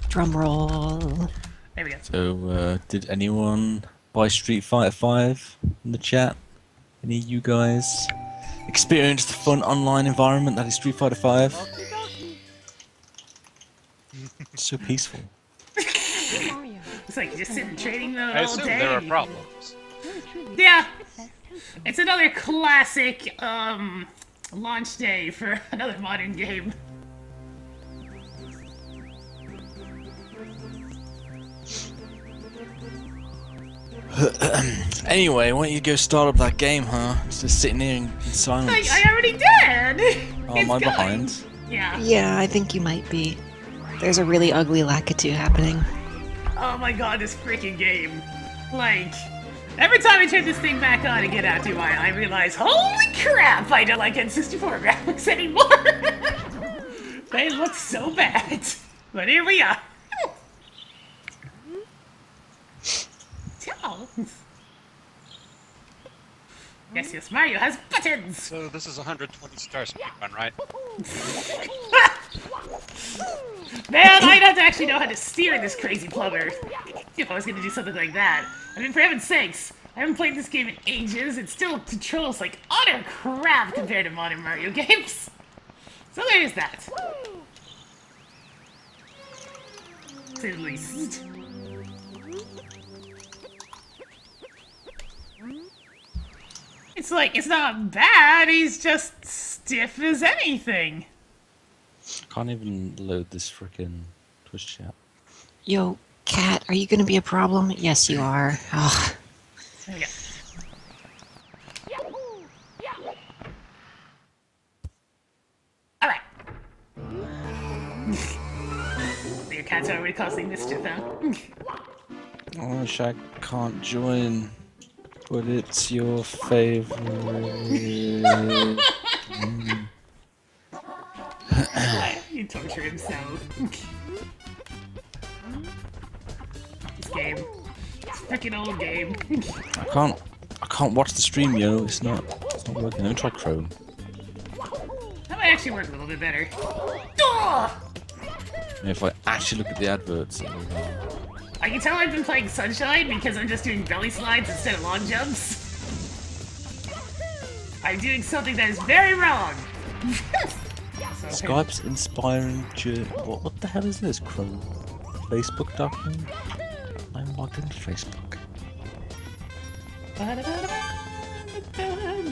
Drum roll. There we go. So, did anyone buy Street Fighter 5 in the chat? Any of you guys experience the fun online environment that is Street Fighter 5? It's so peaceful. It's like you just sit in training mode I all assume day. there are problems. Yeah. It's another classic launch day for another modern game. Anyway, why don't you go start up that game, huh? Just sitting here in silence. I already did! Oh, It's am I going. behind? Yeah. Yeah, I think you might be. There's a really ugly Lakitu happening. Oh my god, this freaking game. Like, every time I turn this thing back on and get out to I realize, holy crap, I don't like N64 graphics anymore. They look so bad. But here we are. Ciao. Yes, Mario has buttons! So this is 120 stars run, right? Man, I'd have to actually know how to steer this crazy plumber if I was gonna do something like that. I mean, for heaven's sakes, I haven't played this game in ages. It still controls like utter crap compared to modern Mario games. So there's that. To say the least. It's like, it's not bad, he's just stiff as anything. Can't even load this frickin' Twitch chat. Yo, Cat, are you gonna be a problem? Yes, you are. Ugh. There we go. Alright. Your cat's already causing mischief, huh? I wish I can't join, but it's your favorite. You torture himself. This game. This freaking old game. I can't watch the stream, yo. It's not working. Let me try Chrome. That might actually work a little bit better. Duh! If I actually look at the adverts, I can tell I've been playing Sunshine because I'm just doing belly slides instead of long jumps. I'm doing something that is very wrong. So, Skype's inspiring journey. What the hell is this, Chrome? Facebook.com? I'm logged into Facebook.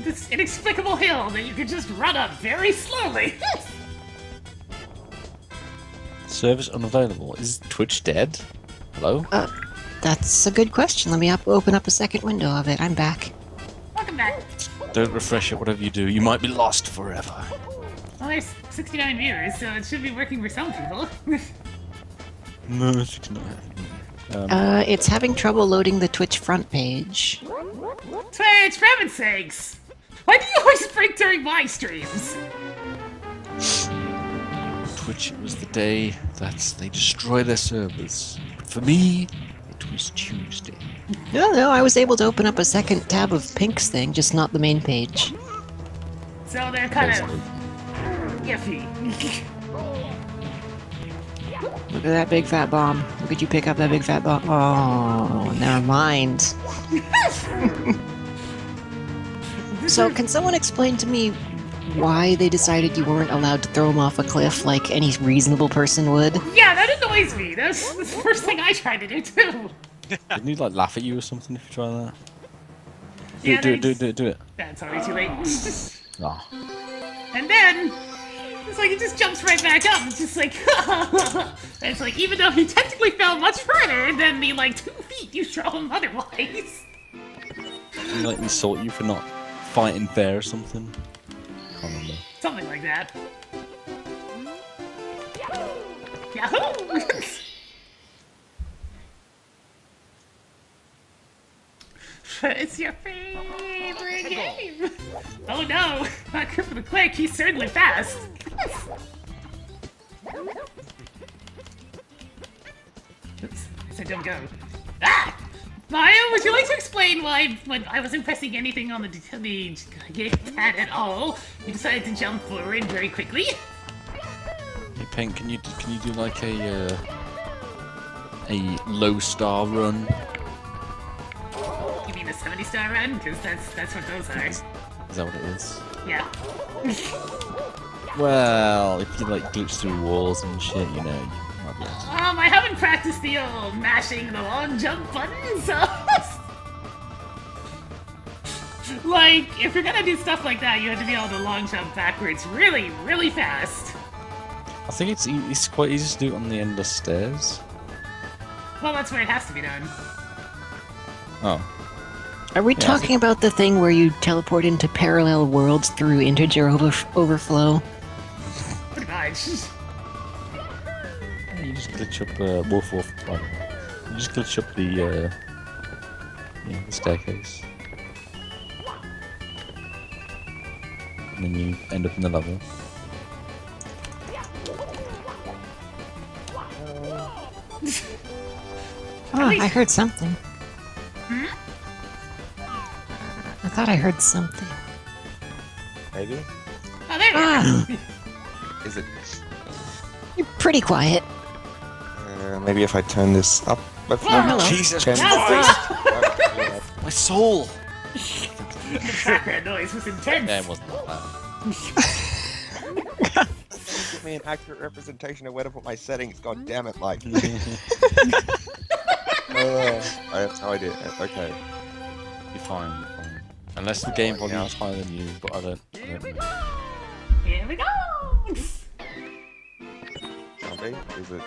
This inexplicable hill that you can just run up very slowly. Service unavailable. Is Twitch dead? Hello? That's a good question. Let me open up a second window of it. I'm back. Welcome back. Don't refresh it, whatever you do. You might be lost forever. Well, there's 69 viewers, so it should be working for some people. No, it's not. It's having trouble loading the Twitch front page. Twitch, for heaven's sakes! Why do you always break during my streams? Twitch, it was the day that they destroyed their servers. But for me, it was Tuesday. No, I was able to open up a second tab of Pink's thing, just not the main page. So they're kind of iffy. Look at that big fat bomb. Look at you pick up that big fat bomb. Oh, never mind. So, can someone explain to me why they decided you weren't allowed to throw him off a cliff like any reasonable person would? Yeah, that annoys me. That's the first thing I tried to do too. Didn't he like laugh at you or something if you try that? Yeah, Do it. That's already too late. Ah. And then it's like it just jumps right back up. It's just like and it's like even though he technically fell much further than the like 2 feet you throw him otherwise. Didn't he like insult you for not fighting fair or something? Can't remember. Something like that. Yahoo! It's your favorite game. Oh no, not Cripple the Quick. He's certainly fast. Oops, I said don't go. Ah! Mario, would you like to explain why, when I wasn't pressing anything on the pad at all, you decided to jump forward very quickly? Hey Pink, can you do like a a low star run. You mean the 70-star run? Because that's what those are. Is that what it is? Yeah. Well, if you like glitch through walls and shit, you know, you might be able to. I haven't practiced the old mashing the long jump button, so... Like, if you're gonna do stuff like that, you have to be able to long jump backwards really, really fast. I think it's quite easy to do it on the endless stairs. Well, that's where it has to be done. Oh. Are we Yeah, I talking about the thing where you teleport into parallel worlds through integer overflow? Pretty much. You just glitch up Wolf. Well, you just glitch up the staircase, and then you end up in the level. Oh, I heard something. I thought I heard something. Maybe? Oh, there you Ah, Is it? you're pretty quiet. Maybe if I turn this up. But Oh, hello. Jesus Can- That's My soul! go! The background noise was intense. Yeah, it wasn't that bad. Give me an accurate representation of where to put my settings. God damn it, Mike. That's how I did it. Okay. You're fine, you're fine. Unless the game volume is higher than you, but I don't know. Here we go! Shall we? Is it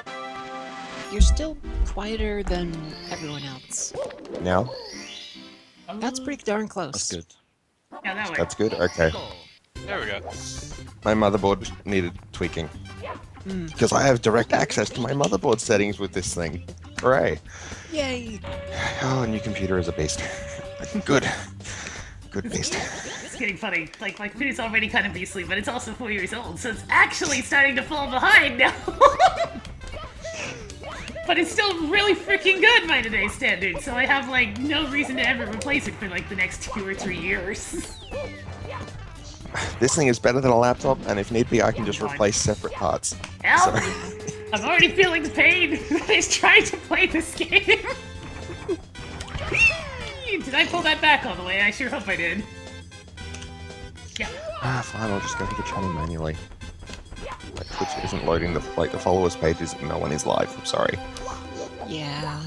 You're still quieter than everyone else. now? That's pretty darn close. That's good. Yeah, that way. That's good. Okay. There we go. My motherboard needed tweaking because I have direct access to my motherboard settings with this thing. Hooray! Yay! Oh, new computer is a beast. Good. Good beast. It's getting funny. Like, my computer's already kind of beastly, but it's also 4 years old, so it's actually starting to fall behind now. But it's still really freaking good by today's standards, so I have, like, no reason to ever replace it for, like, the next 2 or 3 years. This thing is better than a laptop, and if need be, I can just replace separate parts. Help! So- I'm already feeling the pain that is trying to play this game. Did I pull that back all the way? I sure hope I did. Yeah. Fine, I'll just go to the channel manually. Like, Twitch isn't loading the followers pages. No one is live. I'm sorry. Yeah.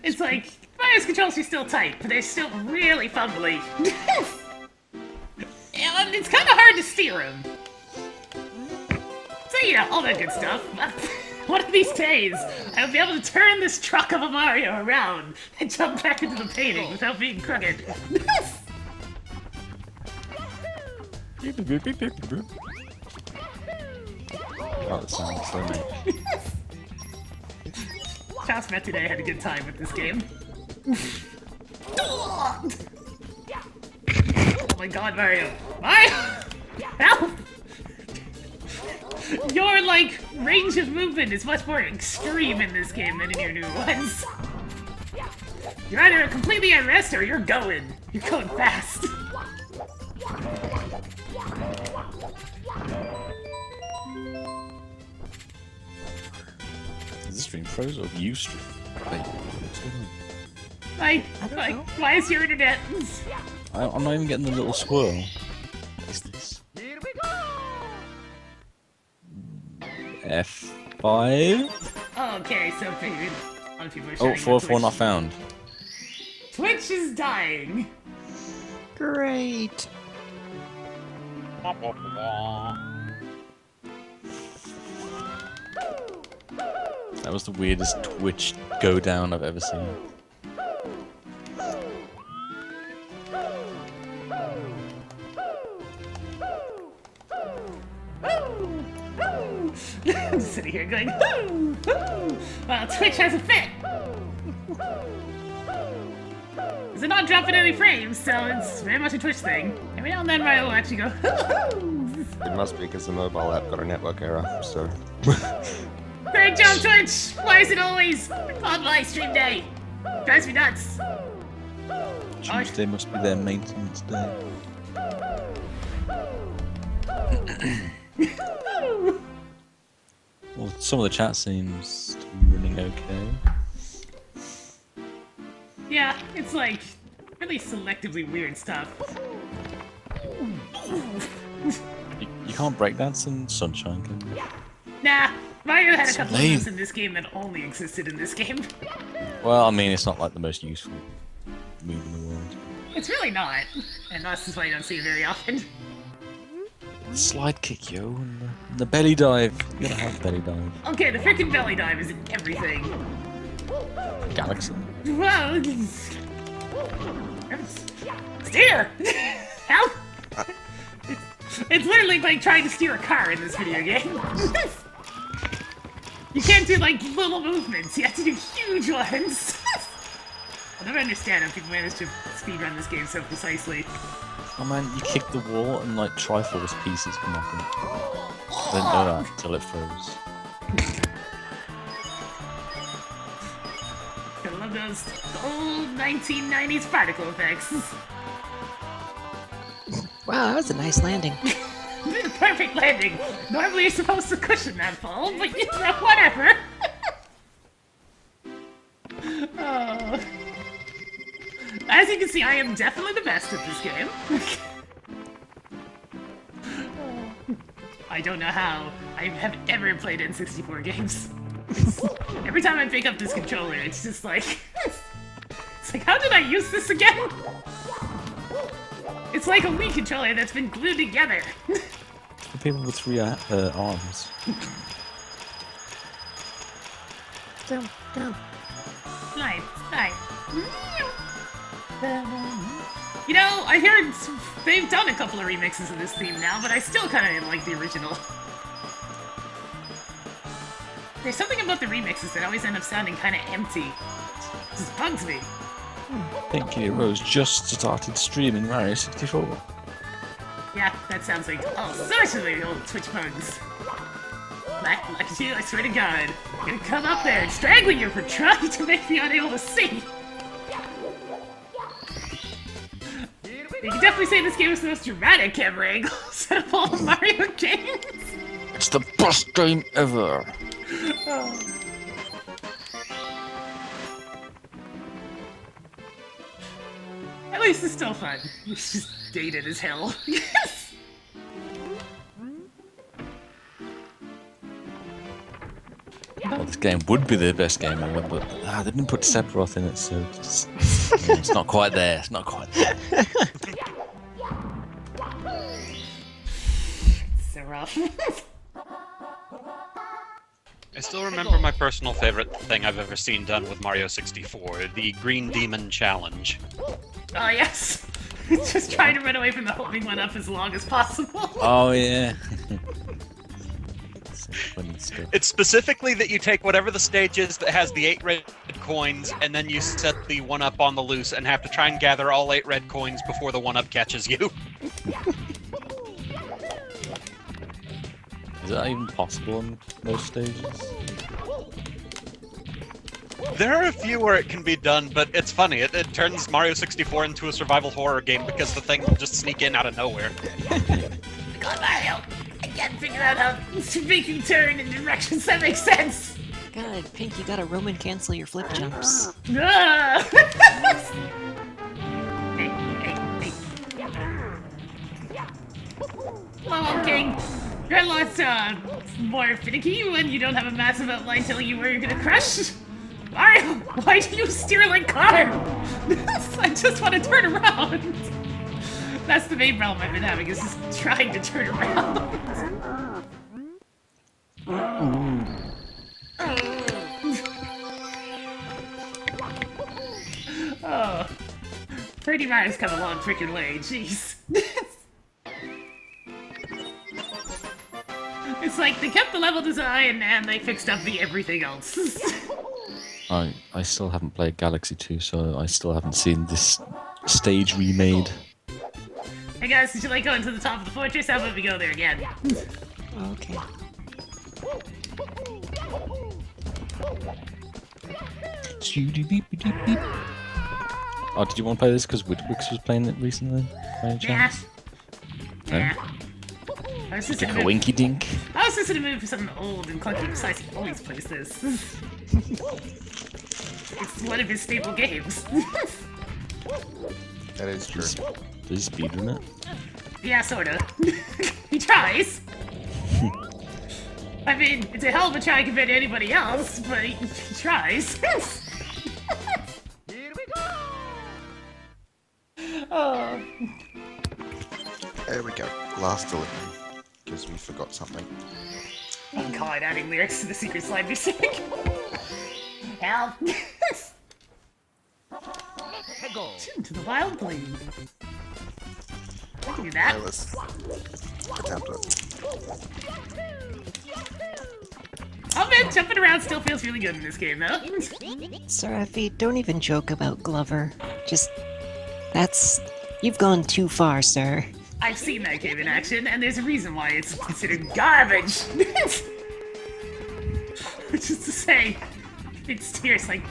It's like, my controls are still tight, but they're still really fumbly. And it's kind of hard to steer them. So, you know, all that good stuff. One of these days, I'll be able to turn this truck of a Mario around and jump back into the painting without being crooked. Oh, that sounds so nice. Charles met today had a good time with this game. Oh my god, Mario. Mario! Help! Your, like, range of movement is much more extreme in this game than in your new ones. You're either completely at rest or you're going. You're going fast. Is this stream froze or you stream? Wait, what's going on? Like, I don't know. why is your internet? I'm not even getting the little swirl. What is this? F5? Oh, okay, so maybe a lot of people are Oh, shouting fourth at one I Twitch. found. Twitch is dying. Great. That was the weirdest Twitch go down I've ever seen. I'm just sitting here going, woo, woo. Well, Twitch has a fit. Is it not dropping any frames? So it's very much a Twitch thing. Every now and then, Mario will actually go, hoo. It must be because the mobile app got a network error. So Great job, Twitch. Why is it always on my stream day? Drives me nuts. Tuesday must be their maintenance day. All some of the chat seems to be running okay. Yeah, it's like really selectively weird stuff. You can't breakdance in Sunshine, can you? Nah, Mario had a It's couple of lame. moves in this game that only existed in this game. Well, I mean, it's not like the most useful move in the world. It's really not, and that's why you don't see it very often. Slide kick, yo, and the belly dive. You gotta have belly dive. Okay, the freaking belly dive is everything. Galaxy. Well, steer! Help! It's literally like trying to steer a car in this video game. You can't do like little movements, you have to do huge ones. I'll never understand how people manage to speedrun this game so precisely. Oh man, you kick the wall and like Triforce pieces come off it. I didn't know that until it froze. I love those old 1990s particle effects. Wow, that was a nice landing. Perfect landing. Normally you're supposed to cushion that fall, but you know, whatever. Oh. As you can see, I am definitely the best at this game. I don't know how I have ever played N64 games. Every time I pick up this controller, it's just like... It's like, how did I use this again? It's like a Wii controller that's been glued together. For people with three arms. Down, down. Slide, slide. You know, I heard they've done a couple of remixes of this theme now, but I still kind of like the original. There's something about the remixes that always end up sounding kind of empty. It just bugs me. Pink Heroes just started streaming Mario 64. Yeah, that sounds like all sorts of the old Twitch bugs. Like you, I swear to God, I'm gonna come up there and strangle you for trying to make me unable to see. You can definitely say this game is the most dramatic camera angles out of all the Mario games. It's the best game ever. Oh. At least it's still fun. It's just dated as hell. Yes! Well, this game would be the best game ever, but they didn't put Sephiroth in it, so it's not quite there. It's not quite there. So rough. I still remember my personal favorite thing I've ever seen done with Mario 64, the Green Demon Challenge. Oh yes! Just trying to run away from the holding one up as long as possible. Oh yeah. Funny stuff. It's specifically that you take whatever the stage is that has the 8 red coins, and then you set the 1-up on the loose and have to try and gather all 8 red coins before the 1-up catches you. Is that even possible on most stages? There are a few where it can be done, but it's funny. It turns Mario 64 into a survival horror game because the thing will just sneak in out of nowhere. God, Mario! I can't figure out how to make you turn in directions that make sense! God, Pink, you gotta Roman cancel your flip jumps. Ah! Hey, hey, hey. Hello, King! You're lots more finicky when you don't have a massive outline telling you where you're gonna crush. Mario, why do you steer like car? I just want to turn around. That's the main problem I've been having, is just trying to turn around. Oh. 30 Mario's come a long freaking way, jeez. It's like they kept the level design and they fixed up the everything else. I still haven't played Galaxy 2, so I still haven't seen this stage remade. Hey guys, did you like going to the top of the fortress? How about we go there again? Okay. Oh, did you want to play this because Witwix was playing it recently? By any Yeah. chance? Yeah. I was just Like in a the mood. winky dink. I was just in the mood for something old and clunky besides he always plays this. It's one of his staple games. That is true. Does he speedrun it? Yeah, sorta. He tries. I mean, it's a hell of a try compared to anybody else, but he tries. Oh. There we go. Last delivery. Because we forgot something. Oh god, adding lyrics to the Secret Slide music. Help! Tune to the Wild Blade. I can do that. Okay, let's attempt it. Oh man, jumping around still feels really good in this game, though. Serafi, don't even joke about Glover. Just, you've gone too far, sir. I've seen that game in action, and there's a reason why it's considered garbage. Which is to say, it steers like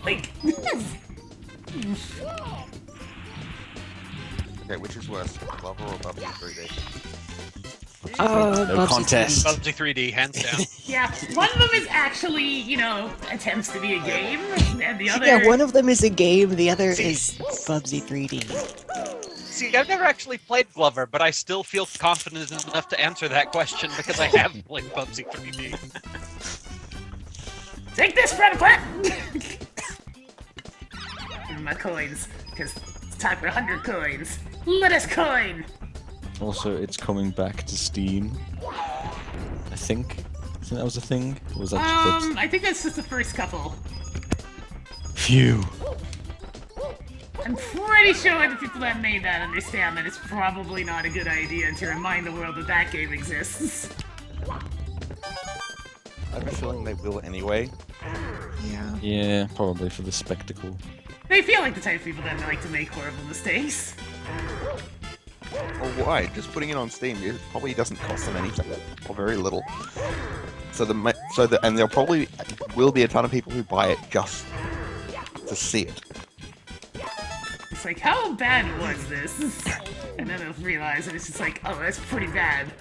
blink. Okay, which is worse, Glover or Bubsy 3D? Oh, No Bubsy contest. Bubsy 3D, hands down. Yeah, one of them is actually, you know, attempts to be a game, and the other... Yeah, one of them is a game, the other is Bubsy 3D. See, I've never actually played Glover, but I still feel confident enough to answer that question because I have played Bubsy 3D. Take this, Frediplat! Give me my coins, because it's time for 100 coins. Let us coin! Also, it's coming back to Steam. I think that was a thing. Or was that just I think that's just the first couple. Phew. I'm pretty sure the people that made that understand that it's probably not a good idea to remind the world that that game exists. I have a feeling they will anyway. Yeah. Yeah, probably for the spectacle. They feel like the type of people that like to make horrible mistakes. Or why? Just putting it on Steam, it probably doesn't cost them anything, or very little. And there probably will be a ton of people who buy it just to see it. It's like, how bad was this? And then they'll realize that it's just like, oh, that's pretty bad.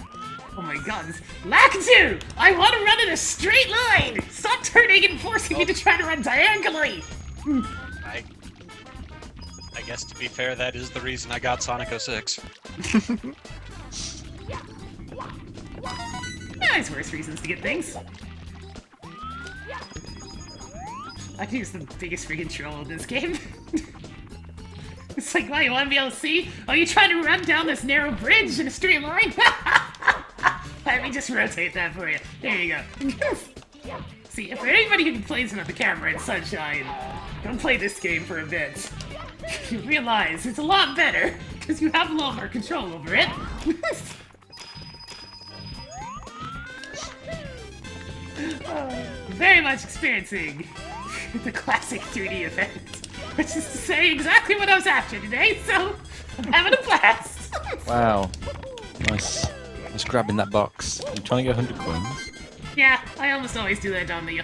Oh my god, this Lakitu! I want to run in a straight line! Stop turning and forcing me to try to run diagonally! I guess to be fair, that is the reason I got Sonic 06. There's worse reasons to get things. I can use the biggest freaking troll in this game. It's like, wow, you want to be able to see? Oh, you trying to run down this narrow bridge in a straight line? Let me just rotate that for you. There you go. See, if anybody who plays without the camera in Sunshine, don't play this game for a bit. You realize it's a lot better, because you have a lot more control over it. Very much experiencing the classic 3D effect, which is to say exactly what I was after today, so I'm having a blast. Wow. Nice. Nice grabbing that box. You trying to get 100 coins? Yeah, I almost always do that on the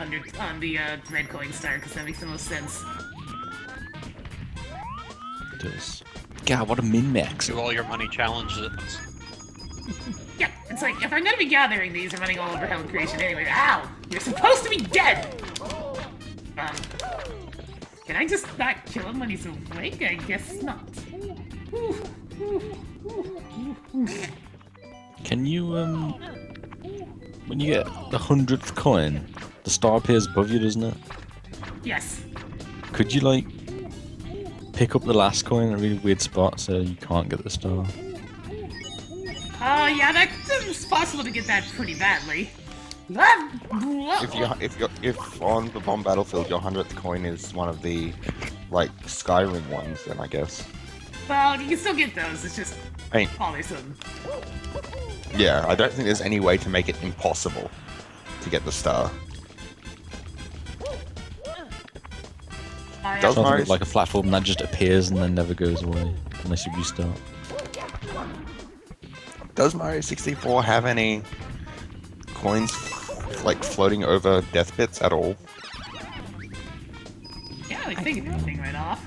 red coin star, because that makes the most sense. It does. God, what a min-max. Do all your money challenges. Yeah, it's like, if I'm gonna be gathering these, I'm running all over Hell Creation anyway. Ow! You're supposed to be dead! Can I just not kill him when he's awake? I guess not. Can you, when you get the 100th coin, the star appears above you, doesn't it? Yes. Could you, like, pick up the last coin in a really weird spot so you can't get the star? Oh, yeah, it's possible to get that pretty badly. If on the bomb battlefield your 100th coin is one of the like Skyrim ones, then I guess. Well, you can still get those. It's just I mean, bothersome. yeah, I don't think there's any way to make it impossible to get the star. Does Sounds a Mario bit like a platform that just appears and then never goes away unless you restart. Does Mario 64 have any coins like floating over death pits at all? Yeah, I think anything right off.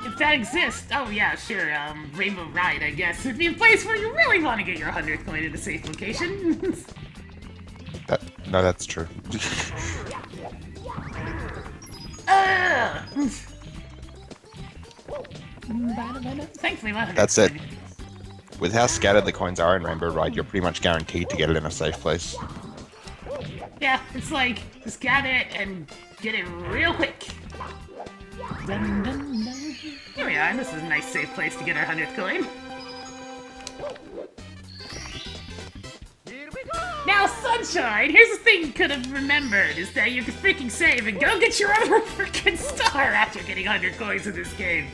If if that exists, oh yeah, sure, Rainbow Ride, I guess, would be a place where you really want to get your 100th coin in a safe location. No, that's true. Thankfully, my 100th That's it. coin- With how scattered the coins are in Rainbow Ride, you're pretty much guaranteed to get it in a safe place. Yeah, it's like, just gather it and get it real quick. Dun, dun, dun. Here we are, this is a nice safe place to get our 100th coin. Now, Sunshine, here's the thing you could have remembered, is that you could freaking save and go get your other freaking star after getting 100 coins in this game.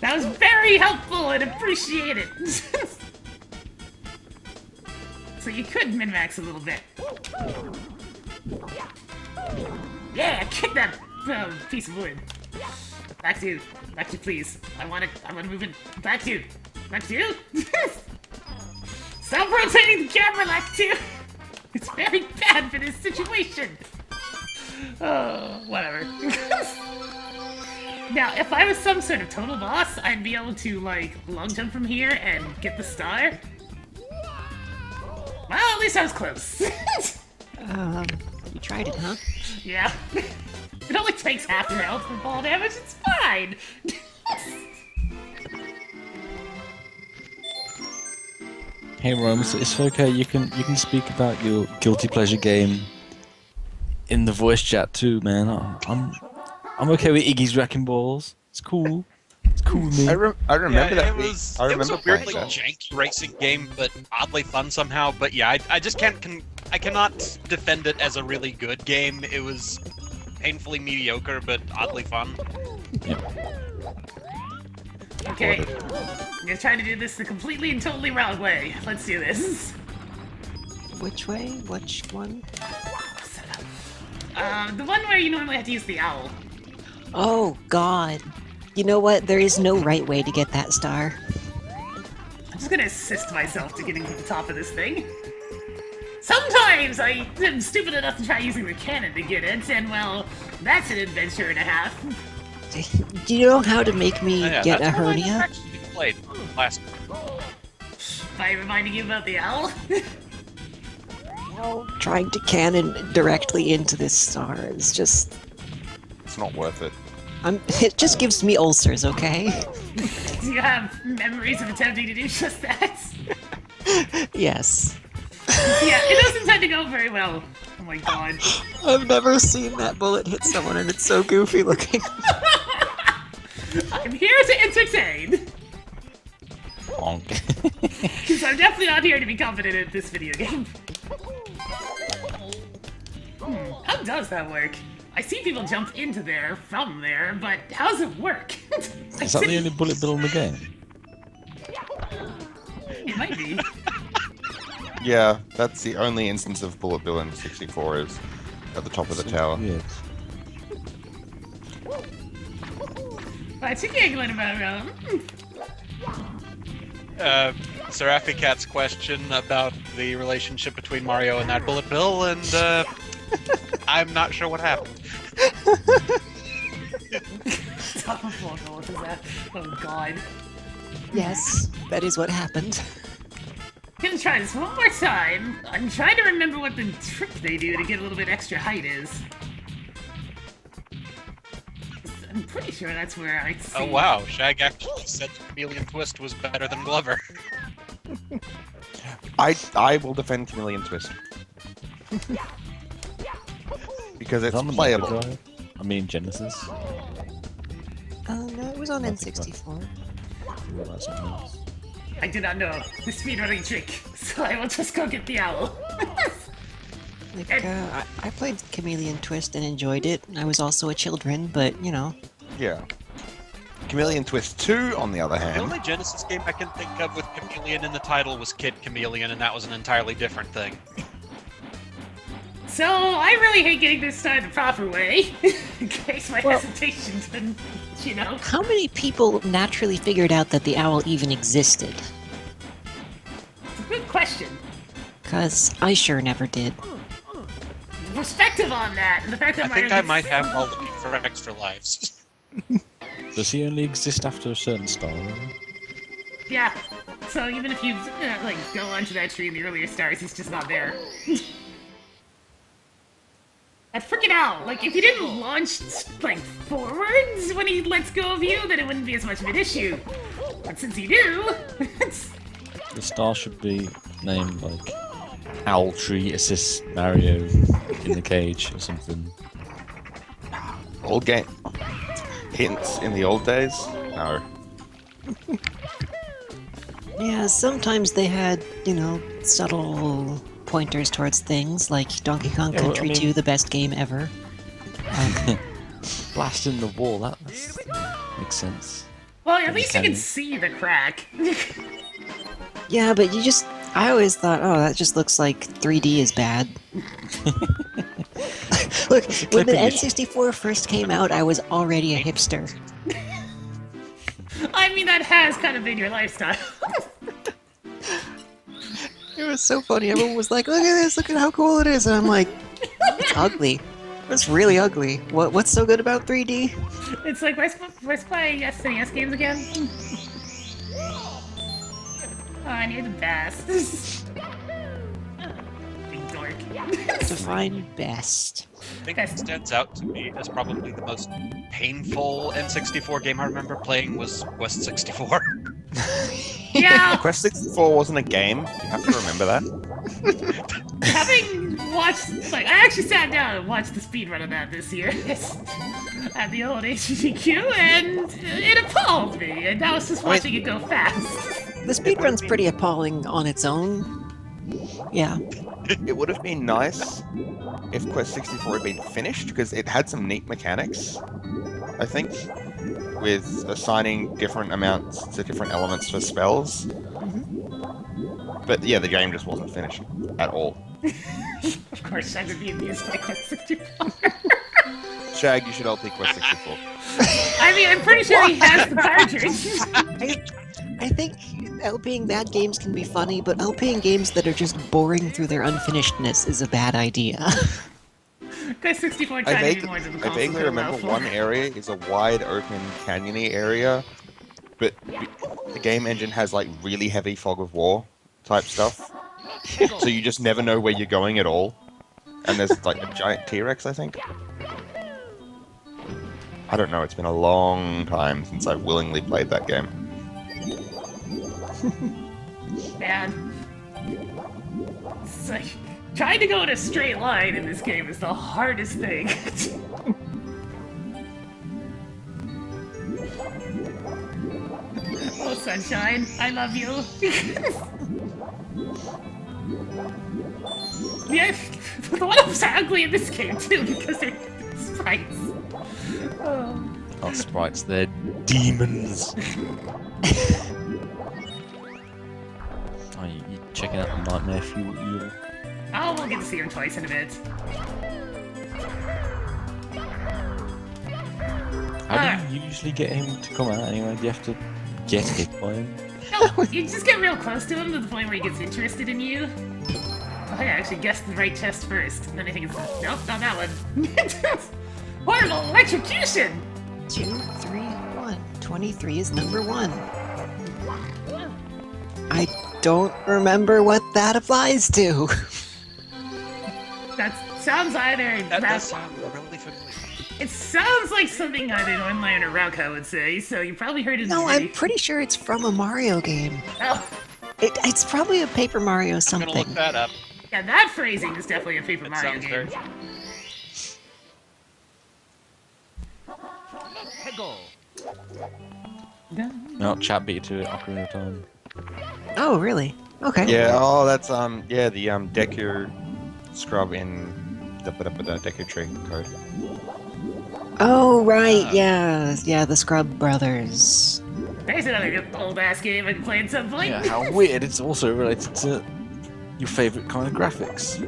That was very helpful and appreciated. So you could min-max a little bit. Yeah, kick that piece of wood. Back to you, please. I want to move it. Back to you. Stop rotating the camera like two. It's very bad for this situation. Oh, whatever. Now, if I was some sort of total boss, I'd be able to, like, long jump from here and get the star. Well, at least I was close. You tried it, huh? Yeah. It only takes half your health for fall damage, it's fine! Hey Rome, it's okay. You can speak about your guilty pleasure game in the voice chat too, man. I'm okay with Iggy's Wrecking Balls. It's cool. It's cool, man. I remember that. It was I a remember weirdly playing that. janky racing game, but oddly fun somehow. But yeah, I just I cannot defend it as a really good game. It was painfully mediocre, but oddly fun. Okay. I'm gonna try to do this the completely and totally wrong way. Let's do this. Which way? Which one? The one where you normally have to use the owl. Oh, God. You know what? There is no right way to get that star. I'm just gonna assist myself to getting to the top of this thing. Sometimes I am stupid enough to try using the cannon to get it, and well, that's an adventure and a half. Do you know how to make me Yeah, get a that's how I hernia? actually played last. By reminding you about the owl. Trying to cannon directly into this star is just... It's not worth it. It just gives me ulcers, okay? Do you have memories of attempting to do just that? Yes. Yeah, it doesn't tend to go very well. Oh my god. I've never seen that bullet hit someone and it's so goofy looking. I'm here to entertain. Bonk. Because I'm definitely not here to be confident at this video game. How does that work? I see people jump into there from there, but how does it work? Is that the only bullet bill in the game? It might be. Yeah, that's the only instance of Bullet Bill in 64 is at the top of the tower. Weird. I think I'm going about Seraphicat's question about the relationship between Mario and that bullet bill, and I'm not sure what happened. Top of floor, what is that? Oh god. Yes, that is what happened. Gonna try this one more time. I'm trying to remember what the trick they do to get a little bit extra height is. I'm pretty sure that's where I see. Oh wow, Shag actually said the Chameleon Twist was better than Glover. I will defend Chameleon Twist. Because it's Is that on the playable. Mega Drive? I mean Genesis. Oh, no, it was on Nothing N64. Well, that's something else. I do not know the speedrunning trick, so I will just go get the owl. I played Chameleon Twist and enjoyed it. I was also a children, but, you know. Yeah. Chameleon Twist 2, on the other The hand. only Genesis game I can think of with Chameleon in the title was Kid Chameleon, and that was an entirely different thing. So, I really hate getting this started the proper way, in case my hesitation didn't, you know. How many people naturally figured out that the owl even existed? It's a good question. Because I sure never did. Perspective on that, and the fact that I think I might have while looking for extra lives. Does he only exist after a certain star? Yeah. So even if you like go onto that tree in the earlier stars, he's just not there. That freaking out! Like if you didn't launch like forwards when he lets go of you, then it wouldn't be as much of an issue. But since you do, it's... The star should be named like Owl Tree assists Mario in the cage or something. Old game. Hints in the old days? No. Yeah, sometimes they had, subtle pointers towards things, like Donkey Kong Yeah, well, Country I mean- 2, the best game ever. Blasting the wall, that makes sense. Well, at least you can- can see the crack. Yeah, but I always thought, oh, that just looks like 3D is bad. Look, when the clipping issue. N64 first came out, I was already a hipster. I mean, that has kind of been your lifestyle. It was so funny. Everyone was like, look at this, look at how cool it is. And I'm like, it's ugly. It's really ugly. What's so good about 3D? It's like, where's my SNES games again? Oh, I need the best. Big dork. Define best. I think what stands out to me as probably the most painful N64 game I remember playing was Quest 64. Yeah, Quest 64 wasn't a game. You have to remember that. having watched, like, I actually sat down and watched the speedrun of that this year at the old HGQ, and it appalled me, and I was just watching it go fast. The speedrun's pretty appalling on its own. Yeah. It would have been nice if Quest 64 had been finished, because it had some neat mechanics, I think, with assigning different amounts to different elements for spells. But yeah, the game just wasn't finished at all. Of course, I would be amused by Quest 64. Shag, you should LP Quest 64. I mean, I'm pretty sure he has the cartridge. I think LPing bad games can be funny, but LPing games that are just boring through their unfinishedness is a bad idea. Quest 64 I tried to be vaguely, more than the I console vaguely could remember allow for. one area is a wide open canyony area, but the game engine has like really heavy fog of war type stuff. So you just never know where you're going at all. And there's like a giant T-Rex, I think. I don't know, it's been a long time since I've willingly played that game. Man. It's like, trying to go in a straight line in this game is the hardest thing. Oh, Sunshine, I love you. Yeah, the one-ups are ugly in this game too because they're sprites. Oh. Not sprites, they're demons. Oh, you checking out the Nightmare Fuel? Oh, we'll get to see her twice in a bit. How do you usually get him to come out anyway? Do you have to get hit by him? No, you just get real close to him to the point where he gets interested in you. Oh, I actually guessed the right chest first. And then I think it's... Nope, not that one. Horrible electrocution! 2, 3, 1. 23 is number 1. I don't remember what that applies to. That sounds either... That does sound really familiar. It sounds like something either Online or Rauka would say, so you probably heard it No, already. I'm pretty sure it's from a Mario game. Oh, It's probably a Paper Mario I'm gonna something. look that up. yeah, that phrasing is definitely a Paper It Mario sounds game. very... No, chat beat to it, Ocarina of Time. Oh, really? Okay. Yeah, oh, that's, yeah, the, Deku scrub in the Deku Tree code. Oh, right, yeah. Yeah, the Scrub Brothers. There's another good old-ass game I can play at some point. Yeah, how weird. It's also related to your favourite kind of graphics.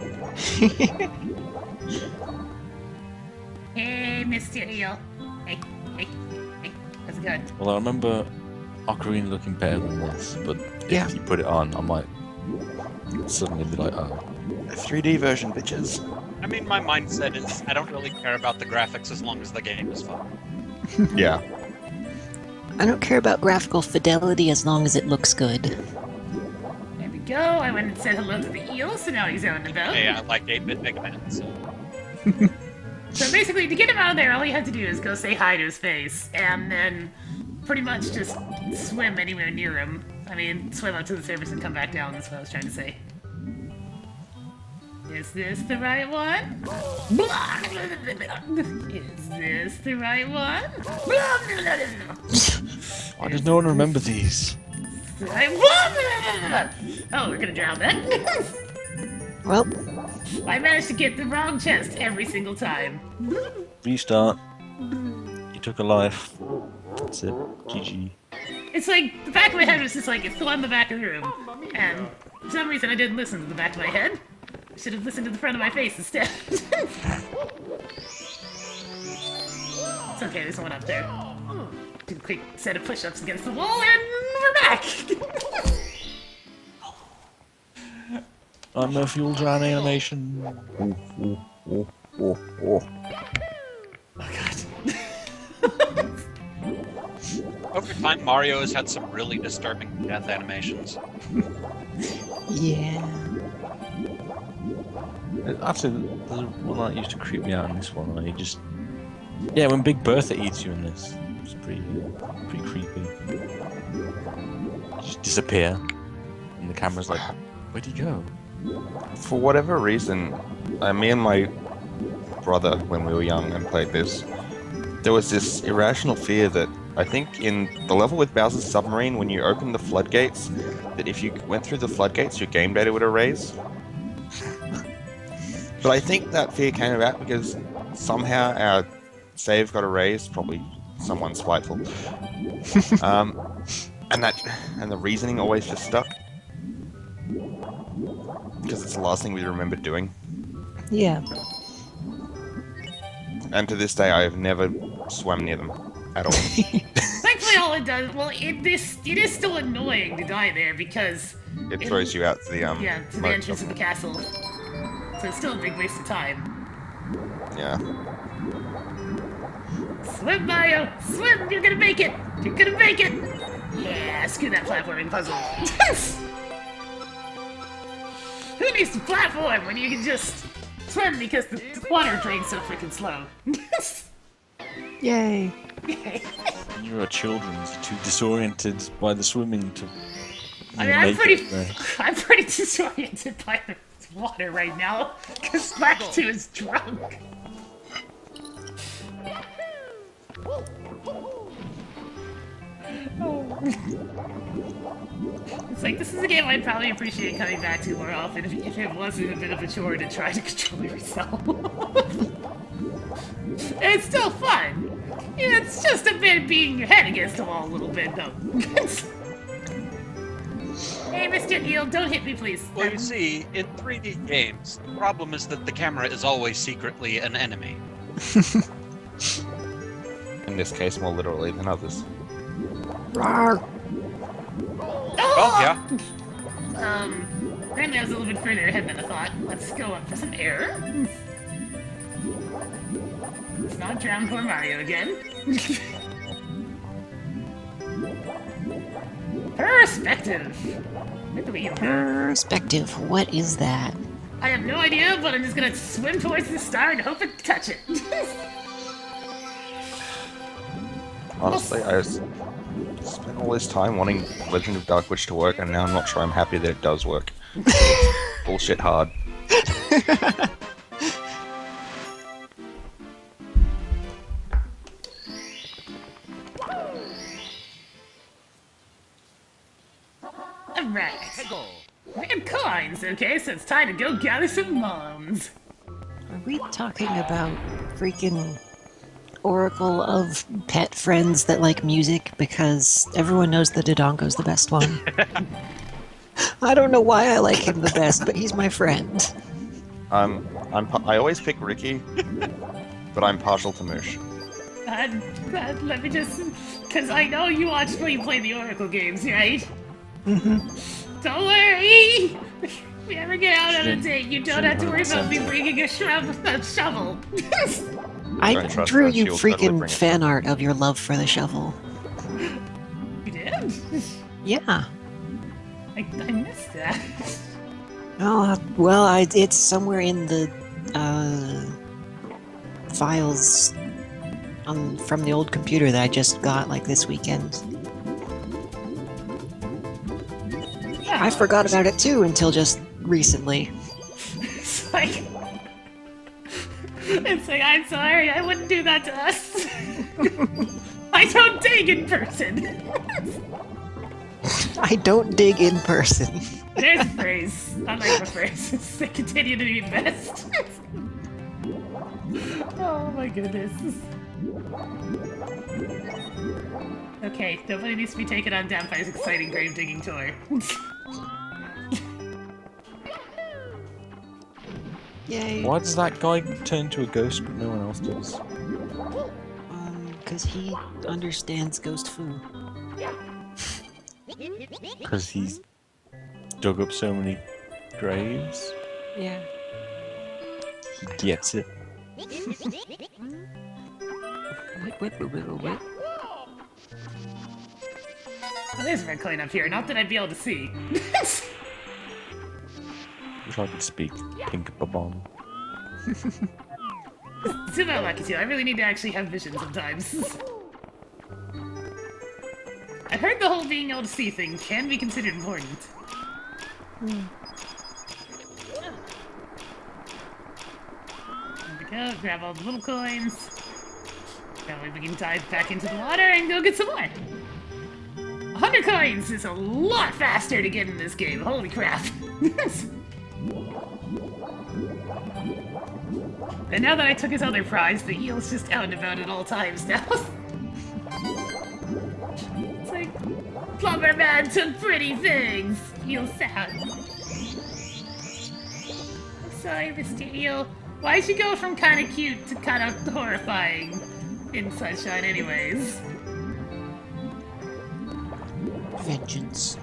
Hey, Mysterio. Hey, hey, hey. How's it going? Well, I remember Ocarina looking better than this, but if Yeah. you put it on, I might suddenly be like, oh. A 3D version, bitches. I mean, my mindset is I don't really care about the graphics as long as the game is fun. Yeah. I don't care about graphical fidelity as long as it looks good. There we go. I went and said hello to the eel, so now he's out and about. Hey, I like 8-bit Mega Man. So. So basically, to get him out of there, all you have to do is go say hi to his face, and then pretty much just swim anywhere near him. I mean, swim up to the surface and come back down, that's what I was trying to say. Is this the right one? Is this the right one? Why does no one remember these? Oh, we're gonna drown then. Well, I managed to get the wrong chest every single time. Restart. You took a life. That's it. GG. It's like, the back of my head was just like, it's still on the back of the room. And for some reason I didn't listen to the back of my head. I should have listened to the front of my face instead. It's okay, there's one up there. Do a quick set of push-ups against the wall and we're back! I'm a fuel drown animation. Oh god. Over time, Mario has had some really disturbing death animations. yeah. Actually, there's one that used to creep me out in this one. Where you just, yeah, when Big Bertha eats you in this, it's pretty creepy. You just disappear, and the camera's like, where'd he go? For whatever reason, me and my brother, when we were young and played this, there was this irrational fear that I think in the level with Bowser's Submarine, when you open the floodgates, that if you went through the floodgates, your game data would erase. But I think that fear came about because somehow our save got erased, probably someone spiteful. And the reasoning always just stuck. Because it's the last thing we remember doing. Yeah. And to this day, I have never swam near them at all. Thankfully all it does, well, it is still annoying to die there because... It throws you out to the Yeah, to the entrance of the castle. So it's still a big waste of time. Yeah. Swim, Mario! Swim! You're gonna make it! You're gonna make it! Yeah, screw that platforming puzzle. Who needs to platform when you can just swim because the water drains so freaking slow? Yay. You're children, too disoriented by the swimming to. I mean, I'm pretty disoriented by the water right now, because Smash 2 is drunk. It's like, this is a game I'd probably appreciate coming back to more often if it wasn't a bit of a chore to try to control yourself. It's still fun. It's just a bit of beating your head against the wall a little bit, though. Hey, Mr. Eel, don't hit me, please. Well, you see, in 3D games, the problem is that the camera is always secretly an enemy. In this case, more literally than others. Rawr. Well, yeah. Apparently I was a little bit further ahead than I thought. Let's go up for some air. Let's not drown poor Mario again. Perspective! Look at me. Perspective. What is that? I have no idea, but I'm just gonna swim towards the star and hope it touch it. Honestly, I spent all this time wanting Legend of Dark Witch to work, and now I'm not sure I'm happy that it does work. It's bullshit hard. Alright. We got coins, okay, so it's time to go gather some moms. Are we talking about freaking Oracle of pet friends that like music? Because everyone knows that Dodongo's the best one. I don't know why I like him the best, but he's my friend. I always pick Ricky, but I'm partial to Moosh. Let me just... Because I know you watched me play the Oracle games, right? Don't worry! If we ever get out on a date, you don't have to worry about me bringing a shovel. I Don't trust drew her, you she'll totally freaking bring it. fan art of your love for the shovel. Yeah. I missed that. Oh, well, it's somewhere in the files from the old computer that I just got like this weekend. Yeah. I forgot about it too until just recently. It's like, I'm sorry, I wouldn't do that to us. I don't dig in person. I don't dig in person. There's a phrase. I like the phrase. They continue to be best. Oh my goodness. Okay, nobody needs to be taken on Dampire's exciting grave digging tour. Yay. Why does that guy turn to a ghost but no one else does? Because he understands ghost food. Because he's dug up so many graves. Yeah. He gets it. Wait. Oh, there's a red coin up here. Not that I'd be able to see. Wish I could speak pink bomb. It's about lucky too. I really need to actually have vision sometimes. I heard the whole being able to see thing can be considered important. There we go. Grab all the little coins. That way we can dive back into the water and go get some more. 100 coins is a lot faster to get in this game. Holy crap. And now that I took his other prize, the eel's just out and about at all times now. It's like, Plumber Man took pretty things. Eel sad. I'm sorry, Mr. Eel. Why'd you go from kinda cute to kinda horrifying in Sunshine anyways? Vengeance.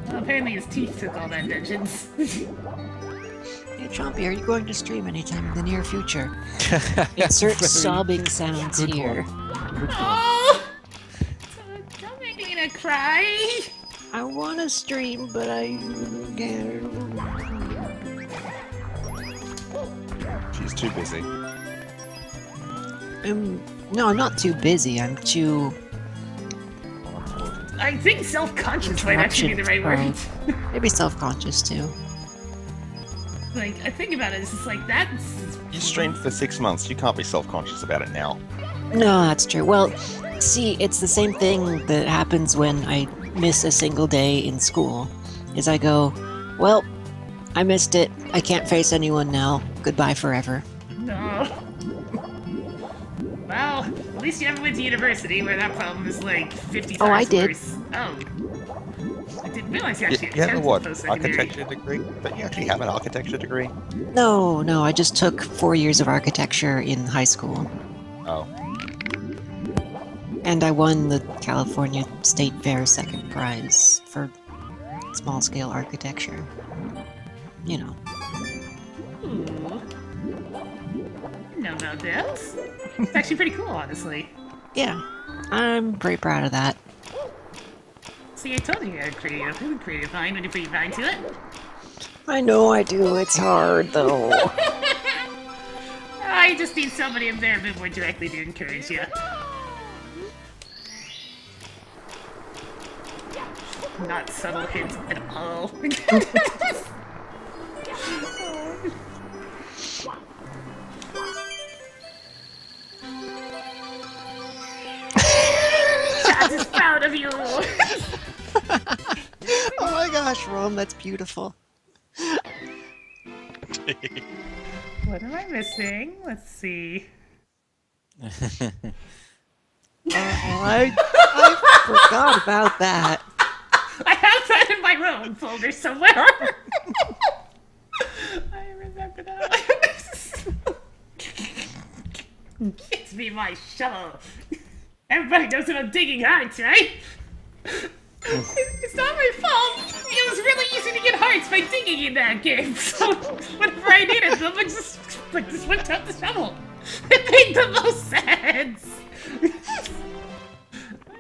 Well, apparently his teeth took all that vengeance. Hey, Chompy, are you going to stream anytime in the near future? Insert sobbing sounds good here. Oh! Don't make Lena cry! I want to stream, but I can't. She's too busy. No, I'm not too busy. I'm too. I think self-conscious might actually be the right word. Maybe self-conscious too. Like, I think about it, it's just like, that's... You streamed for 6 months. You can't be self-conscious about it now. No, that's true. Well, see, it's the same thing that happens when I miss a single day in school. Is I go, well, I missed it. I can't face anyone now. Goodbye forever. No. Well, at least you haven't went to university where that problem is like 50 times Oh, I did. worse. Oh. I didn't realize you You, actually you have a attempted what? post-secondary. Architecture degree? But you actually have an architecture degree? No, I just took 4 years of architecture in high school. Oh. And I won the California State Fair second prize for small-scale architecture. You know. Ooh. Know about this. It's actually pretty cool, honestly. Yeah, I'm pretty proud of that. See, I told you had a creative mind when you put your mind to it. I know I do. It's hard, though. I just need somebody up there a bit more directly to encourage you. Not subtle hints at all. Chaz is proud of you! Oh my gosh, Rome, that's beautiful. What am I missing? Let's see. I forgot about that. I have that in my room folder somewhere. I remember that. Give me my shovel. Everybody knows about digging hearts, right? It's not my fault. It was really easy to get hearts by digging in that game. So whenever I needed them, I just whipped out the shovel. It made the most sense.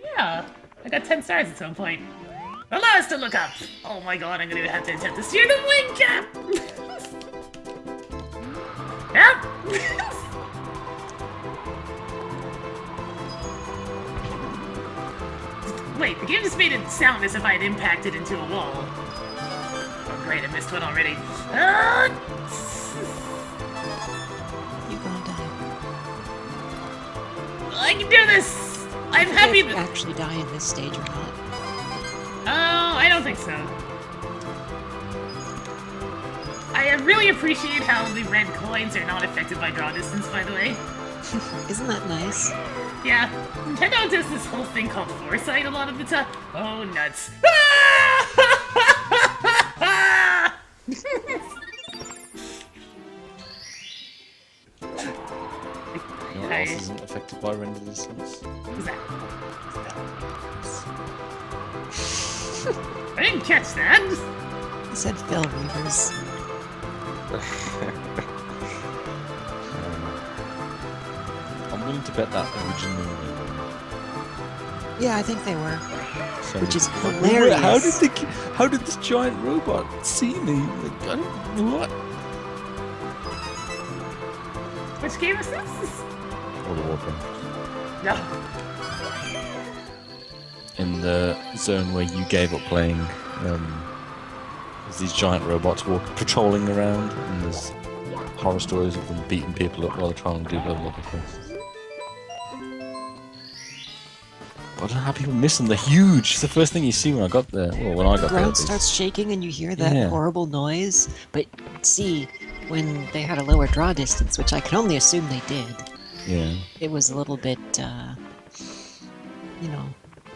Yeah, Oh, I got 10 stars at some point. Allow us to look up! Oh my god, I'm gonna have to attempt to steer the wing cap! Yep! Wait, the game just made it sound as if I had impacted into a wall. Oh great, I missed one already. You're gonna die. I can do this! I'm happy If you that... actually die in this stage or not. Oh, I don't think so. I really appreciate how the red coins are not affected by draw distance, by the way. Isn't that nice? Yeah, Nintendo does this whole thing called foresight a lot of the time. Oh, nuts. You know what else isn't affected by render distance? What's that? I didn't catch that. I said Phil Reavers. I'm willing to bet that original. Yeah, I think they were. So Which is How hilarious. how did this giant robot see me? Like, I don't, what? Which game is this? World of Warcraft. No. In the zone where you gave up playing, there's these giant robots patrolling around, and there's horror stories of them beating people up while they're trying to do level up quests. But I don't know how people miss them. They're huge. It's the first thing you see when I got there. Well, when I The got there. ground at least. starts shaking and you hear that Yeah. horrible noise. But see, when they had a lower draw distance, which I can only assume they did, Yeah. it was a little bit,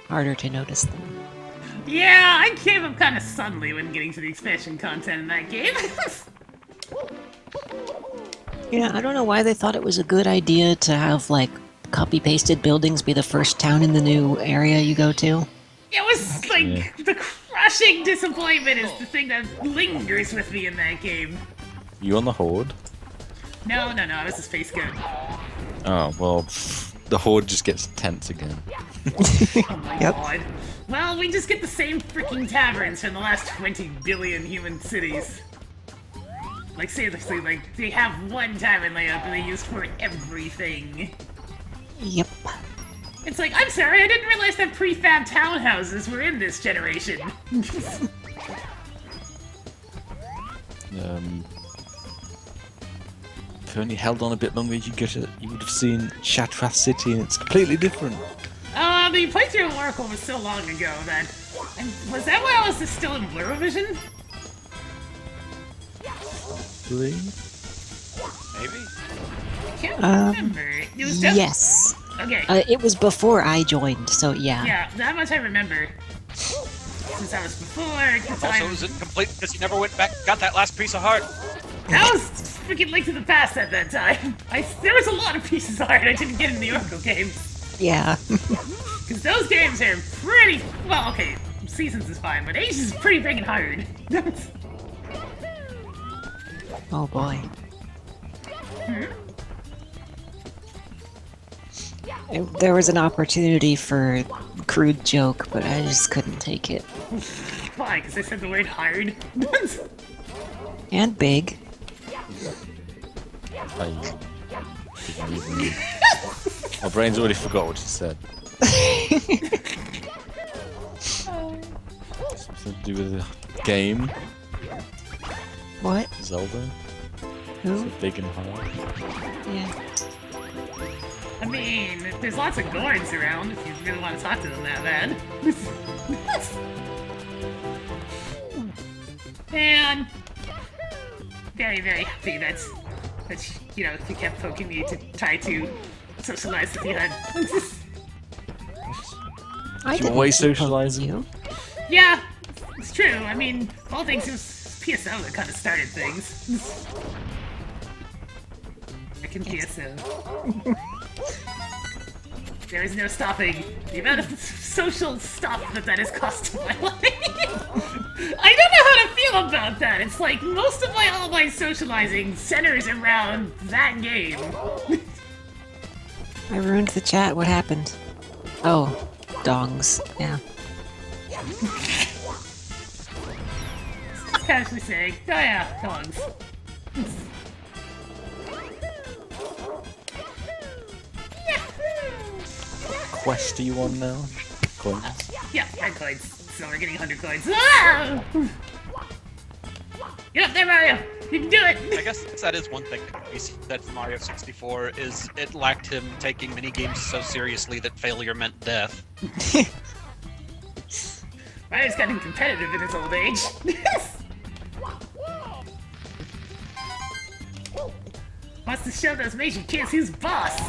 harder to notice them. Yeah, I came up kind of suddenly when getting to the expansion content in that game. Yeah, I don't know why they thought it was a good idea to have, like, copy-pasted buildings be the first town in the new area you go to. It was like Yeah. the crushing disappointment is the thing that lingers with me in that game. You on the Horde? No, I was a space goat. Oh, well, the Horde just gets tense again. Oh my Yep. god. Well, we just get the same freaking taverns from the last 20 billion human cities. Like, seriously, like, they have one tavern layout that they use for everything. Yep. It's like, I'm sorry, I didn't realize that prefab townhouses were in this generation. If you only held on a bit longer, you would have seen Shattrath City, and it's completely different. The playthrough of Oracle was so long ago that... was that why I was still in Blurvision? Really? Maybe. I can't Um, remember. It was just... Yes. Okay. It was before I joined, so yeah. Yeah, that much I remember. Since I was before, because Also, is it complete because you never went back and got that last piece of heart? I was freaking Link to the Past at that time. There was a lot of pieces of art I didn't get in the Oracle games. Yeah. Because those games are pretty... well, okay, Seasons is fine, but Ages is pretty freaking hard. Oh boy. There was an opportunity for a crude joke, but I just couldn't take it. Why? Because I said the word hard? And big. I didn't even... My brain's already forgot what you said. Something to do with the game, What? Zelda. Who? So big and hard. Yeah. I mean, there's lots of Gorns around if you really want to talk to them that bad. Man, very, very happy that you kept poking me to try to socialize with you. I You're always keep poking socializing. you. Yeah, it's true. I mean, of all things, it was PSO that kind of started things. Frickin' PSO. There is no stopping the amount of social stuff that has cost to my life. I don't know how to feel about that. It's like most of all my socializing centers around that game. I ruined the chat. What happened? Oh. dongs. Yeah. Casually saying, oh yeah, dogs. Quest are you on now? Coins. Yeah, 10 coins. So we're getting 100 coins. Ah! Get up there, Mario! You can do it! I guess that is one thing that can be said for Mario 64 is it lacked him taking mini games so seriously that failure meant death. Mario's gotten competitive in his old age. Wants to show those major kids who's boss.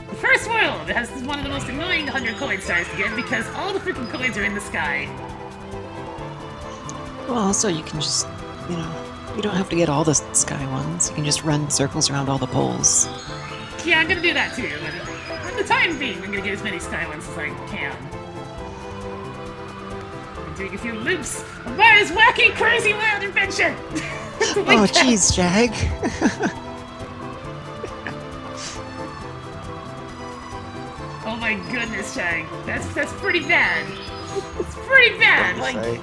The first world has one of the most annoying 100 coin stars to get because all the freaking coins are in the sky. Well, also you can just, you don't have to get all the sky ones. You can just run circles around all the poles. Yeah, I'm gonna do that too. But for the time being, I'm gonna get as many sky ones as I can. I'm doing a few loops of Mario's wacky, crazy, wild adventure. Oh, jeez, Jag. Oh my goodness, Chang. That's pretty bad. It's pretty bad. Like,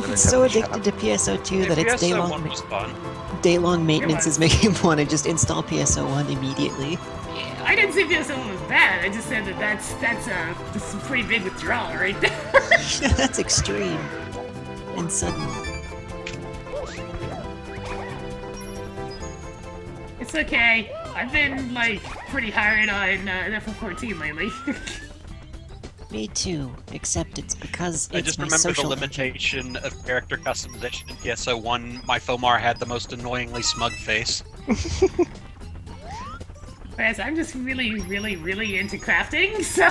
It's so addicted to PSO2 that its PSO1 was fun. day-long maintenance is making him want to just install PSO1 immediately. I didn't say PSO1 was bad. I just said that that's a pretty big withdrawal right there. That's extreme and sudden. It's okay. I've been like pretty hard on FF14 lately. Me too, except it's because it's I just my remember the social limitation of character customization in PSO1. My Fomar had the most annoyingly smug face. Whereas I'm just really, really, really into crafting, so...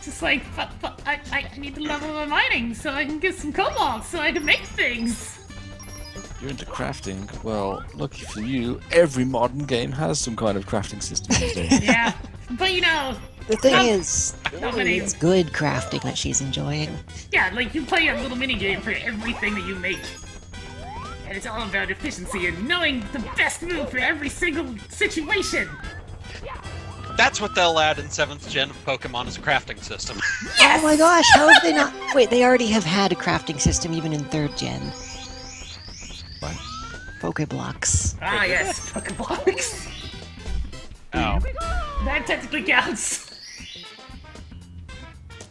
just like, I need to level my mining so I can get some cobalt so I can make things. You're into crafting? Well, lucky for you, every modern game has some kind of crafting system these days. Yeah, but The thing Not- is, not many- it's good crafting that she's enjoying. yeah, like you play a little mini game for everything that you make. And it's all about efficiency and knowing the best move for every single situation. That's what they'll add in 7th gen of Pokemon as a crafting system. Oh my gosh, how have they not... Wait, they already have had a crafting system even in 3rd gen. What? Pokeblocks. Ah, yes, Pokeblocks. Oh. That technically counts.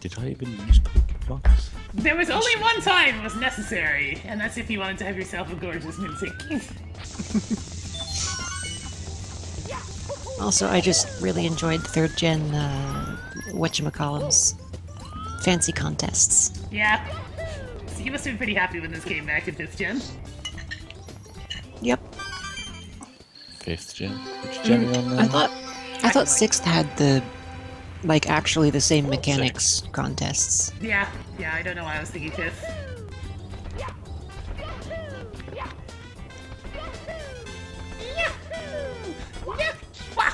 Did I even use Pokeblocks? There was only one time it was necessary, and that's if you wanted to have yourself a gorgeous Minty. Also, I just really enjoyed 3rd gen, whatchamacallums, fancy contests. Yeah. So you must have been pretty happy when this came back in 5th gen. Yep. 5th gen? Which gen are you on now? I thought 6th had the, like, actually the same mechanics contests. Yeah, I don't know why I was thinking 5th.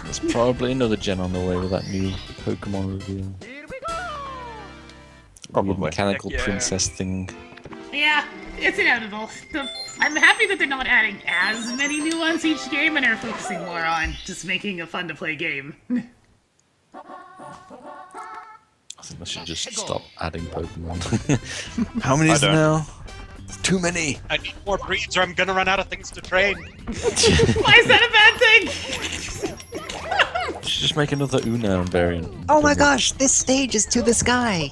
There's probably another gen on the way with that new Pokemon reveal. Probably. Mechanical Heck yeah. princess thing. Yeah, it's inevitable. I'm happy that they're not adding as many new ones each game and are focusing more on just making a fun-to-play game. I think I should just stop adding Pokemon. How many is there now? Too many! I need more breeds or I'm gonna run out of things to train. Why is that a bad thing? You should just make another Unown variant. Oh my gosh, this stage is to the sky!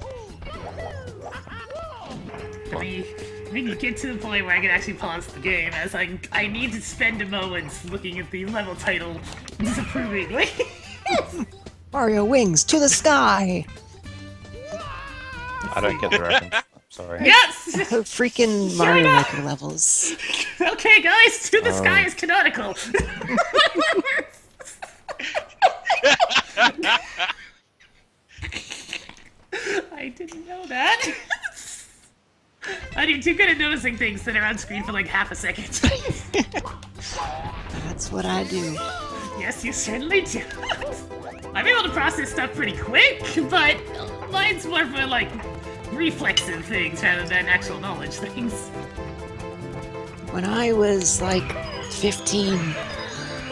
I need to get to the point where I can actually pause the game, as I need to spend a moment looking at the level title disapprovingly. Mario Wings to the sky! I don't get the reference. Sorry. Yes! Freaking Mario Maker levels. Okay, guys, To the Sky is canonical. I didn't know that. I'm too good at noticing things that are on screen for like half a second. That's what I do. Yes, you certainly do. I'm able to process stuff pretty quick, but mine's more for like reflexive things rather than actual knowledge things. When I was like 15,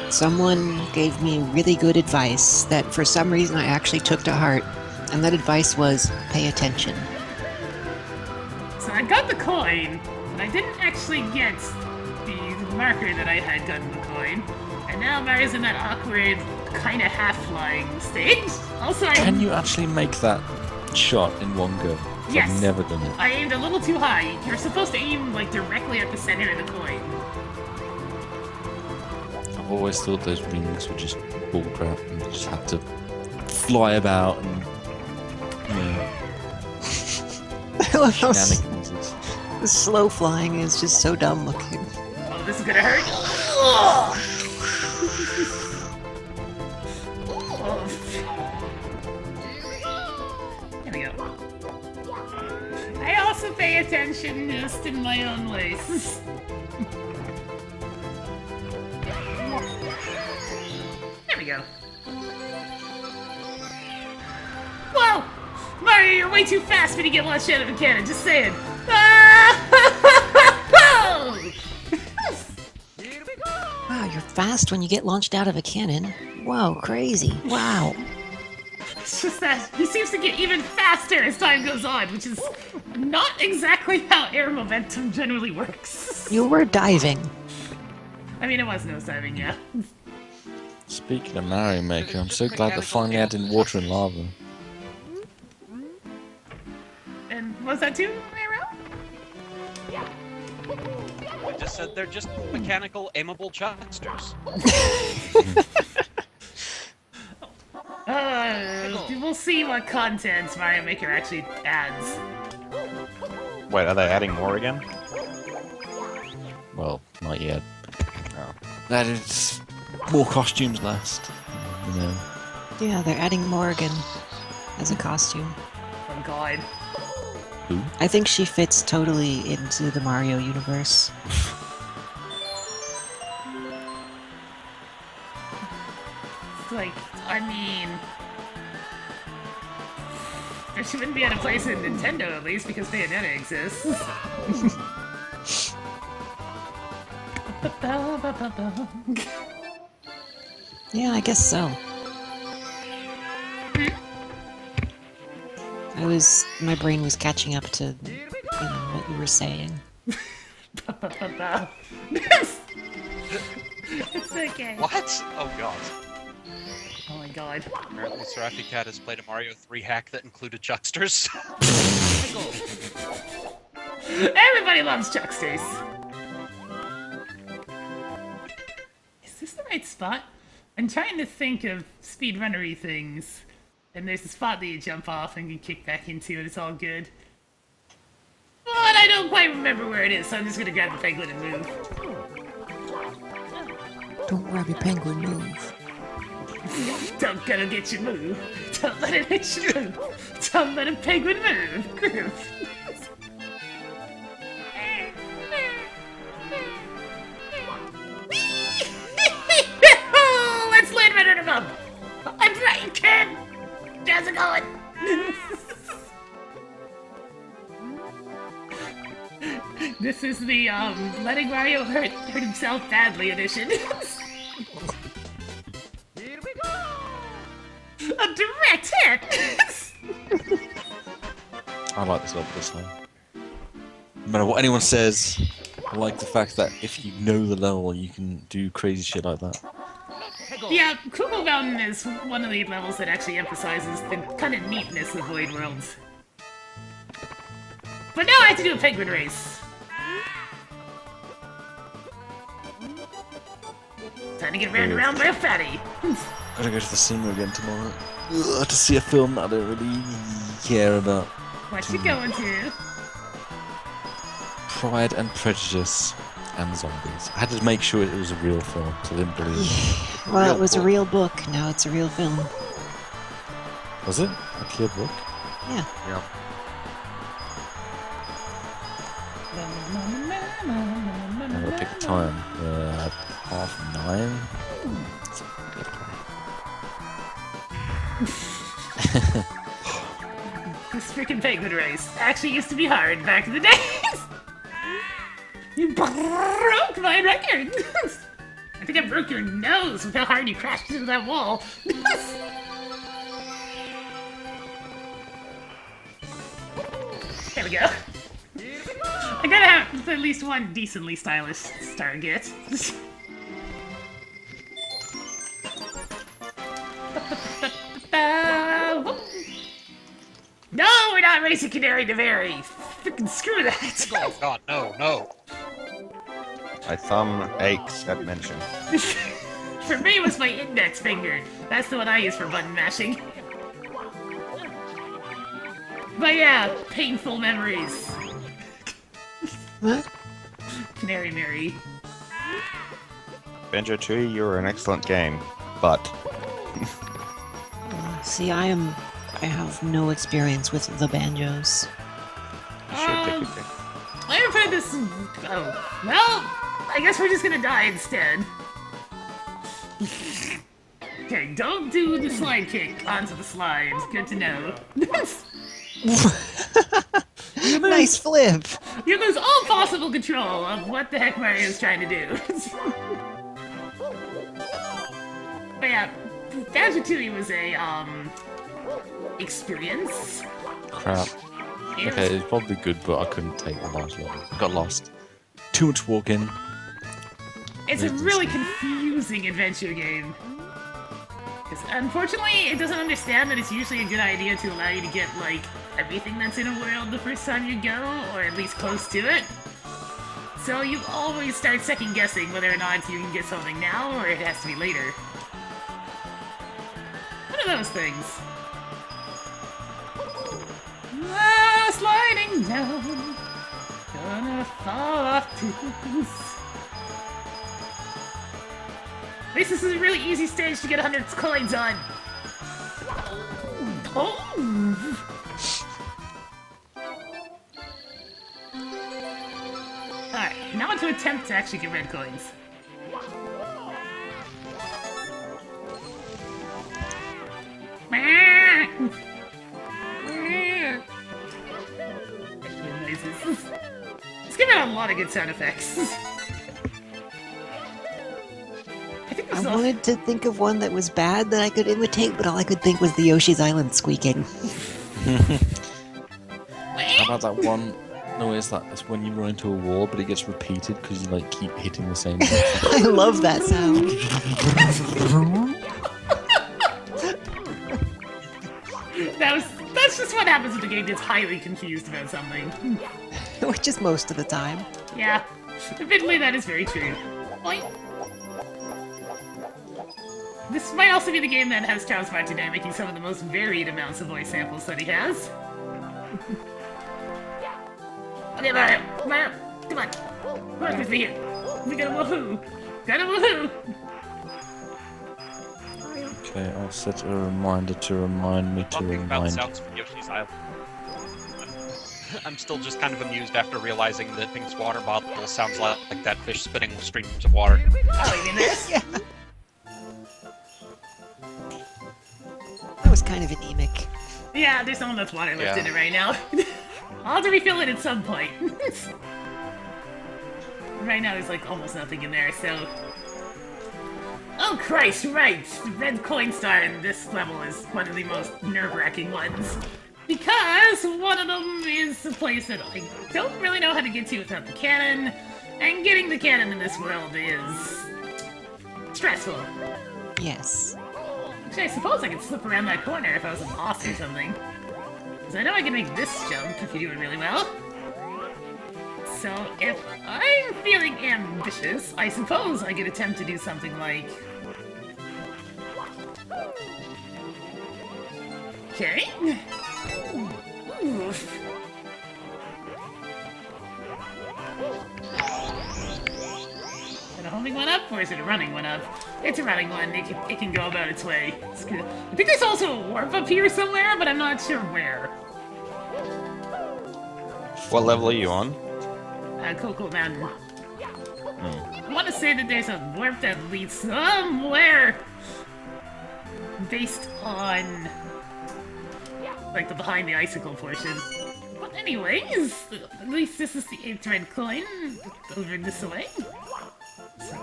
someone gave me really good advice that for some reason I actually took to heart. And that advice was pay attention. So I got the coin, but I didn't actually get the marker that I had gotten the coin. And now Mario's in that awkward, kind of half-flying stage. Also, Can you actually make that shot in one go? 'Cause Yes. I've never done it. I aimed a little too high. You're supposed to aim, like, directly at the center of the coin. I've always thought those rings were just bullcrap and you just had to fly about and, you know, I love how shenanigans. the slow flying is just so dumb looking. Oh, this is gonna hurt. Oh. There we go. I also pay attention just in my own ways. There we go. Whoa! Mario, you're way too fast when you get launched out of a cannon, just saying. Wow, you're fast when you get launched out of a cannon. Whoa, crazy. Wow. It's just that he seems to get even faster as time goes on, which is not exactly how air momentum generally works. You were diving. I mean, it was nose diving, yeah. Speaking of Mario Maker, I'm so glad they're finally adding water and lava. And was that too, Arrow? I just said they're just mechanical, aimable chucksters. We'll see what content Mario Maker actually adds. Wait, are they adding more again? Well, not yet. Oh. That is more costumes last. You know. Yeah, they're adding Morgan as a costume. Oh god. Who? I think she fits totally into the Mario universe. Like, I mean... She wouldn't be out of place in Nintendo, at least, because Bayonetta exists. Yeah, I guess so. My brain was catching up to, what you were saying. It's okay. What? Oh god. Oh my god. Apparently Seraphi Cat has played a Mario 3 hack that included chucksters. Everybody loves chucksters. Is this the right spot? I'm trying to think of speedrunnery things. And there's a spot that you jump off and you kick back into and it's all good. But I don't quite remember where it is, so I'm just gonna grab the penguin and move. Don't grab your penguin, move. Don't gonna get you move. Don't let it hit you move. Don't let a penguin move. Let's land right under them. I'm right, kid. How's it going? This is the letting Mario hurt himself badly edition. A direct hit! I like this level this time. No matter what anyone says, I like the fact that if you know the level, you can do crazy shit like that. Yeah, Kugel Mountain is one of the levels that actually emphasizes the kind of neatness of Void Worlds. But now I have to do a penguin race. Time to get round around by a fatty. Gotta go to the cinema again tomorrow. Ugh, to see a film that I don't really care about. What you going to? Pride and Prejudice and Zombies. I had to make sure it was a real film, because I didn't believe it. Well, it was a real book, now it's a real film. Was it? A clear book? Yeah. Yeah. I'm gonna pick a time. 9:30. That's a good plan. This freaking penguin race actually used to be hard back in the days. You worldwide record. I think I broke your nose with how hard you crashed into that wall. There we go. I gotta have at least one decently stylish target. No, we're not racing Canary to Vary. Freaking screw that. Oh god, no, no. My thumb aches at mention. For me, it was my index finger. That's the one I use for button mashing. But yeah, painful memories. What? Canary Mary. Banjo-Tooie, you're an excellent game, but See, I have no experience with the banjos. you should take it. I haven't played this. Oh, well, I guess we're just gonna die instead. Okay, don't do the slide kick onto the slide. Good to know. Nice flip! You lose all possible control of what the heck Mario's trying to do. But yeah, Banjo-Tooie was a, experience. Crap. Okay, it's probably good, but I couldn't take the last one. I got lost. Too much walking. It's a really confusing adventure game. Because unfortunately, it doesn't understand that it's usually a good idea to allow you to get, like, everything that's in a world the first time you go, or at least close to it. So you always start second guessing whether or not you can get something now, or it has to be later. One of those things. Ah, sliding down. Gonna fall off too. At least this is a really easy stage to get 100 coins on. Oh! Alright, now to attempt to actually get red coins. It's giving out a lot of good sound effects. I wanted to think of one that was bad that I could imitate, but all I could think was the Yoshi's Island squeaking. How about that one noise that's when you run into a wall, but it gets repeated because you like keep hitting the same thing? I love that sound. That's just what happens when the game gets highly confused about something. Which is most of the time. Yeah, admittedly that is very true. Boing. This might also be the game that has Charles Martinet making some of the most varied amounts of voice samples that he has. Okay, Mario, come on. Work with me here. We got a woohoo. Got a woohoo. Okay, I'll set a reminder to remind me to Talking about remind. sounds from Yoshi's Island. I'm still just kind of amused after realizing that Pink's water bottle sounds like that fish spitting streams of water. Oh, you mean this? Yeah. That was kind of anemic. Yeah, there's someone that's water left in it right now. I'll have to refill it at some point. Right now there's like almost nothing in there, so... Oh Christ, right! The red coin star in this level is one of the most nerve-wracking ones. Because one of them is a place that I don't really know how to get to without the cannon, and getting the cannon in this world is... stressful. Yes. Actually, I suppose I could slip around that corner if I was a boss or something. Because I know I can make this jump if you do it really well. So, if I'm feeling ambitious, I suppose I could attempt to do something like... Okay. Oof. Is it a homing one up, or is it a running one up? It's a running one. It can go about its way. It's good. I think there's also a warp up here somewhere, but I'm not sure where. What level are you on? Cocoa Mountain. I want to say that there's a warp that leads somewhere based on like the behind the icicle portion. But anyways, at least this is the 8th red coin over this way.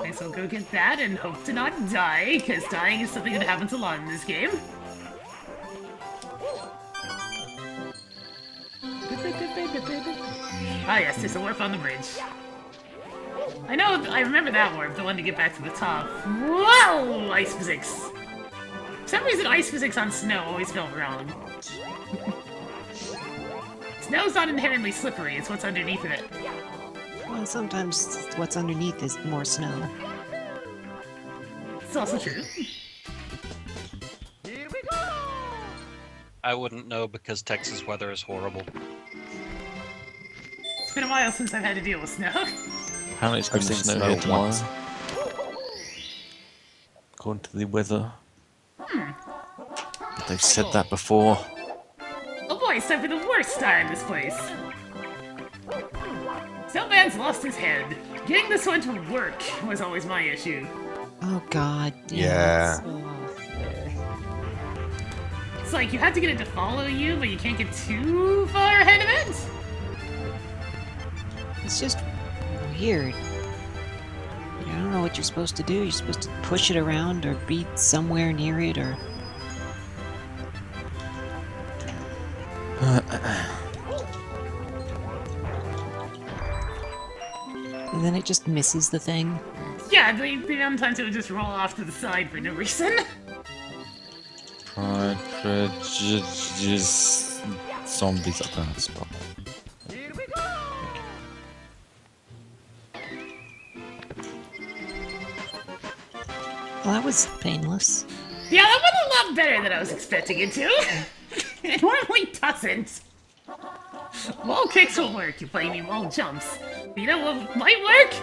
I shall go get that and hope to not die, because dying is something that happens a lot in this game. Ah yes, there's a warp on the bridge. I know, I remember that warp, the one to get back to the top. Whoa! Ice physics. For some reason, ice physics on snow always felt wrong. Snow's not inherently slippery, it's what's underneath of it. Well, sometimes what's underneath is more snow. It's also true. I wouldn't know because Texas weather is horrible. It's been a while since I've had to deal with snow. Apparently it's going to seen snow snow here tomorrow. once. According to the weather. But they've said that before. Oh boy, it's time for the worst star in this place. Snowman's lost his head. Getting this one to work was always my issue. Oh god. Yeah. It's like you have to get it to follow you, but you can't get too far ahead of it. It's just weird. I don't know what you're supposed to do. You're supposed to push it around or be somewhere near it or... And then it just misses the thing. Yeah, sometimes it would just roll off to the side for no reason. Pride, prejudice, zombies. I don't know how to spell. Well, that was painless. Yeah, that went a lot better than I was expecting it to. It normally doesn't. Wall kicks will work if I mean wall jumps. You know what might work?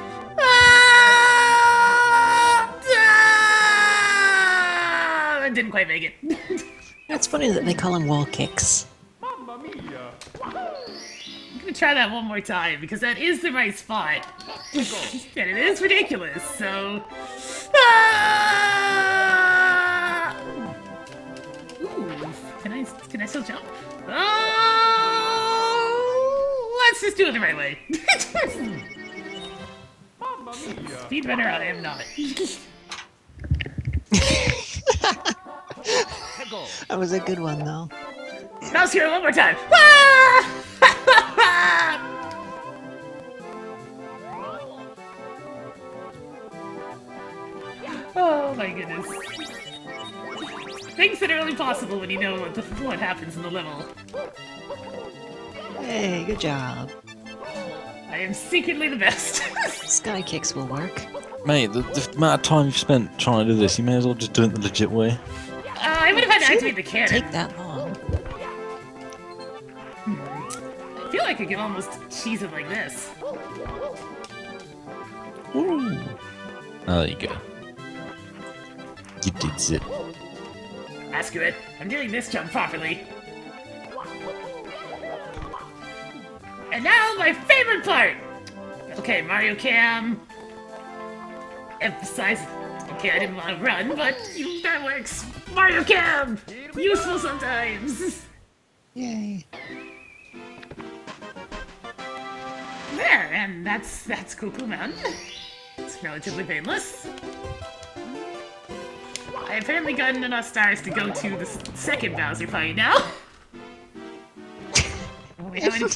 I didn't quite make it. It's funny that they call them wall kicks. I'm gonna try that one more time because that is the right spot. And it is ridiculous, so. Ooh, can I still jump? Oh, let's just do it the right way. Speedrunner, I am not. That was a good one, though. Mouse here one more time. Oh my goodness. Things that are only possible when you know what happens in the level. Hey, good job. I am secretly the best. Sky kicks will work. Mate, the amount of time you've spent trying to do this, you may as well just do it the legit way. I would have had to activate the cannon. Take that long. I feel like I can almost cheese it like this. Ooh. Oh, there you go. You did it. Accurate. I'm doing this jump properly. And now my favorite part! Okay, Mario Cam. Emphasize. Okay, I didn't want to run, but that works. Mario Cam! Useful sometimes. Yay. There, and that's Cuckoo Mountain. It's relatively painless. I apparently gotten enough stars to go to the second Bowser fight now. We haven't.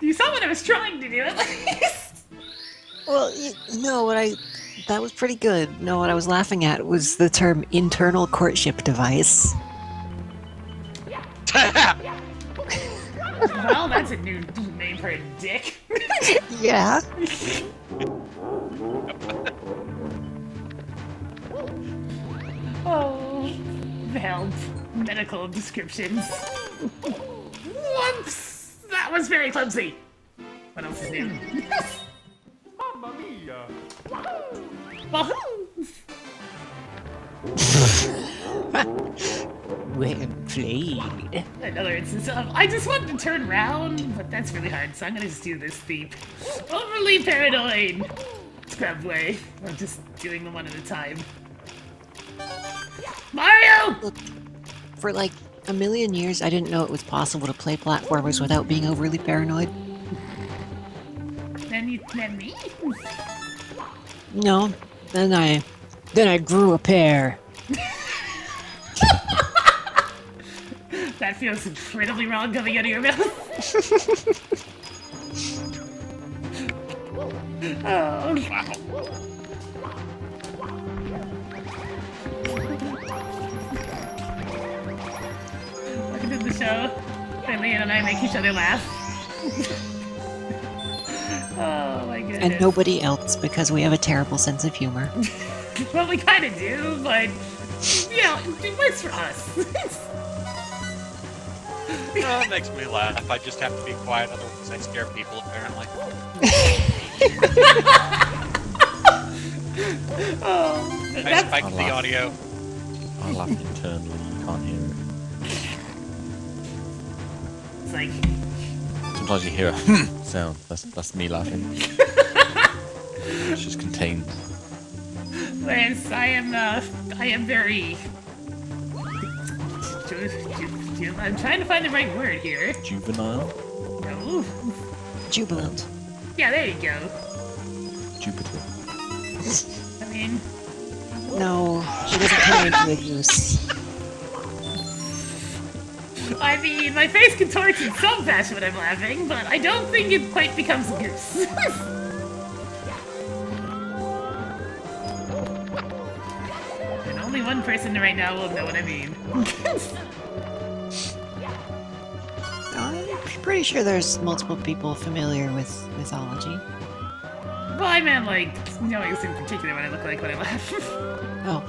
You saw what I was trying to do at least. Well, no, that was pretty good. No, what I was laughing at was the term internal courtship device. Well, that's a new name for a dick. Yeah. Oh, help. Medical descriptions. Whoops! That was very clumsy. What else is new? Mamma mia! Wahoo! Well played. Another instance of, I just wanted to turn around, but that's really hard, so I'm gonna just do this the overly paranoid scrub way of just doing them one at a time. Mario! Look, for like a million years, I didn't know it was possible to play platformers without being overly paranoid. then you met me? No, then I grew a pair. That feels incredibly wrong coming out of your mouth. Oh. Wow. Welcome to the show. Where Leon and I make each other laugh. Oh my goodness. And nobody else because we have a terrible sense of humor. Well, we kind of do, but you know, it works for us. Oh, it makes me laugh. I just have to be quiet, otherwise I scare people, apparently. Oh, I that's spiked the audio. I laugh internally. You can't hear it. it's like Sometimes you hear a sound. That's me laughing. It's just contained. whereas I am very. I'm trying to find the right word here. Juvenile? No. Jubilant. Yeah, there you go. Jupiter. I mean, No, she doesn't turn into a goose. my face contorts in some fashion when I'm laughing, but I don't think it quite becomes a goose. And only one person right now will know what I mean. I'm pretty sure there's multiple people familiar with mythology. Well, I meant like knowing in particular what I look like when I laugh. Oh.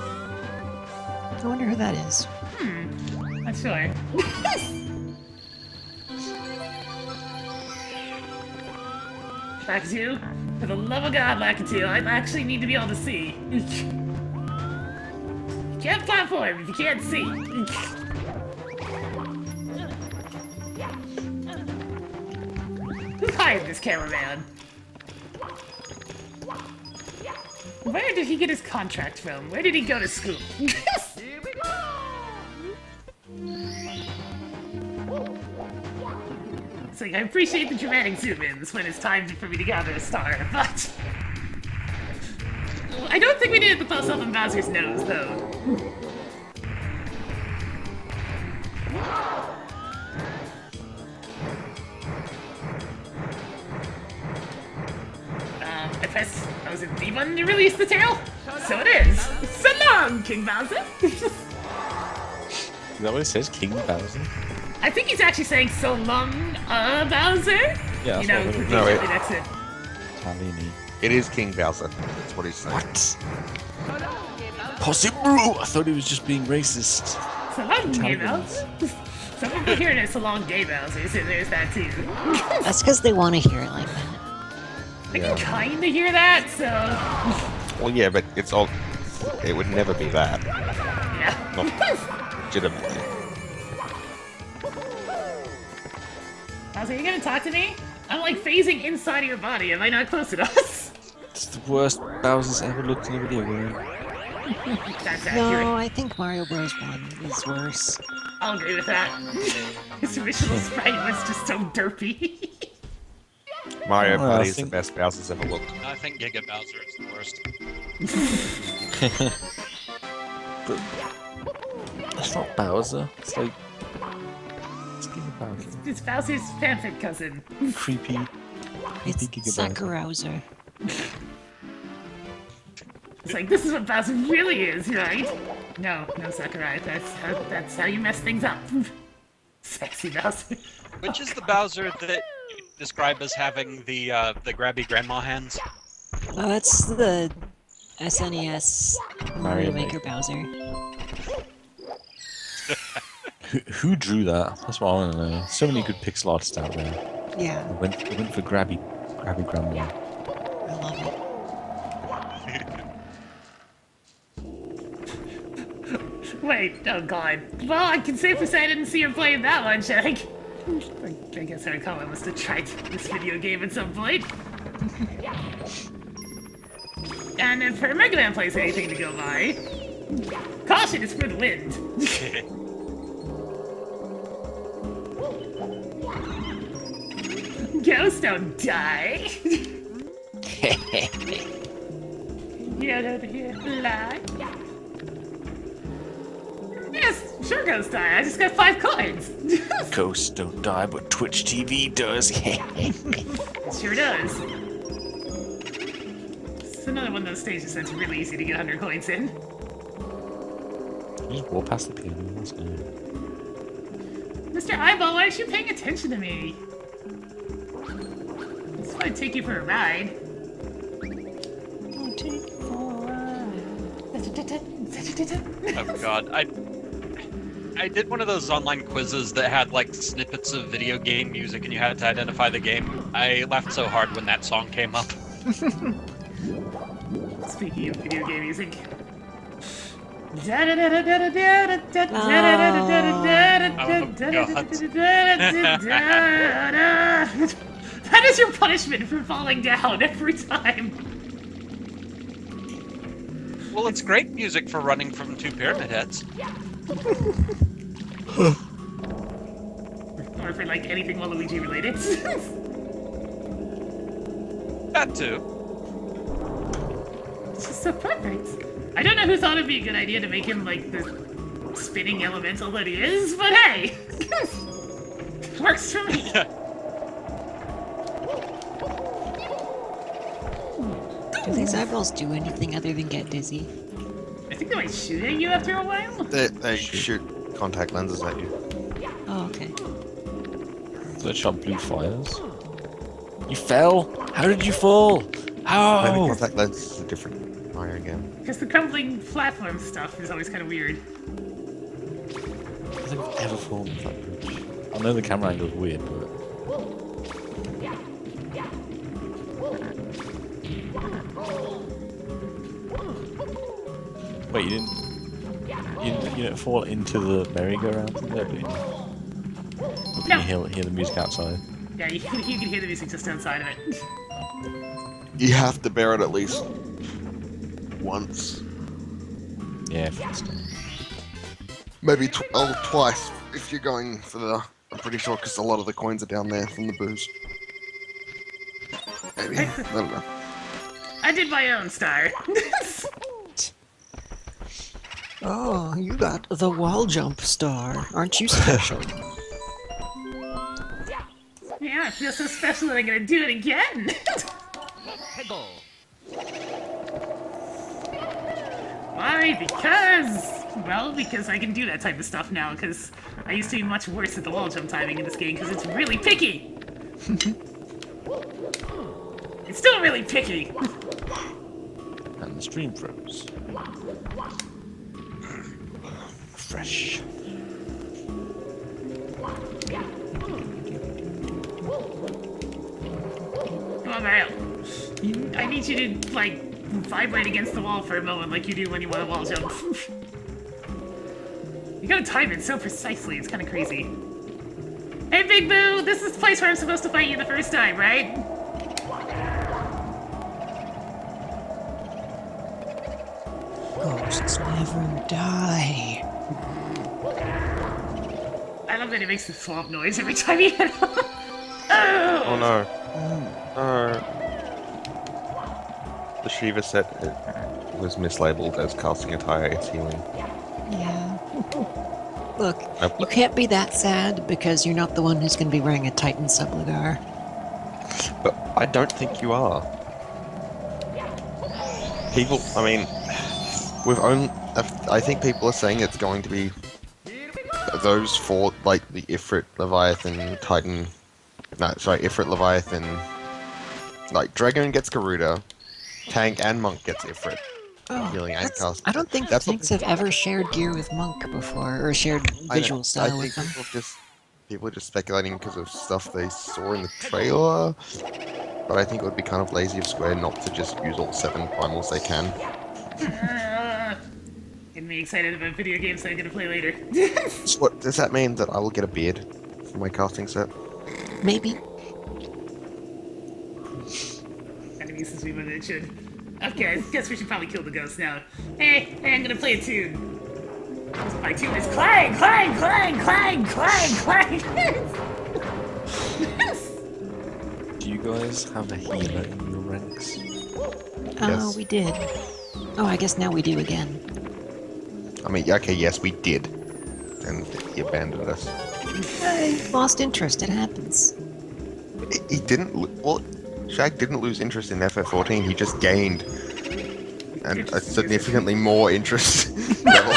I wonder who that is. Not sure. Lakitu, for the love of God, Lakitu, I actually need to be able to see. You can't platform if you can't see. Who hired this cameraman? Where did he get his contract from? Where did he go to school? It's like, I appreciate the dramatic zoom-ins when it's time for me to gather a star, but... I don't think we need it to close up on Bowser's nose, though. I pressed... I was in B button to release the tail? So it is! So long, King Bowser! Is that what it says? King Bowser? I think he's actually saying so long, Bowser? Yeah, You that's know, what for it the No, it- Italian accent. Tallini. It is King Bowser. That's what he's saying. What? Possible! I thought he was just being racist. So long, gay Italians. Bowser. Some people hear it as so long, gay Bowser, so there's that too. That's because they want to hear it like that. I can kinda hear that, so... Well, yeah, but it's all. It would never be that. Yeah. Not legitimately. Bowser, are you gonna talk to me? I'm like phasing inside of your body. Am I not close enough? It's the worst Bowser's ever looked in a video game. That's accurate. No, I think Mario Bros. 1 is worse. I'll agree with that. His original sprite was just so derpy. Mario Well, I Party is the think- best Bowser's ever looked. I think Giga Bowser is the worst. But that's not Bowser. It's like it's King Bowser. It's Bowser's fanfic cousin. Creepy. It's Giga Bowser. Sakurouser. It's like, this is what Bowser really is, right? No, Sakurai. That's how you mess things up. Sexy Bowser. Which is the Bowser that you describe as having the grabby grandma hands? Oh, that's the SNES Mario Mario Maker Bowser. Who drew that? That's what I want to know. So many good pixel artists out there. Yeah, They went for grabby grandma. I love it. Wait, oh god. Well, I can safely say I didn't see him playing that one, Shag. I guess I recall I must have tried this video game at some point. And if her Mega Man plays anything to go by, caution is for the wind. Ghosts don't die. Get out of here, fly. Yes, sure Ghost die. I just got 5 coins. Ghosts don't die, but Twitch TV does. It sure does. It's another one of those stages that's really easy to get 100 coins in. Just walk past the piano. That's good. Mr. Eyeball, why aren't you paying attention to me? I just want to take you for a ride. I'll take you for a ride. Oh god, I did one of those online quizzes that had like snippets of video game music and you had to identify the game. I laughed so hard when that song came up. Speaking of video game music. That is your punishment for falling down every time. Well, it's great music for running from 2 pyramid heads. Or for like anything Waluigi related. That too. It's just so perfect. I don't know who thought it'd be a good idea to make him like the spinning elemental that he is, but hey! Works for me. Do these eyeballs do anything other than get dizzy? I think they might shoot at you after a while. They shoot contact lenses at you. Oh, okay. So it shot blue fires. You fell? How did you fall? Maybe How? contact lenses is a different Mario game. Because the crumbling platform stuff is always kind of weird. I don't think I've ever fallen off that bridge. I know the camera angle's weird, but... Wait, you didn't fall into the merry-go-round thing there, did you? No. You hear the music outside. Yeah, you can hear the music just outside of it. You have to bear it at least once. Yeah, first time. Maybe twice if you're going for the... I'm pretty sure because a lot of the coins are down there from the booze. Maybe. I don't know. I did my own star. Oh, you got the wall jump star. Aren't you special? Yeah, I feel so special that I'm gonna do it again. Why? Because I can do that type of stuff now, because I used to be much worse at the wall jump timing in this game, because it's really picky! It's still really picky! And the stream froze. Fresh. Come on, Mario. I need you to, like, vibrate against the wall for a moment like you do when you want to wall jump. You gotta time it so precisely, it's kind of crazy. Hey, Big Boo! This is the place where I'm supposed to fight you the first time, right? Ghosts never die. I love that it makes the swamp noise every time you hit him. Oh! No. The Shiva set was mislabeled as casting attire, it's healing. Yeah. Look, you can't be that sad because you're not the one who's going to be wearing a Titan subligar. But I don't think you are. People, I mean, I think people are saying it's going to be those four, like the Ifrit, Leviathan, Titan. No, sorry, Ifrit, Leviathan. Like Dragon gets Garuda, Tank and Monk gets Ifrit. Healing and casting. I don't think tanks have ever shared gear with Monk before, or shared visual style I with think them. people are just speculating because of stuff they saw in the trailer. But I think it would be kind of lazy of Square not to just use all 7 primals they can. Getting me excited about video games that I'm gonna play later. So what does that mean that I will get a beard for my casting set? Maybe. Enemies is me when it should. Okay, I guess we should probably kill the ghost now. Hey, I'm gonna play a tune. My tune is clang, clang, clang, clang, clang, clang. Do you guys have a healer in your ranks? Oh, Yes. we did. Oh, I guess now we do again. I mean, okay, yes, we did. And he abandoned us. I lost interest. It happens. He didn't. Well, Shag didn't lose interest in FF14. He just gained a significantly more interest level.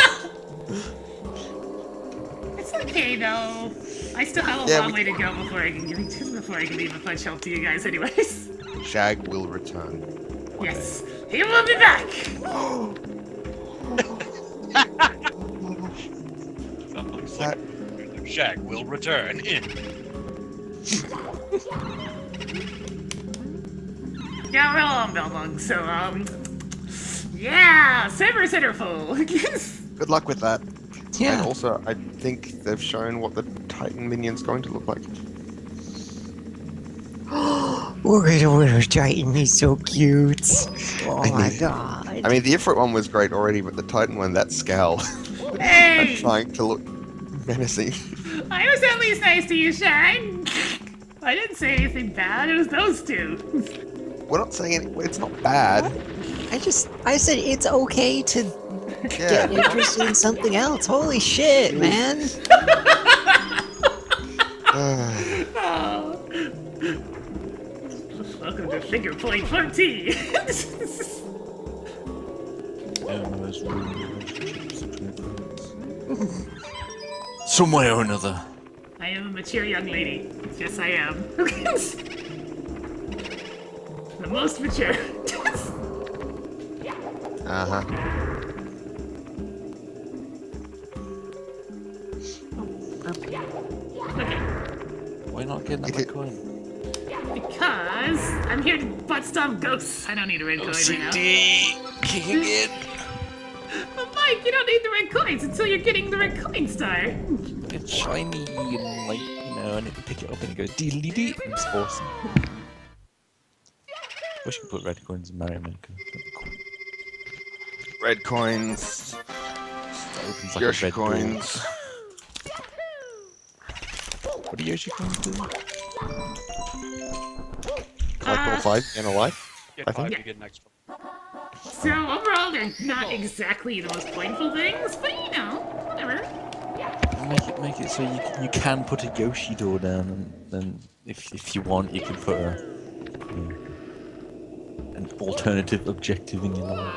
It's okay though. I still have a Yeah, long we- way to go before I can even punch help to you guys. Anyways, Shag will return. yes, he will be back. That Shag will return in. Yeah, we're all on Belmont, so yeah, Saber Centerful. good luck with that. Yeah. And also, I think they've shown what the Titan minion's going to look like. We're gonna win a Titan. He's so cute. Oh I my mean- god. I mean, the Ifrit one was great already, but the Titan one, that scowl, and Hey, trying to look menacing. I was at least nice to you, Shang. I didn't say anything bad. It was those two. We're not saying it's not bad. I said it's okay to Yeah. get interested in something else. Holy shit, man. Oh. Welcome to Finger Point 14. Those ruined relationships between friends. Some way or another. I am a mature young lady. Yes, I am. The most mature. Uh-huh. Okay. Why not get that red coin? Because I'm here to butt stomp ghosts. I don't need a red coin right now. Kicking in. But Mike, you don't need the red coins until you're getting the red coin star. It's shiny and like, you know, and you pick it up and it goes deedly dee. It's awesome. Wish you could put red coins in Mario Maker. That'd be cool. Red coins, That opens like Yoshi a red door. coins. What do Yoshi coins do? Collect all 5 in a life. Get I think- 5, you get an extra. So overall, they're not exactly the most pointful things, but you know, whatever. Make it so you can put a Yoshi door down, and then if you want, you can put an alternative objective in your life.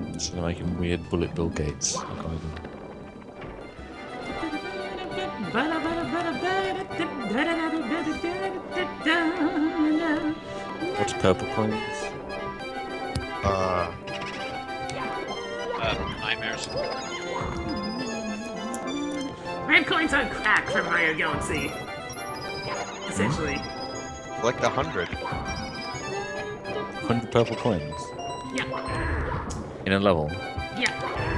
Instead of making weird bullet Bill Gates. Like I do. What's purple coins? Nightmares. Red coins on crack from Mario Galaxy. Essentially. Collect 100. 100 purple coins Yeah. in a level. Yeah.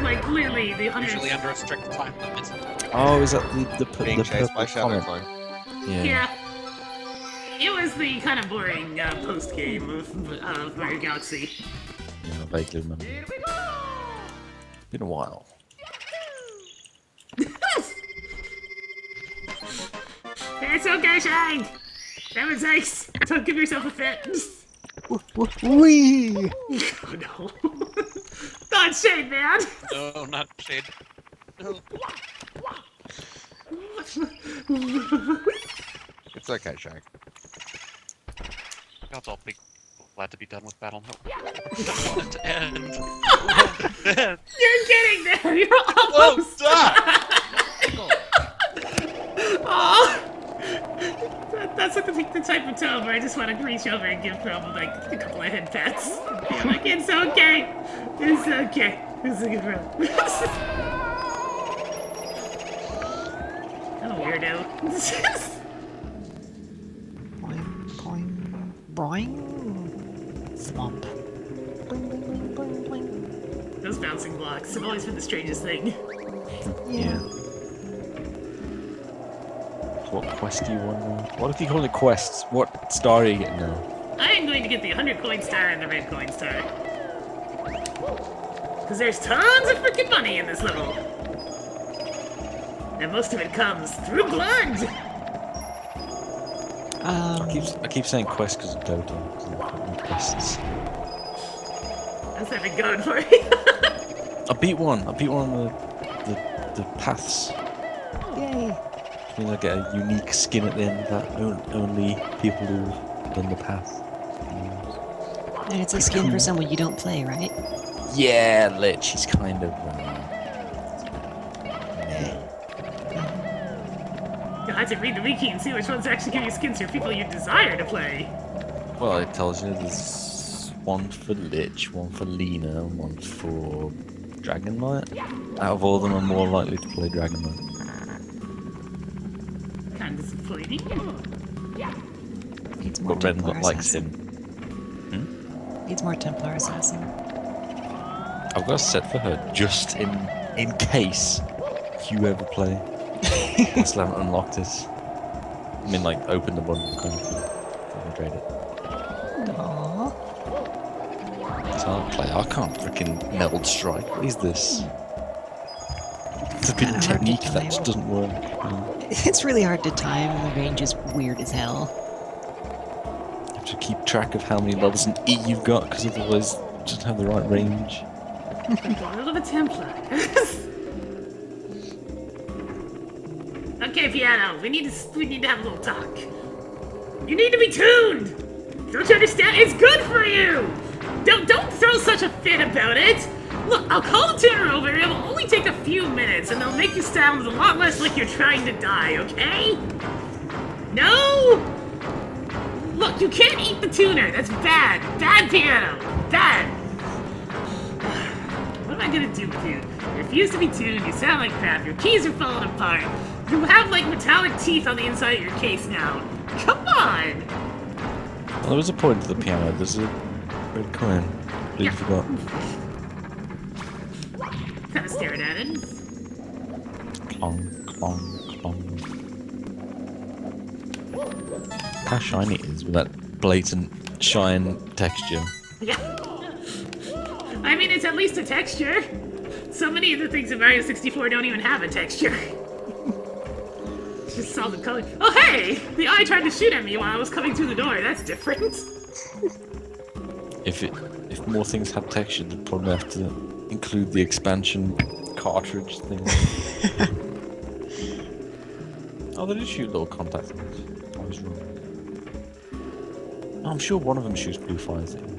Like literally the 100. Usually under a strict time limit. Oh, is that Being the chased by purple Shadow comet? Clone. Yeah. Yeah. It was the kind of boring post game of Mario Galaxy. Yeah, I vaguely remember. Been a while. It's okay, Shang! That was nice. Don't give yourself a fit. Wee. Oh no. Not Shane, man! No, not shade. No. It's okay, Shag. God's all big. Glad to be done with battle. No. Want it to end. You're getting there! You're Oh, almost! stop! Oh. That's like the type of tone where I just want to reach over and give Promo like a couple of head pats. Be like, it's okay! It's okay. It's a good run. I'm a weirdo. Boing, boing, boing. Thwomp. Boing, boing, boing, boing, boing. Those bouncing blocks have always been the strangest thing. Yeah. What quest do you want now? What if you call it quests? What star are you getting now? I am going to get the 100 coin star and the red coin star. Because there's tons of freaking money in this level. And most of it comes through blood. I keep saying quest because of Dota. 'Cause I've got no quests. How's that been going for you? I beat one of the paths. Yay! Which means I get a unique skin at the end of that. Only people who've done the path. And it's a skin for someone you don't play, right? Yeah, Lich, he's kind of. Meh. You'll have to read the wiki and see which ones actually give you skins for people you desire to play. Well, it tells you there's one for Lich, one for Lena, and one for Dragon Knight. Out of all of them, I'm more likely to play Dragon Knight. Kind of disappointing. Needs more But Ren Templar likes Assassin. him. Needs more Templar Assassin. I've got a set for her just in case you ever play. I still haven't unlocked it. I mean, like, open the bundle kind of thing. Fucking trade it. Aww. So I'll play. I can't freaking meld strike. What is this? It's a bit Kinda hard to technique that time. just doesn't work. It's really hard to time, and the range is weird as hell. You have to keep track of how many levels in E you've got, because otherwise you just have the right range. A little bit Templar. Okay, Piano, we need to have a little talk. You need to be tuned. Don't you understand? It's good for you. Don't throw such a fit about it. Look, I'll call the tuner over. It'll only take a few minutes, and they'll make you sound a lot less like you're trying to die. Okay? No. Look, you can't eat the tuner. That's bad. Bad, Piano. Bad. What am I gonna do, dude? You refuse to be tuned, you sound like crap, your keys are falling apart. You have like metallic teeth on the inside of your case now. Come on! Well, there was a point to the piano. There's a red coin. But you forgot. Kind of staring at it. Clong, clong, clong. How shiny it is with that blatant shine texture. Yeah. I mean, it's at least a texture. So many of the things in Mario 64 don't even have a texture. It's just solid color. Oh, hey! The eye tried to shoot at me while I was coming through the door. That's different. If more things had texture, they'd probably have to include the expansion cartridge thing. Oh, they did shoot little contact things. I was wrong. Oh, I'm sure one of them shoots blue fire thing.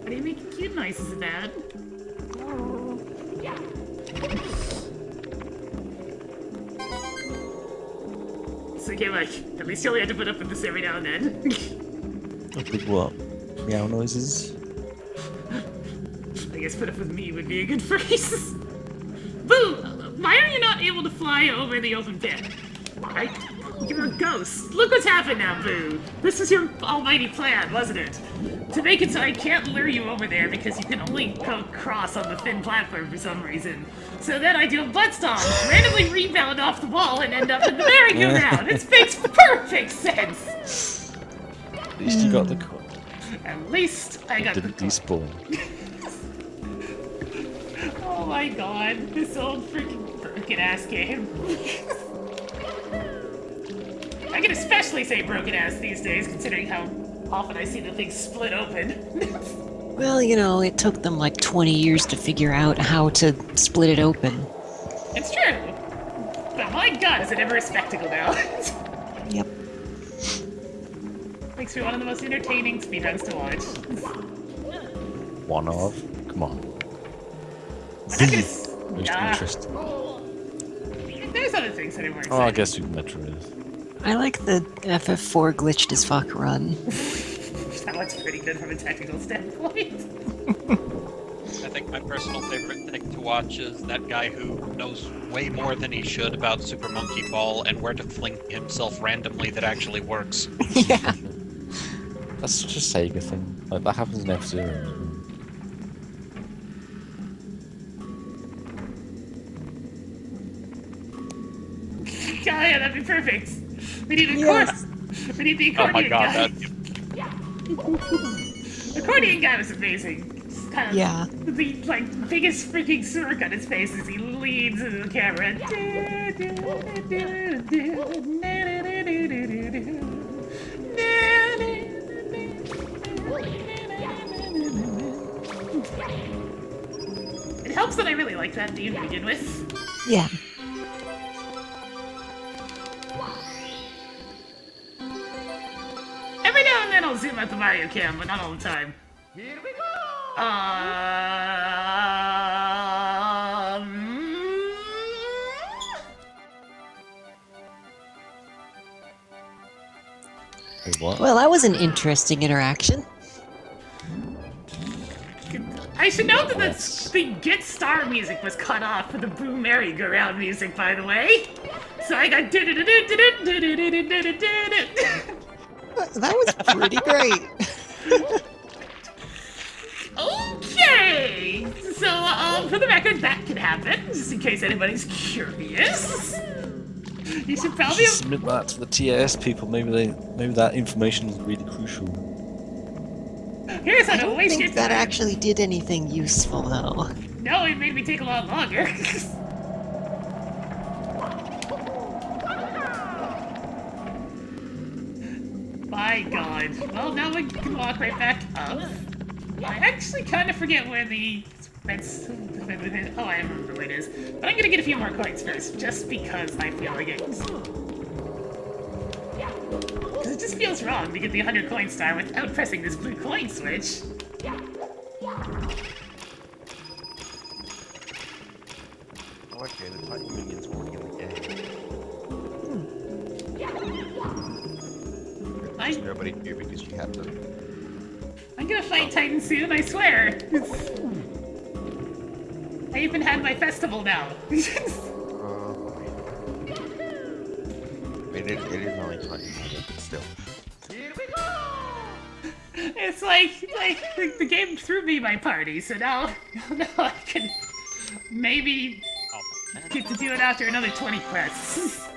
What are you making cute noises about? So, okay, like, at least you only had to put up with this every now and then. With what? Meow noises? I guess put up with me would be a good phrase. Boo! Why are you not able to fly over the open pit? Right? You're a ghost. Look what's happened now, Boo. This was your almighty plan, wasn't it? To make it so I can't lure you over there because you can only go across on the thin platform for some reason. So then I do a butt stomp, randomly rebound off the wall, and end up in the merry-go-round. It makes perfect sense. At least you got the coin. At least I got the Didn't despawn. Oh my god, this old freaking broken ass game. I can especially say broken ass these days, considering how often I see the thing split open. Well, you know, it took them like 20 years to figure out how to split it open. It's true. But my god, is it ever a spectacle now? Yep. Makes me one of the most entertaining speedruns to watch. One of? Come on. I'm not gonna Most Nah. interesting. There's other things that are more Oh, I exciting. guess Super Metro is. I like the FF4 glitched as fuck run. That one's pretty good from a technical standpoint. I think my personal favorite thing to watch is that guy who knows way more than he should about Super Monkey Ball and where to fling himself randomly that actually works. Yeah. That's such a Sega thing. Like, that happens in F-Zero. Yeah, that'd be perfect. We need a Yes. chorus. We need the Oh my accordion god, guy. that Accordion guy was amazing. kind of Yeah. the like biggest freaking smirk on his face as he leans into the camera. It helps that I really like that theme to begin with. Yeah. Every now and then I'll zoom out the Mario cam, but not all the time. Here we go! Hey, what? Well, that was an interesting interaction. I should note that the Get Star music was cut off for the Boo Merry-Go-Round music, by the way. So I got That was pretty great. Okay! So, for the record, that can happen, just in case anybody's curious. You should probably Just submit that to the TAS people. Maybe that information is really crucial. Here's I how to don't waste think your that time. actually did anything useful, though. No, it made me take a lot longer. My god. Well, now we can walk right back up. I actually kind of forget where the... Oh, I remember where it is. But I'm gonna get a few more coins first, just because I feel like it. Because it just feels wrong to get the 100 coin star without pressing this blue coin switch. Oh, okay, the Titan minion's working in the game. I- Nobody knew because you had them. I'm gonna fight Titan soon, I swear. I even had my festival now. Oh. It is only Titan minion, but still. Here we go! It's like the game threw me my party, so now I can maybe Oh, man. get to do it after another 20 quests.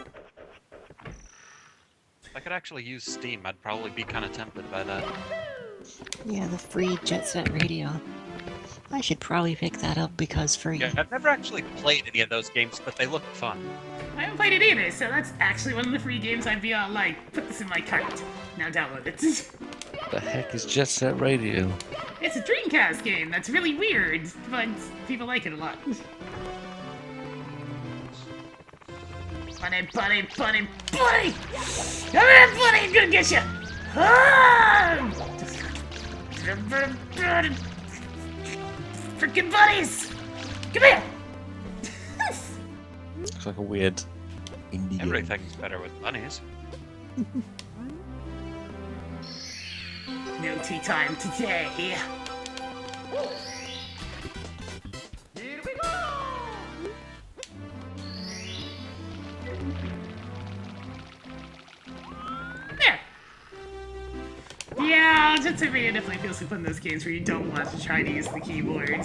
If I could actually use Steam, I'd probably be kind of tempted by that. Yeah, the free Jet Set Radio. I should probably pick that up because free. Yeah, I've never actually played any of those games, but they look fun. I haven't played it either, so that's actually one of the free games I'd be on. Like, put this in my cart. Now download it. The heck is Jet Set Radio? It's a Dreamcast game. That's really weird, but people like it a lot. Bunny! Come here, buddy! I'm gonna get you! Freaking buddies! Come here! Looks like a weird indie game. Everything's better with bunnies. No tea time today. Here we go! There! Yeah, Jet Set Radio definitely feels like one of those games where you don't want to try to use the keyboard.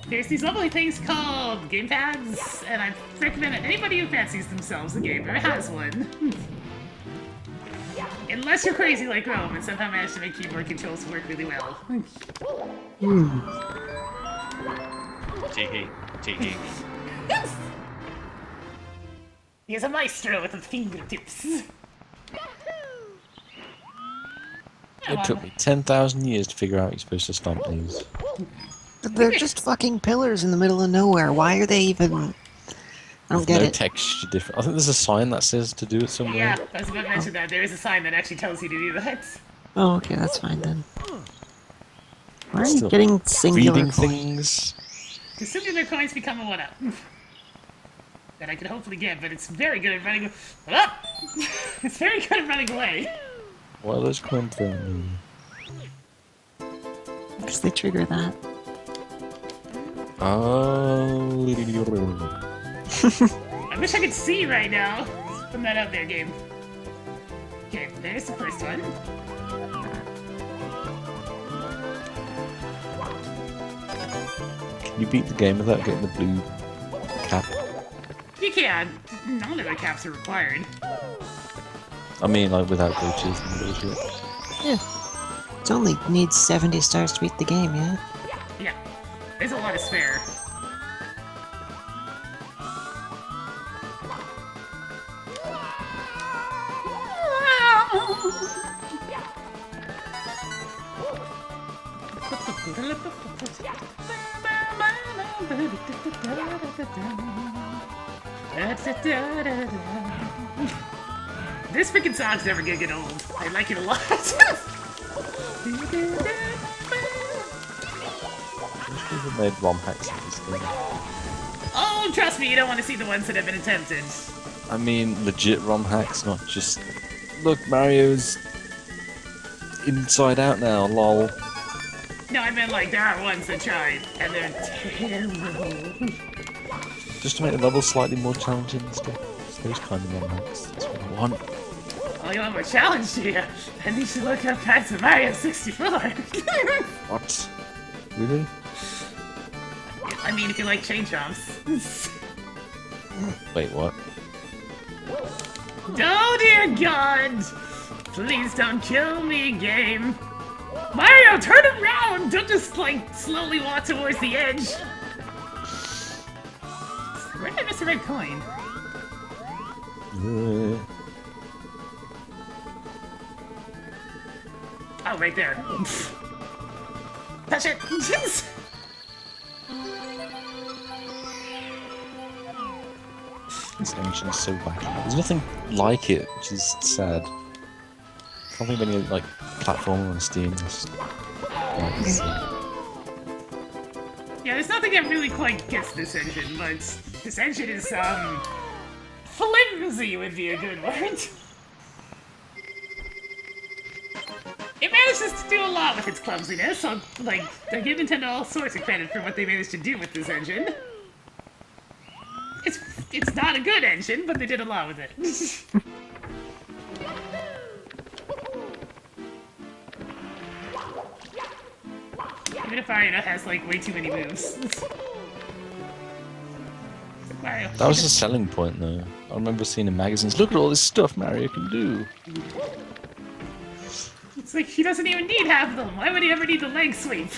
There's these lovely things called gamepads, and I recommend that anybody who fancies themselves a gamer has one. Unless you're crazy like Rome and somehow manage to make keyboard controls work really well. Teehee. Teehee. He's a maestro with his fingertips. It took me 10,000 years to figure out you're supposed to stomp these. But they're just fucking pillars in the middle of nowhere. Why are they even... I don't get No it. texture different. I think there's a sign that says to do it somewhere. Yeah, I was about to mention that. There is a sign that actually tells you to do that. Oh, okay, that's fine then. Why are you Still getting singular Reading coins? things. The singular coins become a 1-up. That I could hopefully get, but it's very good at running... Ah! It's very good at running away. What are those coins then? Because they trigger that. Oh. I wish I could see right now. Just putting that out there, game. Okay, there's the first one. Can you beat the game without getting the blue cap? You can. None of the caps are required. I mean, like without glitches and bullshit. It only needs 70 stars to beat the game, yeah? Yeah, there's a lot to spare. This freaking song's never gonna get old. I like it a lot. People made ROM hacks of this game. Oh, trust me, you don't want to see the ones that have been attempted. I mean, legit ROM hacks, not just. Look, Mario's inside out now, lol. No, I meant like there are ones that tried, and they're terrible. Just to make the level slightly more challenging and stuff. It's those kind of ROM hacks. That's what I want. Oh, you want more challenge, do you? Then you should look up Guides to Mario 64. What? Really? I mean, if you like chain jumps. Wait, what? Oh dear God! Please don't kill me, game. Mario, turn around! Don't just like slowly walk towards the edge. Where did I miss a red coin? Oh, right there. Touch it! This engine is so wacky. There's nothing like it, which is sad. I can't think of any like platform on Steam. Yeah, there's nothing that really quite gets this engine, but this engine is, flimsy would be a good word. It manages to do a lot with its clumsiness, so, like, I give Nintendo all sorts of credit for what they managed to do with this engine. It's not a good engine, but they did a lot with it. Even if Mario has, like, way too many moves. Mario. That was a selling point, though. I remember seeing in magazines, look at all this stuff Mario can do. It's like he doesn't even need half of them. Why would he ever need the leg sweep?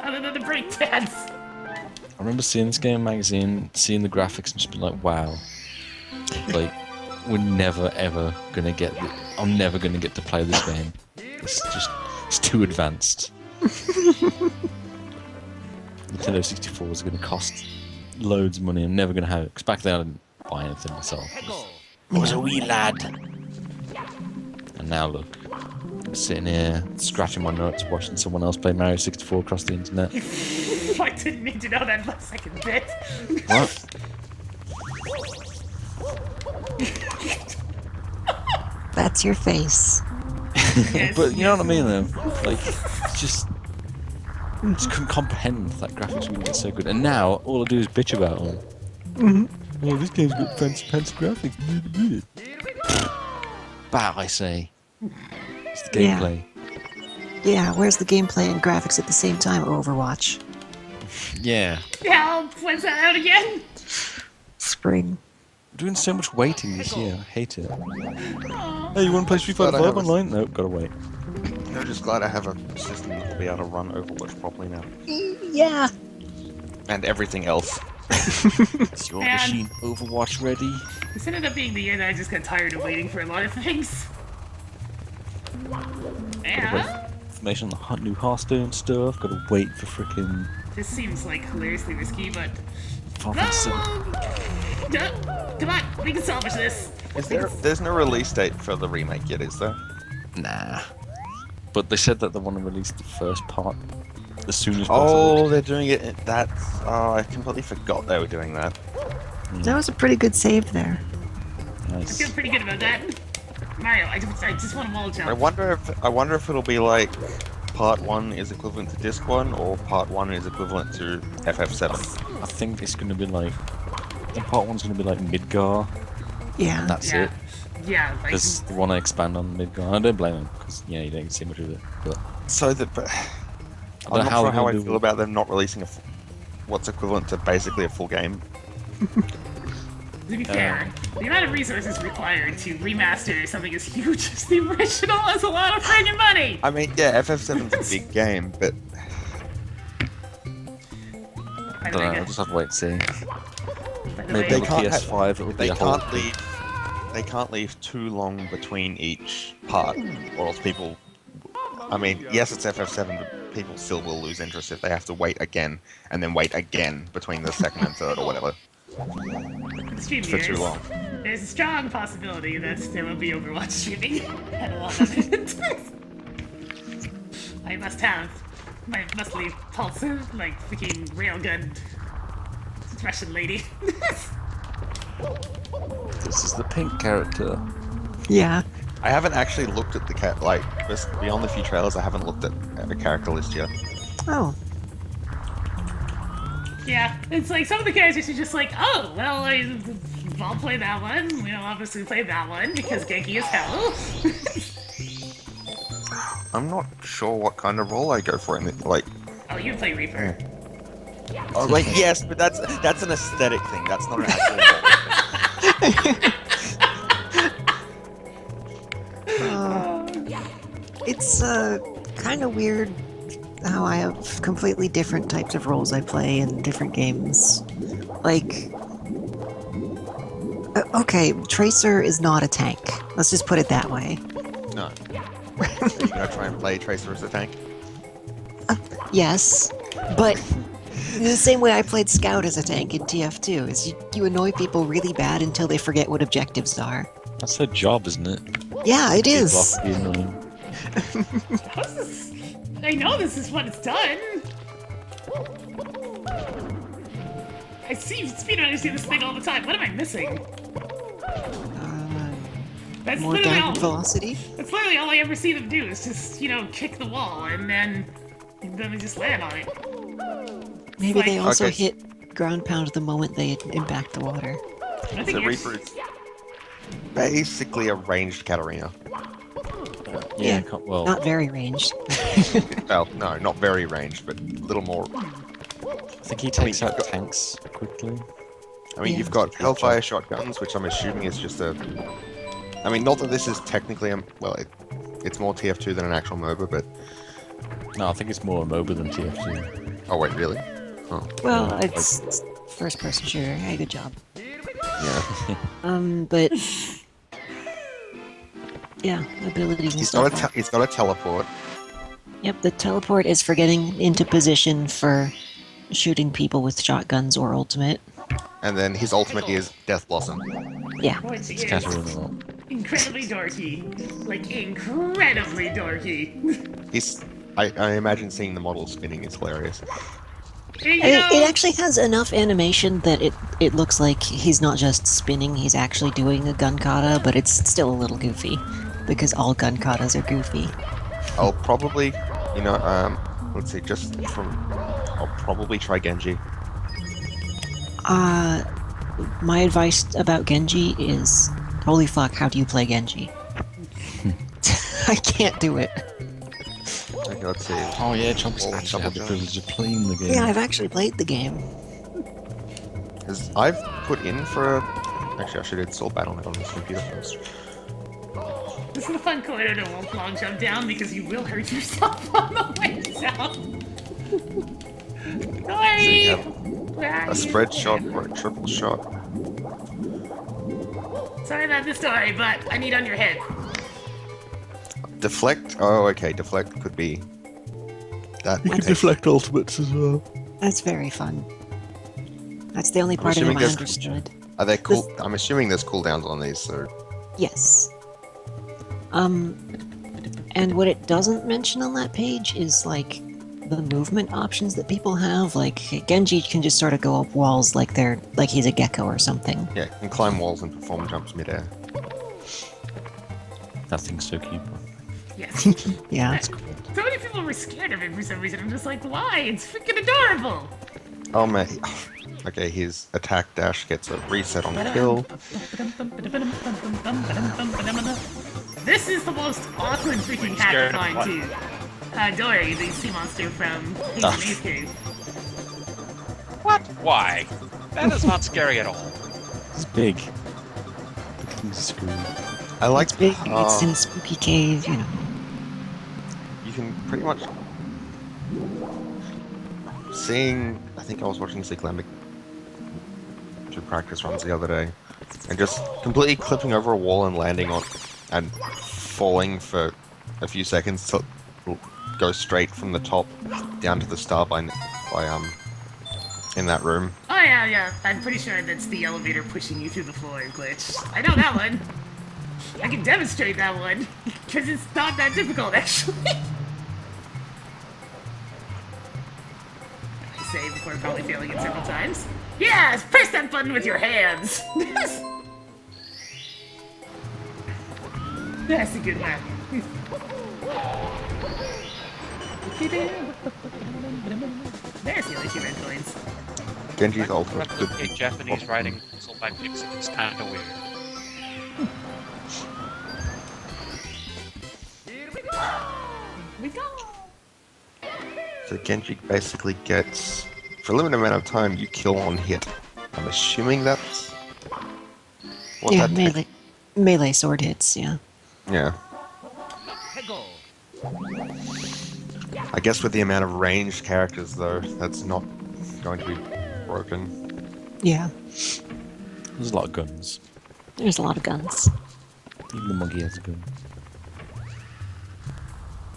Other than the break dance. I remember seeing this game in magazine, seeing the graphics, and just being like, wow. Like, we're never ever gonna get. I'm never gonna get to play this game. It's too advanced. Nintendo 64 is gonna cost loads of money. I'm never gonna have it. Because back then I didn't buy anything myself. I was a wee lad. And now look. I'm sitting here, scratching my nuts, watching someone else play Mario 64 across the internet. I didn't need to know that last second bit. What? That's your face. Yes, But you know what I mean, though? Like, just couldn't comprehend that graphics were getting so good. And now, all I do is bitch about them. Oh, this game's got fancy graphics. Bah, I say. It's the Yeah. gameplay. Yeah, where's the gameplay and graphics at the same time? Overwatch. Yeah. Help! When's that out again? Spring. We're doing so much waiting this year. I hate it. Hey, you want to play Street Fighter Glad I 5 have a- online? Nope, gotta wait. I'm just glad I have a system that will be able to run Overwatch properly now. Yeah. And everything else. Is your Man. machine Overwatch ready? This ended up being the year that I just got tired of waiting for a lot of things. Yeah. Information on the new Hearthstone stuff. Gotta wait for frickin' This seems like hilariously risky, but Final Fantasy VII. come on, we can salvage this. There's no release date for the remake yet, is there? Nah. But they said that they want to release the first part as soon as possible. Oh, they're doing it. I completely forgot they were doing that. That was a pretty good save there. I Nice. feel pretty good about that. Mario, I just want a wall jump. I wonder if it'll be like part 1 is equivalent to disc 1 or part 1 is equivalent to FF7. I think it's gonna be like. And part 1's gonna be like Midgar. Yeah. That's yeah. it. Yeah, like Because they want to expand on Midgar. I don't blame them, because you don't see much of it. But So that, but I I'm don't know not how sure they're how I gonna do feel it. about them not releasing what's equivalent to basically a full game. To be fair, the amount of resources required to remaster something as huge as the original is a lot of friggin' money! I mean, yeah, FF7's a big game, but By the Don't know, way, I'll just have to wait and see. by the Maybe way, on the can't have- PS5 it would be they a whole. can't leave. They can't leave too long between each part, or else people. I mean, yes, it's FF7, but people still will lose interest if they have to wait again and then wait again between the second and third or whatever stream for too viewers, long. there's a strong possibility that there will be Overwatch streaming at a lot of it. I must have my muscly pulse like freaking railgun Russian lady. This is the pink character. Yeah. I haven't actually looked at the just beyond the few trailers. I haven't looked at a character list yet. Oh. Yeah, it's like some of the characters are just like, oh, well, I'll play that one. We'll obviously play that one because Genki is hell. I'm not sure what kind of role I go for in it. Like, Oh, you play Reaper. oh, like yes, but that's an aesthetic thing. That's not an actual role. It's kind of weird how I have completely different types of roles I play in different games. Like, okay, Tracer is not a tank. Let's just put it that way. No. You're gonna try and play Tracer as a tank? Yes, but the same way I played Scout as a tank in TF2 is you annoy people really bad until they forget what objectives are. That's her job, isn't it? Yeah, it Keep is. Locke annoying. How's this? I know this is what it's done. I see speedrunners do this thing all the time. What am I missing? That's More literally downward all. velocity. That's literally all I ever see them do is just, kick the wall and then they just land on it. Maybe they like- also Okay. hit ground pound the moment they impact the water. I think So you're- Reaper is basically a ranged Katarina. Yeah, Well, Not very ranged. Well, no, not very ranged, but a little more. I think he takes out tanks quickly. I mean, Yeah. you've got Hellfire shotguns, which I'm assuming is just a. I mean, not that this is technically it's more TF2 than an actual MOBA, but No, I think it's more a MOBA than TF2. oh wait, really? Oh, Well, Yeah, it's first person shooter. Hey, good job. yeah. But yeah, abilities and He's got stuff. he's got a teleport. Yep, the teleport is for getting into position for shooting people with shotguns or ultimate. And then his ultimate is Death Blossom. Yeah. Which It's is Katarina. incredibly dorky. Like, incredibly dorky. He's. I imagine seeing the model spinning is hilarious. It actually has enough animation that it looks like he's not just spinning, he's actually doing a gun kata, but it's still a little goofy. Because all gun katas are goofy. I'll probably, let's see, I'll probably try Genji. My advice about Genji is, holy fuck, how do you play Genji? I can't do it. Okay, let's see. Oh yeah, Chomp's Oh, actually had the double privilege of playing the game. Yeah, I've actually played the game. Because I've put in for actually, I should install Battle.net on this computer first. This is a fun corridor to won't long jump down because you will hurt yourself on the way down. So you have Where are a you? spread shot or a triple shot. Sorry about the story, but I need on your head. Deflect? Oh, okay, deflect could be. That You would can take- deflect ultimates as well. That's very fun. That's the only part of assuming him I there's- understood. Are there cool? I'm assuming there's cooldowns on these, so. Yes. And what it doesn't mention on that page is like the movement options that people have. Like Genji can just sort of go up walls like he's a gecko or something. Yeah, can climb walls and perform jumps midair. That thing's so cute. Yes. Yeah. So many people were scared of it for some reason. I'm just like, why? It's freaking adorable. Oh man. Okay, his attack dash gets a reset on kill. This is the most awkward freaking Scared hack of line too. Dory, the sea monster from Ah. Maze Cave. What? Why? That is not scary at all. It's big. Big screw. I like It's big. It's in Spooky Cave. You know. you can pretty much seeing. I think I was watching Cyclamic do practice runs the other day, and just completely clipping over a wall and landing on and falling for a few seconds to go straight from the top down to the star by in that room. Oh yeah. I'm pretty sure that's the elevator pushing you through the floor glitch. I know that one. I can demonstrate that one because it's not that difficult actually. I say before probably failing it several times. Yes, press that button with your hands. That's a good one. There's the only 2 red coins. Genji's ultimate. Good. A Japanese riding pencil by Pixie is kind of weird. Here we go. We go. So Genji basically gets, for a limited amount of time, you kill on hit. I'm assuming that's what Yeah, that melee sword hits. Yeah. Yeah. Hego. I guess with the amount of ranged characters, though, that's not going to be broken. Yeah. There's a lot of guns. There's a lot of guns. Even the monkey has a gun.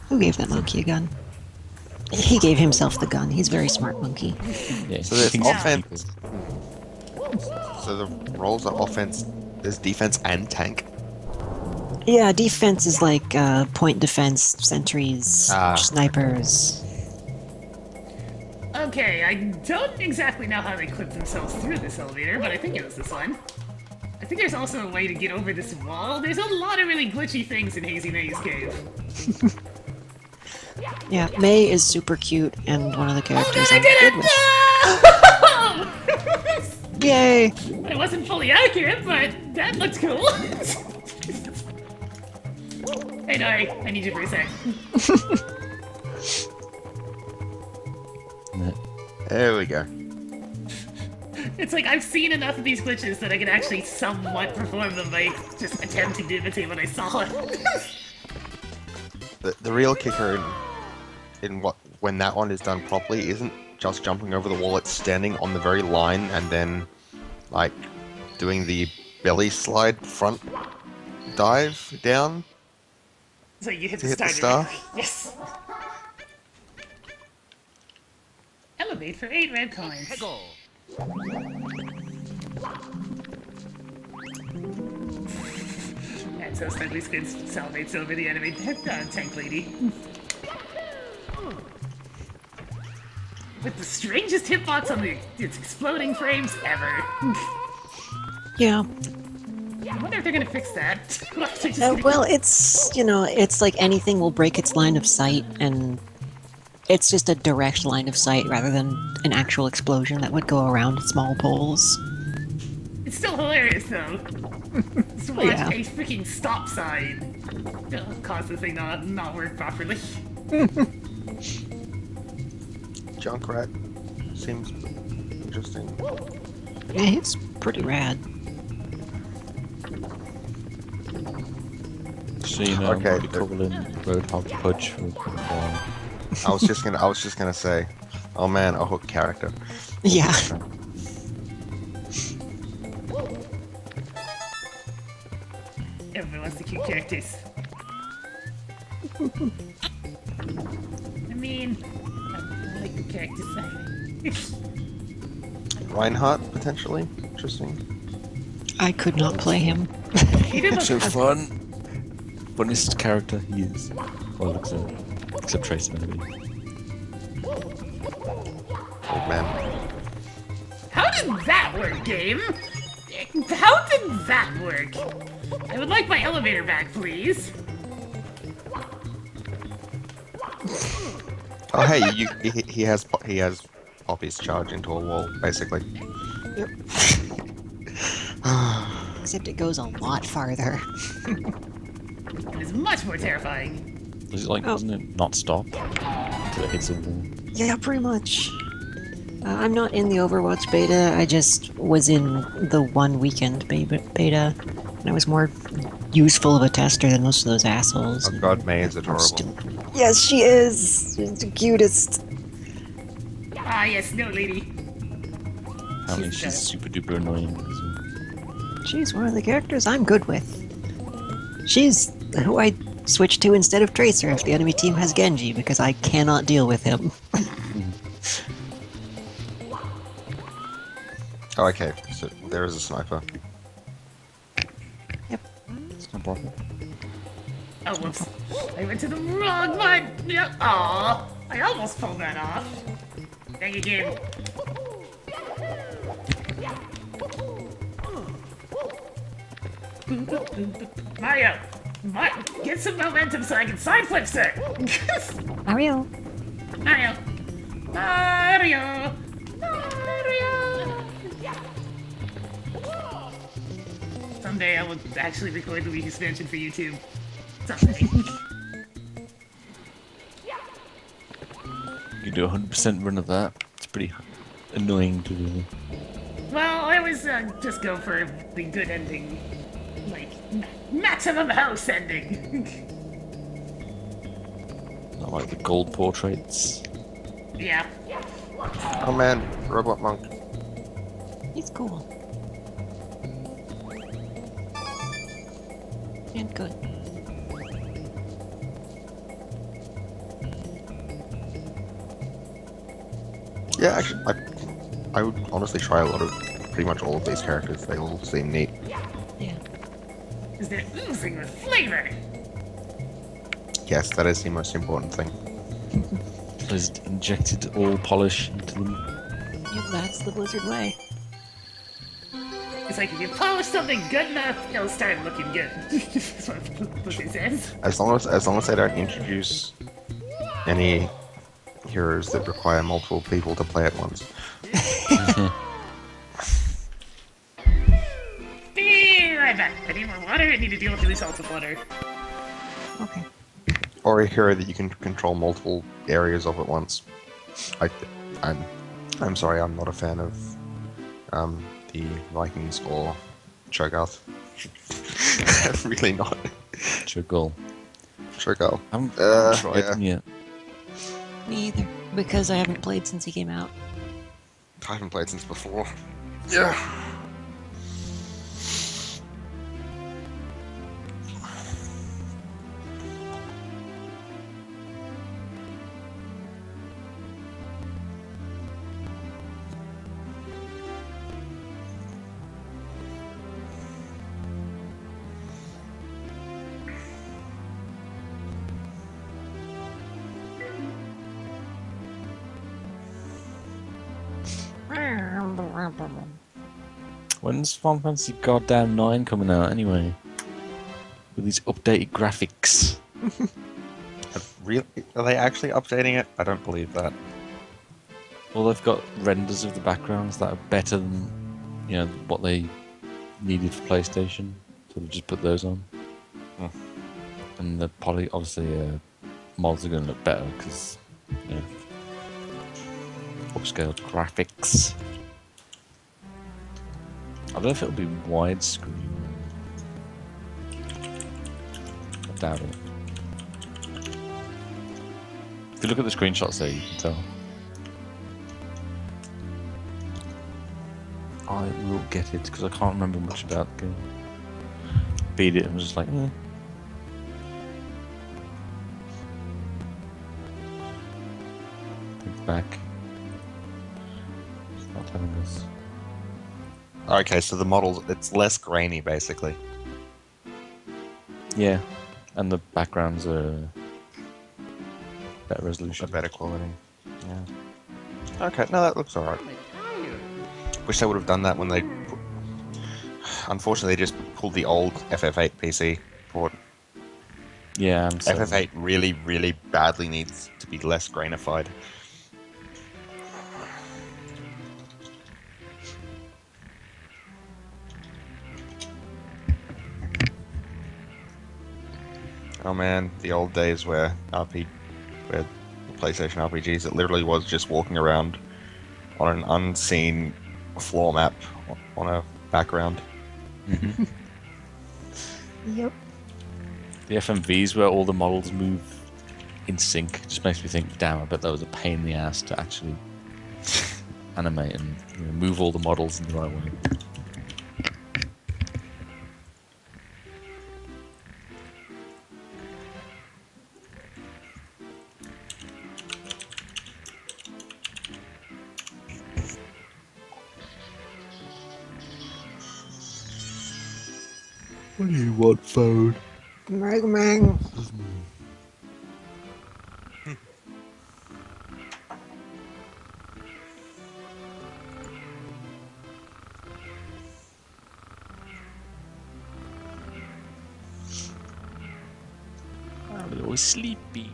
Who gave that monkey a gun? He gave himself the gun. He's a very smart monkey. Yeah. So there's he thinks offense. So the roles are offense. There's defense and tank. Yeah, defense is like point defense, sentries, Ah. snipers. Okay, I don't exactly know how they clip themselves through this elevator, but I think it was this one. I think there's also a way to get over this wall. There's a lot of really glitchy things in Hazy May's cave. Yeah, May is super cute and one of the characters I I'm did good it! with. Yay! It wasn't fully accurate, but that looked cool. Hey, Nari, I need you for a sec. There we go. It's like I've seen enough of these glitches that I can actually somewhat perform them by just attempting to imitate what I saw. The real kicker in when that one is done properly isn't just jumping over the wall. It's standing on the very line and then like doing the belly slide front dive down. So you hit To the hit the starter. star? Yes. Elevate for 8 red coins. Hego. And so Snuggly Squids salivates over the enemy tank lady. With the strangest hitbox on its exploding frames ever. Yeah. I wonder if they're gonna fix that. Or if they're just gonna- Well, it's, it's like anything will break its line of sight, and it's just a direct line of sight rather than an actual explosion that would go around small poles. It's still hilarious though. To watch Yeah. a freaking stop sign cause the thing not work properly. Junkrat seems interesting. Yeah, it's pretty rad. So you know, Okay, we call him Roadhog Pudge for a while. I was just gonna say, oh man, a hook character. Yeah. Everyone wants the cute characters. I mean, I like the character side. Reinhardt potentially interesting. I could not play him. He did look So fun. Funnest character he is. Well, except Tracer maybe. Old man. How did that work, game? How did that work? I would like my elevator back, please. Oh hey, he has Poppy's charge into a wall basically. Yep. Except it goes a lot farther. It is much more terrifying. Does it like, Oh. doesn't it not stop until it hits a wall? Yeah, pretty much. I'm not in the Overwatch beta. I just was in the one weekend beta, and I was more useful of a tester than most of those assholes. Oh god, May is Or adorable. Yes, she is. She's the cutest. Ah, yes, no lady. I mean, She's she's super duper annoying. She's one of the characters I'm good with. She's who I switch to instead of Tracer if the enemy team has Genji, because I cannot deal with him. Oh, okay, so there is a sniper. It's no problem. Oh, whoops. I went to the wrong one. Yep. Aw, I almost pulled that off. Dang it, game. Mario, get some momentum so I can side flip, sir. Mario. Mario, Mario, Mario. Someday I will actually record the Wii expansion for YouTube. Someday. You do 100% run of that. It's pretty annoying to do. Well, I always just go for the good ending. Like, maximum house ending. Not like the gold portraits. Yeah. Oh man, Robot Monk. He's cool. And good. Yeah, actually, I would honestly try a lot of, pretty much all of these characters. They all seem neat. Yeah. Because they're oozing with flavor. Yes, that is the most important thing. Blizzard injected all polish into them. Yeah, that's the Blizzard way. It's like if you polish something good enough, it'll start looking good. That's what Blizzard says. As long as they don't introduce any heroes that require multiple people to play at once. Be right back. I need more water. I need to deal with the results of water. Okay. Or a hero that you can control multiple areas of at once. I'm sorry, I'm not a fan of the Vikings or Cho'Gath. I'm really not. Chuggle. Cho'Gath. I haven't tried yeah. them yet. Me either. Because I haven't played since he came out. I haven't played since before. Yeah. When's Final Fantasy Goddamn 9 coming out anyway? With these updated graphics. Really? Are they actually updating it? I don't believe that. Well, they've got renders of the backgrounds that are better than, you know, what they needed for PlayStation. So they just put those on. Hmm. And the obviously, mods are going to look better because, you know, upscaled graphics. I don't know if it'll be widescreen. I doubt it. If you look at the screenshots there, you can tell. I will get it because I can't remember much about the game. Beat it and was just like, eh. It's back. It's not telling us. Okay, so the model, it's less grainy, basically. Yeah, and the backgrounds are better A resolution. better quality. Yeah. Okay, no, that looks alright. Wish they would have done that when they... Unfortunately, they just pulled the old FF8 PC port. Yeah, I'm sorry. FF8 really, really badly needs to be less grainified. Oh man, the old days where the PlayStation RPGs, it literally was just walking around on an unseen floor map on a background. Yep. The FMVs where all the models move in sync just makes me think, damn, I bet that was a pain in the ass to actually animate and move all the models in the right way. What do you want, phone? Mega Man. I'm always sleepy.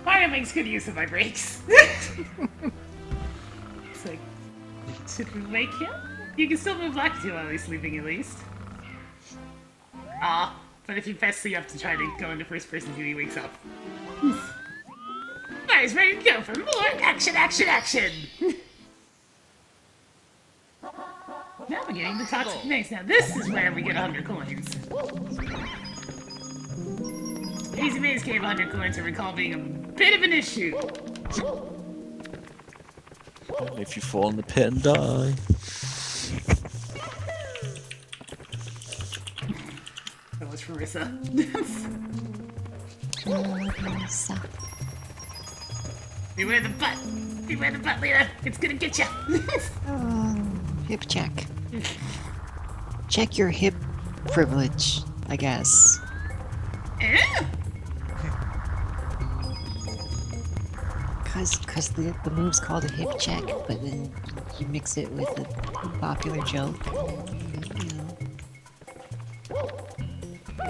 Mario makes good use of my breaks. It's like, should we wake him? You can still move Lakitu while he's sleeping, at least. Ah, but if you fess you up to try to go into first person view, he wakes up. Mario's ready to go for more action, action, action! Navigating the toxic maze. Now this is where we get 100 coins. Easy Maze gave 100 coins, I recall being a bit of an issue. If you fall in the pit and die. That was for Rissa. Beware the butt! Beware the butt, Lena! It's gonna get ya! Hip check. Check your hip privilege, I guess. Eh? Cause the move's called a hip check, but then you mix it with a popular joke. You know.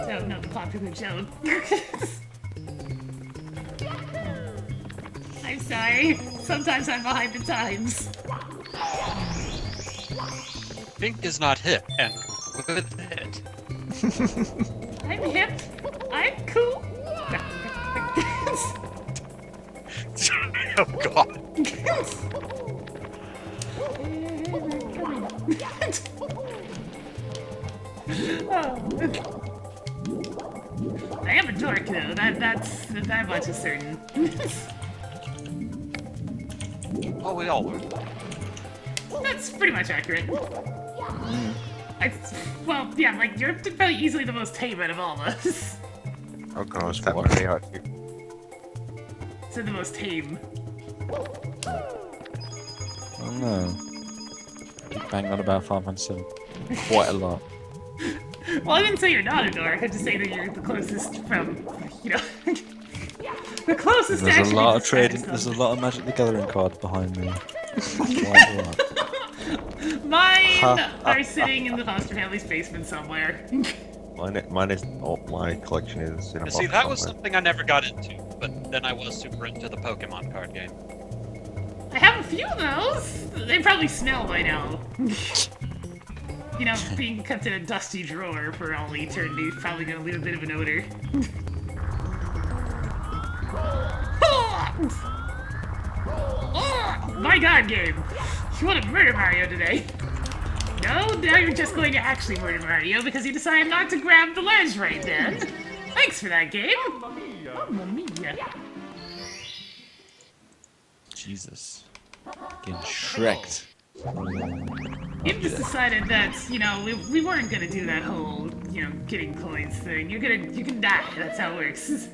No, not the popular joke. I'm sorry. Sometimes I'm behind the times. Pink is not hip, and with it. I'm hip. I'm cool. Oh god. I am a dork though. That much is certain. Oh, we all were. That's pretty much accurate. Well, yeah, like you're probably easily the most tame out of all of us. Oh gosh, that would be hard. So the most tame. Oh no. Keep banging on about 507. Quite a lot. Well, I didn't say you're not a dork. I just say that you're the closest from, you know, the closest. to There's a actually lot of describing trading. There's a something. lot of Magic the Gathering cards behind me. Quite a lot. Mine are sitting in the foster family's basement somewhere. Mine is. Oh, my collection is in a See, box that was somewhere. something I never got into, but then I was super into the Pokemon card game. I have a few of those. They probably smell by now. You know, being kept in a dusty drawer for all eternity is probably gonna leave a bit of an odor. My god, game! You want to murder Mario today? No, now you're just going to actually murder Mario because you decided not to grab the ledge right then. Thanks for that, game. Mamma mia. Jesus. Getting shreked. You've just decided that, you know, we weren't gonna do that whole, you know, getting coins thing. You can die. That's how it works.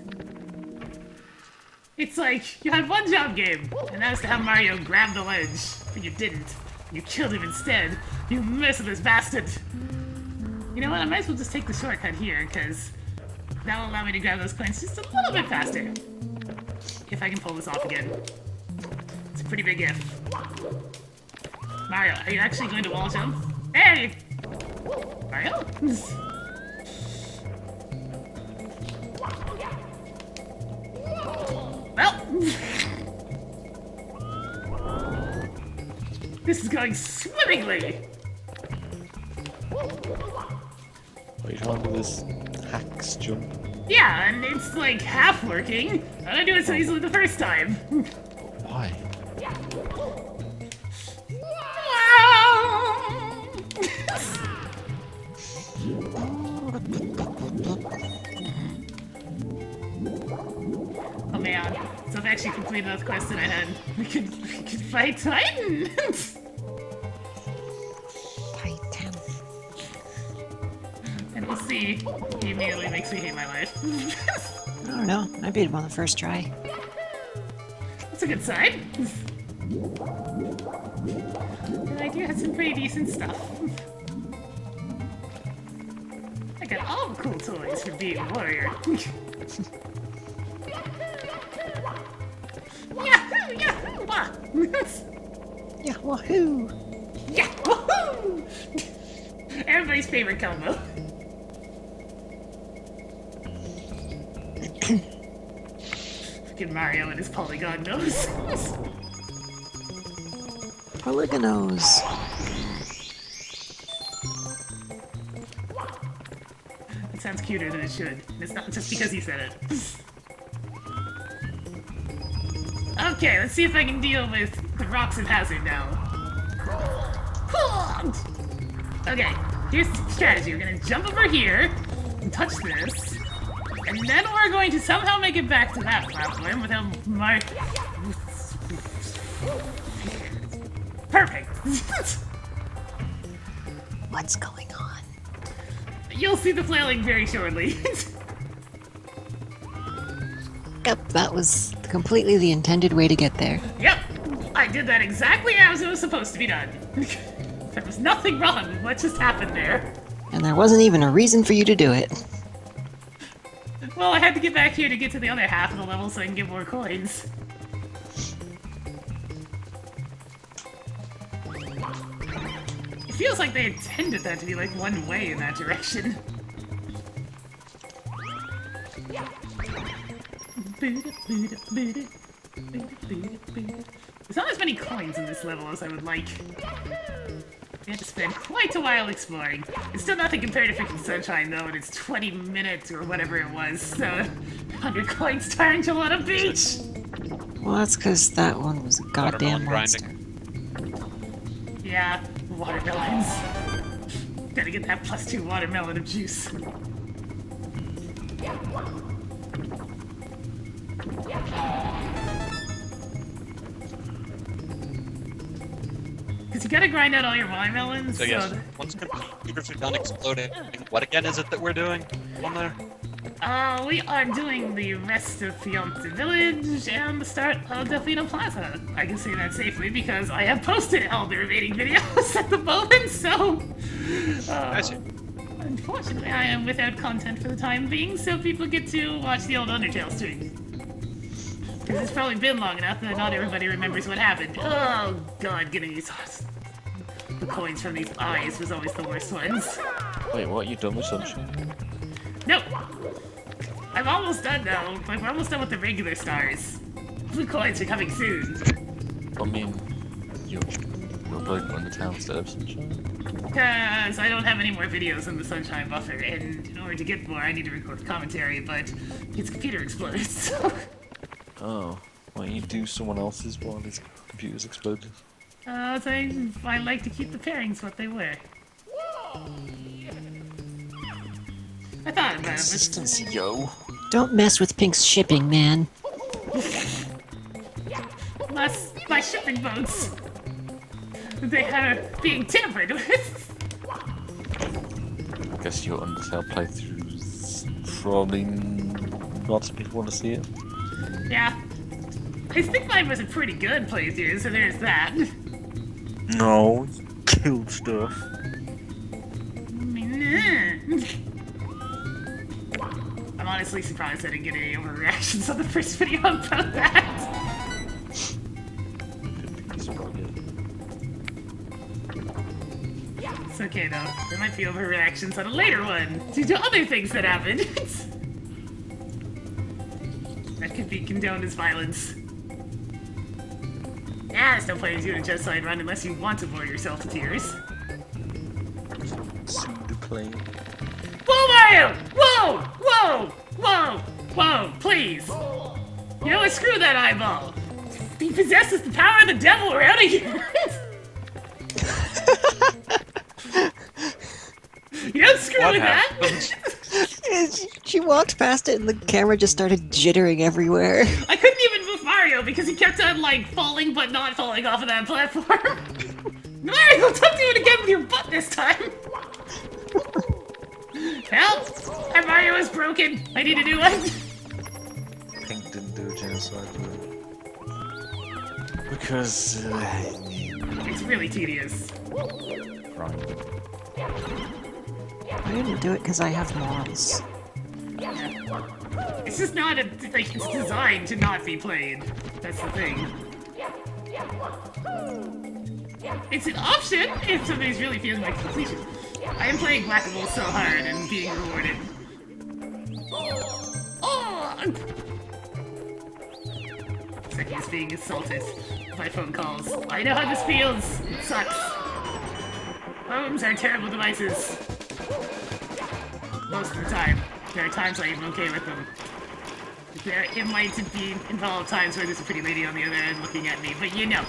It's like, you had one job, game, and that was to have Mario grab the ledge, but you didn't. You killed him instead. You merciless bastard. You know what, I might as well just take the shortcut here, because that'll allow me to grab those coins just a little bit faster. If I can pull this off again. It's a pretty big if. Mario, are you actually going to wall jump? Hey! Mario? Well... This is going swimmingly! What are you trying to do this hacks jump? Yeah, and it's like half working. I didn't do it so easily the first time. Why? Oh man, so I've actually completed another quest that I had. We could fight Titan! Titan. And we'll see. He immediately makes me hate my life. I don't know. I beat him on the first try. That's a good sign. And I do have some pretty decent stuff. I got all the cool toys for being a warrior. Yahoo! Yahoo! Wah! Yeah, woohoo! Yeah! Woohoo! Everybody's favorite combo. Fucking Mario and his polygon nose. Polygonos. It sounds cuter than it should. And it's not just because he said it. Okay, let's see if I can deal with the rocks of Hazard now. Okay, here's the strategy. We're gonna jump over here and touch this. And then we're going to somehow make it back to that platform without my... Perfect! What's going on? You'll see the flailing very shortly. Yep, that was completely the intended way to get there. Yep, I did that exactly as it was supposed to be done. There was nothing wrong with what just happened there. And there wasn't even a reason for you to do it. Well, I had to get back here to get to the other half of the level so I can get more coins. It feels like they intended that to be like one way in that direction. There's not as many coins in this level as I would like. We had to spend quite a while exploring. It's still nothing compared to freaking Sunshine, though, and it's 20 minutes or whatever it was, so 100 coins to Tarantula Beach! Well, that's because that one was a goddamn Watermelon monster. Yeah, watermelons. Gotta get that +2 watermelon of juice. Because you gotta grind out all your watermelons. So yes, once computers are done exploding, what again is it that we're doing on there? We are doing the rest of Fiance Village and the start of Delfino Plaza. I can say that safely because I have posted all the remaining videos at the moment, so... I see. Unfortunately, I am without content for the time being, so people get to watch the old Undertale stream. Because it's probably been long enough that not everybody remembers what happened. Oh god, getting these... The coins from these eyes was always the worst ones. Wait, what? You done with Sunshine? Nope! I'm almost done now. Like, we're almost done with the regular stars. Blue coins are coming soon. I mean, you upload Undertale instead of Sunshine? Because I don't have any more videos in the Sunshine buffer, and in order to get more, I need to record commentary, but his computer exploded, so... Oh, why don't you do someone else's while his computer's exploded? So I like to keep the pairings what they were. I thought about it, but... Consistency, yo. Don't mess with Pink's shipping, man. My shipping boats. They are being tampered with. I guess your Undertale playthroughs probably not as people want to see it. Yeah. I think mine was a pretty good playthrough, so there's that. No, killed stuff. I'm honestly surprised I didn't get any overreactions on the first video about that. That's probably it. It's okay though. There might be overreactions on a later one due to other things that happened. That could be condoned as violence. ass don't play as you in a Just Side run unless you want to bore yourself to tears. See the plane. Whoa, Mario! Whoa! Whoa! Whoa! Whoa! Please! You know what? Screw that eyeball! He possesses the power of the devil, we're out of here! You don't screw What with that! happened? She walked past it and the camera just started jittering everywhere. I couldn't even move Mario because he kept on, like, falling but not falling off of that platform. Mario, don't do it again with your butt this time! Help! My Mario is broken! I need a new one! Pink didn't do a genocide. Because. It's really tedious. Right. I didn't do it because I have morals. It's just not a, like, it's designed to not be played. That's the thing. It's an option if somebody's really feeling like completion. I am playing Whack-A-Mole so hard and being rewarded. Oh! Seconds being assaulted by phone calls. I know how this feels. It sucks. Phones are terrible devices. Most of the time. There are times I am okay with them. It might be involve times where there's a pretty lady on the other end looking at me, but you know.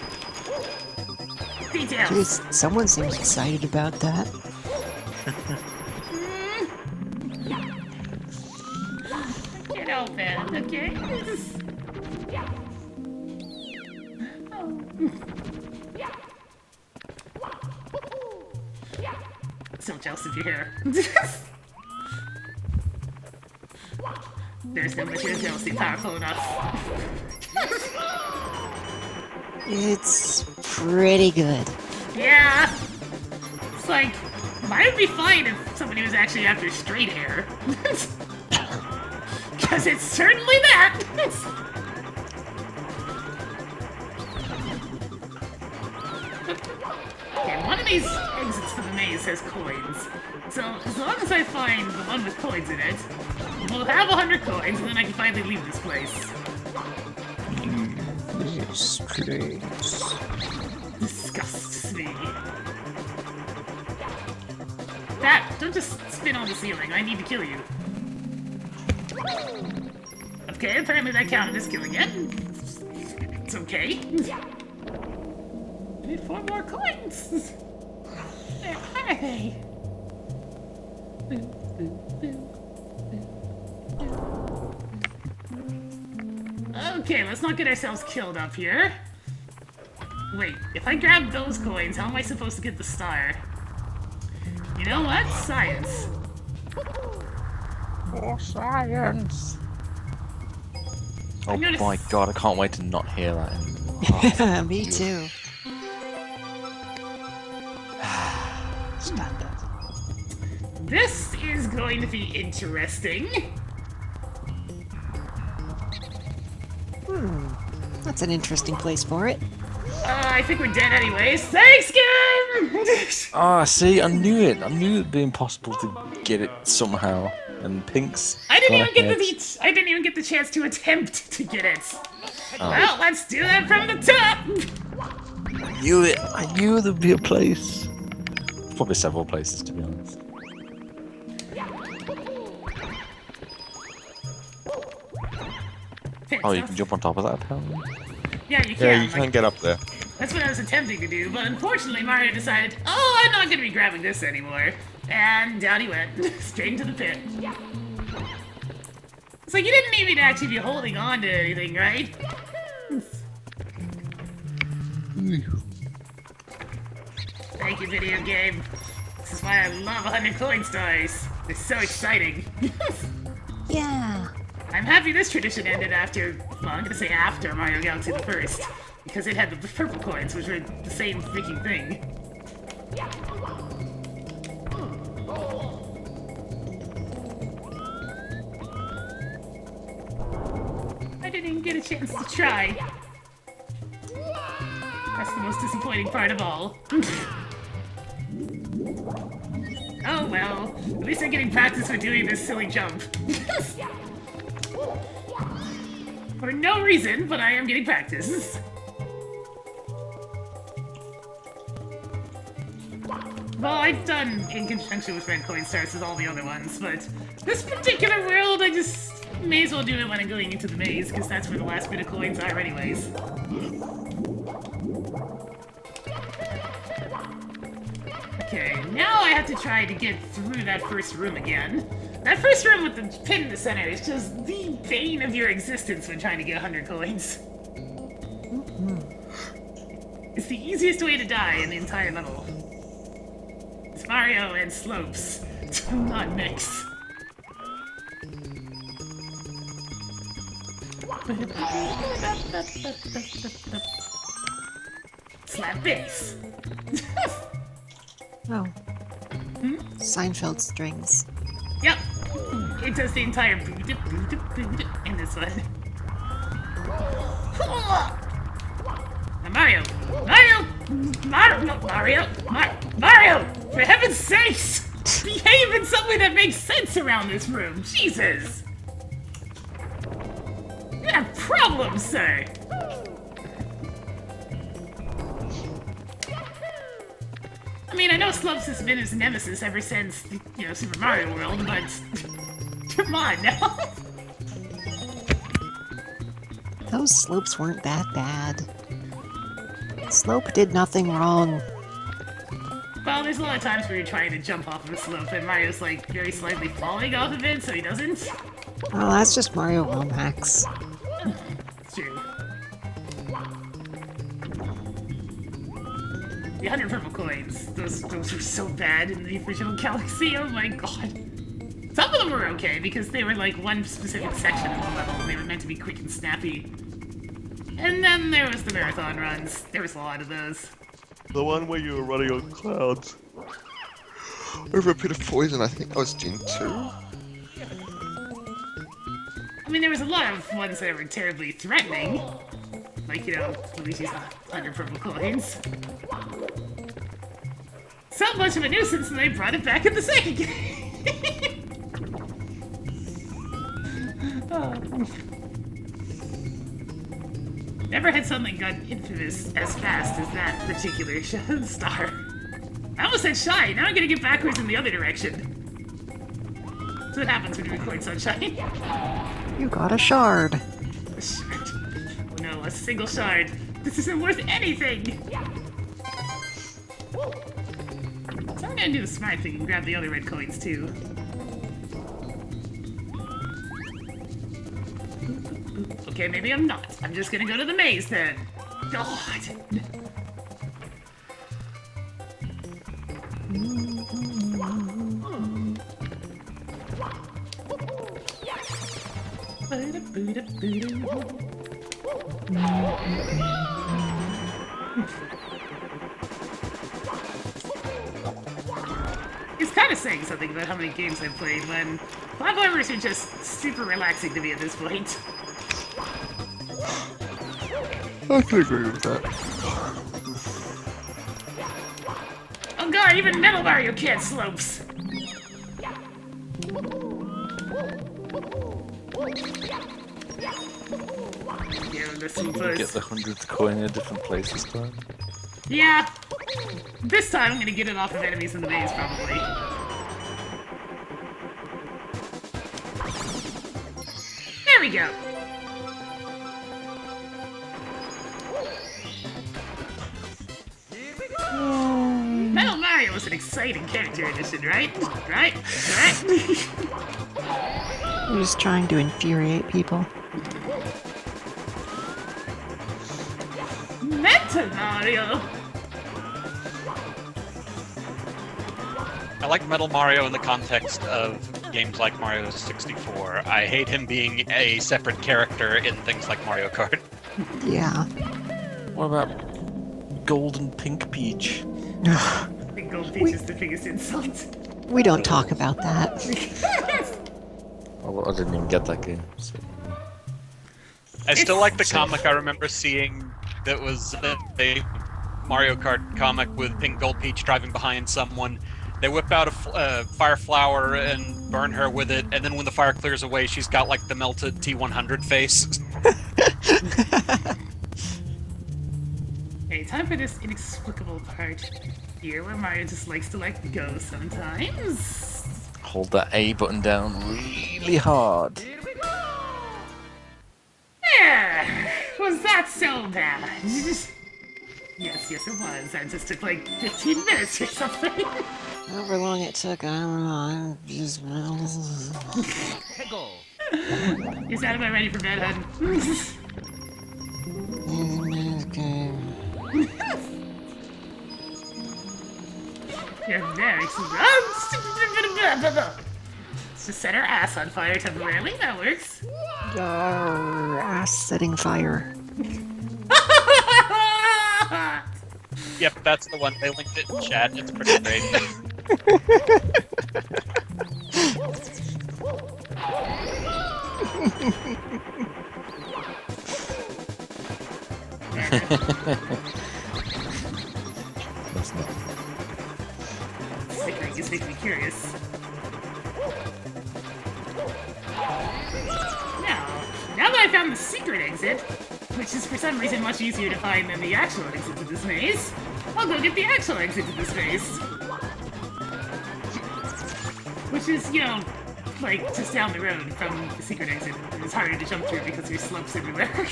Details. Jeez, someone seems excited about that. Get out, man, okay? So jealous of your hair. There's no material jealousy powerful enough. It's pretty good. Yeah! It's like, mine would be fine if somebody was actually after straight hair. Because it's certainly that! Okay, one of these exits to the maze has coins. So, as long as I find the one with coins in it, we'll have 100 coins, and then I can finally leave this place. This place. Disgusts me. That, don't just spin on the ceiling. I need to kill you. Okay, apparently that counted as killing it. It's okay. I need 4 more coins. Where are they? Okay, let's not get ourselves killed up here. Wait, if I grab those coins, how am I supposed to get the star? You know what? Science. For science! Oh I'm gonna my god, I can't wait to not hear that anymore. Me too. Standard. This is going to be interesting. That's an interesting place for it. I think we're dead anyways. Thanks, game! Ah, see, I knew it. I knew it'd be impossible to get it somehow. And Pink's. I didn't gone even ahead. I didn't even get the chance to attempt to get it. Oh. Well, let's do that from the top. I knew it. I knew there'd be a place. Probably several places, to be honest. Oh, you can jump on top of that, apparently. Yeah, you can. Yeah, you like, can get up there. That's what I was attempting to do, but unfortunately Mario decided, oh, I'm not going to be grabbing this anymore. And down he went, straight into the pit. It's like, you didn't need me to actually be holding on to anything, right? Thank you, video game. This is why I love 100 coin stars. They're so exciting. Yeah. I'm happy this tradition ended after, well, I'm gonna say after Mario Galaxy the First, because it had the purple coins, which were the same freaking thing. I didn't even get a chance to try. That's the most disappointing part of all. Oh well, at least I'm getting practice for doing this silly jump. For no reason, but I am getting practice. Well, I've done in conjunction with Red Coin Stars as all the other ones, but this particular world, I just may as well do it when I'm going into the maze, because that's where the last bit of coins are anyways. Okay, now I have to try to get through that first room again. That first room with the pin in the center is just the bane of your existence when trying to get 100 coins. It's the easiest way to die in the entire level. It's Mario and slopes. Do not mix. Slap bass. Oh. Seinfeld strings. Yep. It does the entire boot in this one. Now Mario! Mario! For heaven's sakes! Behave in some way that makes sense around this room! Jesus! You have problems, sir! I mean, I know Slopes has been his nemesis ever since, you know, Super Mario World, but... come on, now! Those slopes weren't that bad. Slope did nothing wrong. Well, there's a lot of times where you're trying to jump off of a slope and Mario's, like, very slightly falling off of it, so he doesn't. Well, that's just Mario ROM hacks. It's true. The 100 purple coins. Those were so bad in the original Galaxy, oh my god. Some of them were okay, because they were like one specific section of the level, and they were meant to be quick and snappy. And then there was the marathon runs. There was a lot of those. The one where you were running on clouds. Over a pit of poison, I think that was Gen 2. I mean, there was a lot of ones that were terribly threatening. Like, you know, Luigi's 100 purple coins. So much of a nuisance that they brought it back in the second game. Oh. Never had something got infamous as fast as that particular star. I almost said shy, now I'm gonna get backwards in the other direction. That's what happens when you record Sunshine. You got a shard. A shard. Oh no, a single shard. This isn't worth anything! So I'm gonna do the smart thing and grab the other red coins too. Okay, maybe I'm not. I'm just gonna go to the maze then. God! It's kind of saying something about how many games I've played when platformers are just super relaxing to me at this point. I can agree with that. Oh god, even Metal Mario can't slopes! Yeah, the You get Supers. the 100th coin in a different place this time. Yeah! This time I'm gonna get it off of enemies in the maze, probably. There we go! Metal Mario was an exciting character addition, right? Right? You're just trying to infuriate people. Metal Mario! I like Metal Mario in the context of games like Mario 64. I hate him being a separate character in things like Mario Kart. Yeah. What about Gold and Pink Peach? I think Gold Peach is the biggest insult. We don't talk about that. Oh, I didn't even get that game. So. I still like the comic I remember seeing that was a Mario Kart comic with Pink Gold Peach driving behind someone. They whip out a fire flower and burn her with it, and then when the fire clears away, she's got like the melted T100 face. Okay, time for this inexplicable part. here where Mario just likes to let go sometimes. Hold that A button down really hard. Here we go! There! Was that so bad? Yes, it was. That just took like 15 minutes or something. However long it took, I don't know. I'm just. Hegel! You're sad about ready for bed, hun. You're very Let's just set our ass on fire temporarily. That works. Ass setting fire. Yep, that's the one. They linked it in chat. It's pretty great. That's not. Stickering just makes me curious. Now that I found the secret exit, which is for some reason much easier to find than the actual exit to this maze, I'll go get the actual exit to this maze. Which is, you know, like just down the road from the secret exit. It's harder to jump through because there's slopes everywhere.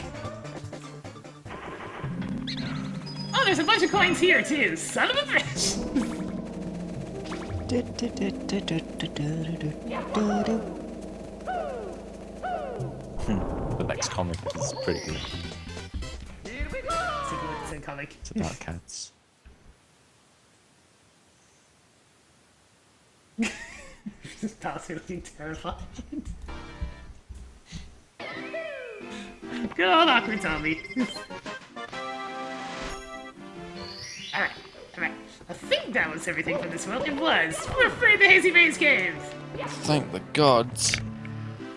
Oh, there's a bunch of coins here too. Son of a bitch! The next comic is pretty good. Here we go! Let's take a look at the comic. It's about cats. Just Bowser looking terrified. Good old awkward Tommy. Alright. I think that was everything for this world. It was. We're free of the Hazy Maze Cave! Thank the gods.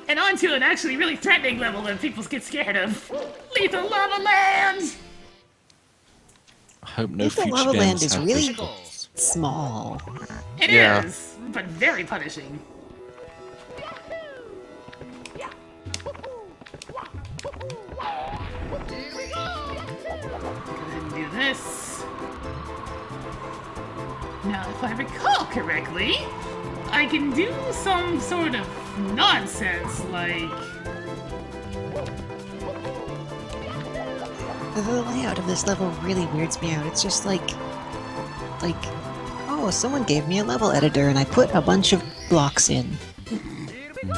And on to an actually really threatening level that people get scared of. Lethal Lava Land! I hope no Lethal future Lava games Land is have really- this boss. Small. It Yeah. is, but very punishing. Go ahead and do this. Now, if I recall correctly, I can do some sort of nonsense like... The layout of this level really weirds me out. It's just like, oh, someone gave me a level editor and I put a bunch of blocks in. Here we go!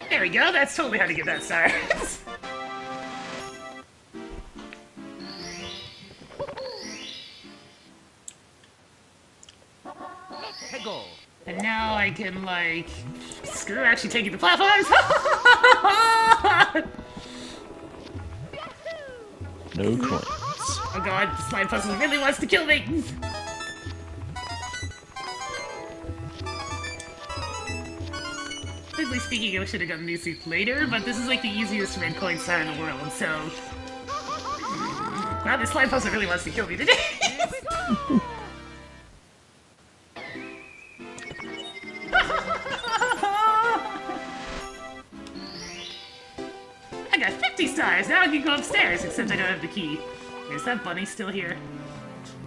There we go, that's totally how to get that star. Hegel! And now I can, like... Screw actually taking the platforms! No coins. Oh god, the slime puzzle really wants to kill me! Technically speaking, I should have gotten these suits later, but this is like the easiest red coin star in the world, so... Wow, this slime puzzle really wants to kill me today! I got 50 stars! Now I can go upstairs, except I don't have the key. Is that bunny still here?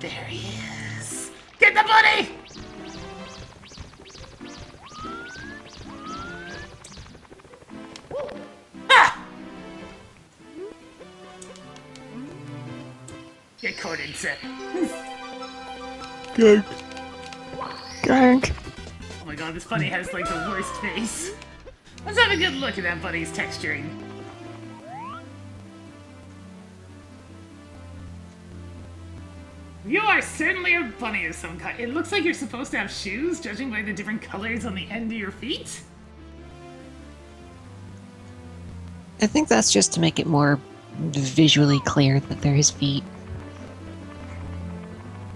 There he is! Get the bunny! Ah! Get caught in set. Gank. Gank. Oh my god, this bunny has like the worst face. Let's have a good look at that bunny's texturing. You are certainly a bunny of some kind. It looks like you're supposed to have shoes, judging by the different colors on the end of your feet. I think that's just to make it more visually clear that they're his feet.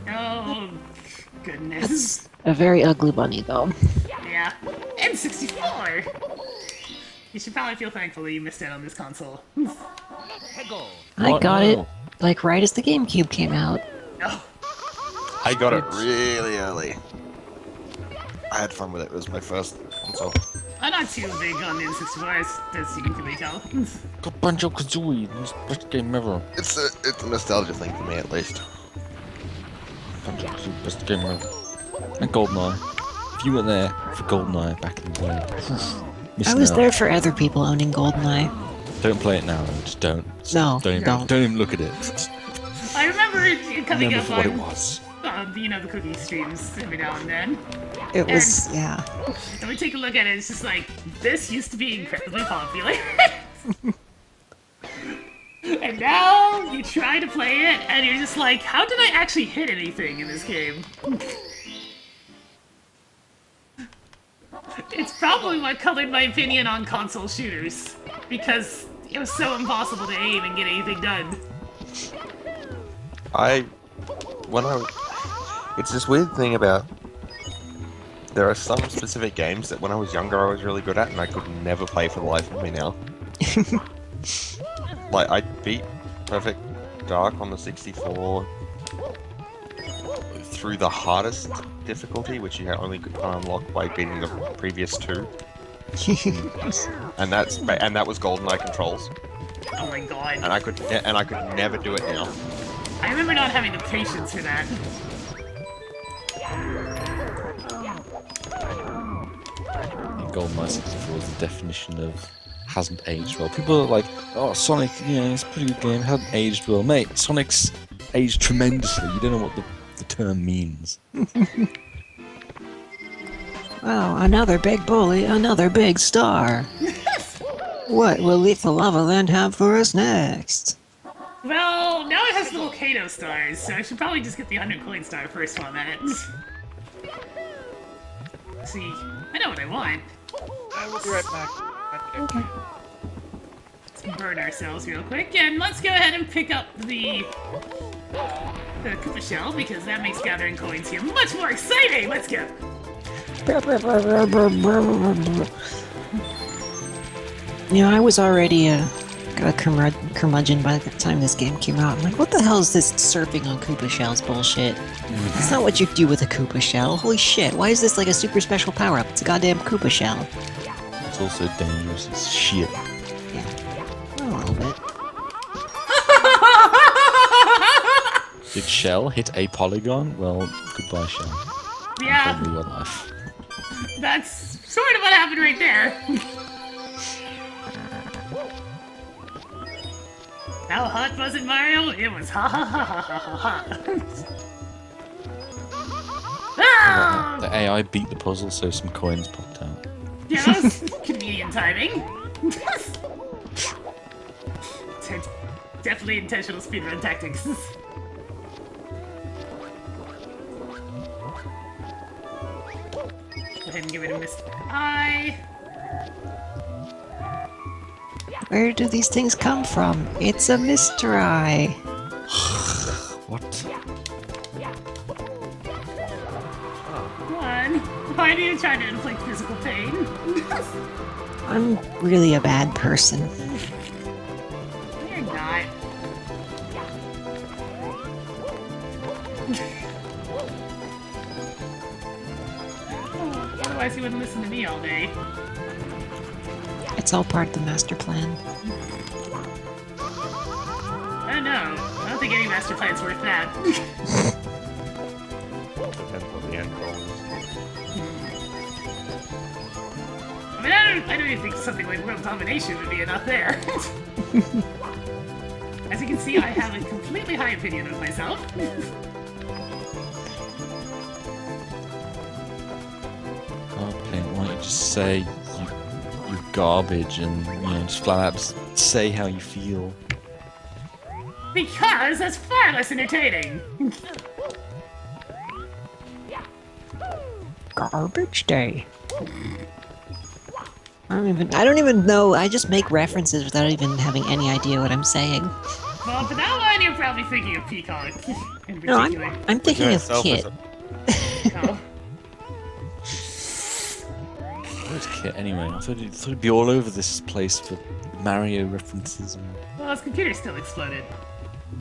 Oh, goodness. It's a very ugly bunny, though. Yeah. N64! You should probably feel thankful that you missed out on this console. Hegel! I What? got No. it, like, right as the GameCube came out. No. I got it really early. I had fun with it. It was my first console. I'm not too big on the N64, as you can clearly tell. Got Banjo Kazooie, best game ever. It's a nostalgia thing for me, at least. fantastic best game ever. And GoldenEye. If you were there for GoldenEye back in the day, I missing was out. there for other people owning GoldenEye. Don't play it now. Just don't. No, Don't even look at it. I remember it coming Remember up for what it on, was. the cookie streams every now and then. It was, yeah. And we take a look at it, it's just like, this used to be incredibly popular. And now you try to play it, and you're just like, how did I actually hit anything in this game? It's probably what colored my opinion on console shooters, because it was so impossible to aim and get anything done. It's this weird thing about, there are some specific games that when I was younger I was really good at and I could never play for the life of me now. Like, I beat Perfect Dark on the 64 through the hardest difficulty, which you only could unlock by beating the previous two. And that was GoldenEye controls. Oh my god. And I could never do it now. I remember not having the patience for that. GoldenEye 64 is the definition of hasn't aged well. People are like, oh, Sonic, it's a pretty good game, hasn't aged well. Mate, Sonic's aged tremendously. You don't know what the term means. Wow, another big bully, another big star. What will Lethal Lava Land have for us next? Well, now it has little Kato stars, so I should probably just get the 100 coin star first on that. See, I know what I want. I will be right back. Okay. Let's burn ourselves real quick, and let's go ahead and pick up the Koopa Shell, because that makes gathering coins here much more exciting! Let's go! You know, I was already a curmudgeon by the time this game came out. I'm like, what the hell is this surfing on Koopa Shells bullshit? That's not what you do with a Koopa Shell. Holy shit, why is this like a super special power-up? It's a goddamn Koopa Shell. It's also dangerous as shit. A little bit. Did Shell hit a polygon? Well, goodbye, Shell. Yeah, Probably your life. that's sort of what happened right there. How hot was it, Mario? It was ha ha ha ha ha ha. Ah! The AI beat the puzzle, so some coins popped out. Yeah, that was convenient timing. Definitely intentional speedrun tactics. Go ahead and give it a Mr. Eye. Where do these things come from? It's a mystery. What? One. Why do you try to inflict physical pain? I'm really a bad person. You're not. Otherwise, you wouldn't listen to me all day. It's all part of the master plan. Oh no, I don't think any master plan's worth that. Depends what the end goal is. I mean, I don't even think something like world domination would be enough there. As you can see, I have a completely high opinion of myself. God, Paint, why don't you just say you're garbage and, just flat out say how you feel. Because that's far less entertaining. Garbage day. I don't even know. I just make references without even having any idea what I'm saying. Well, for that one, you're probably thinking of Peacock in No, particular. I'm thinking of Itself is Kit. Oh. Where's Kit anyway? I thought it'd be all over this place for Mario references. And, Well, his computer still exploded.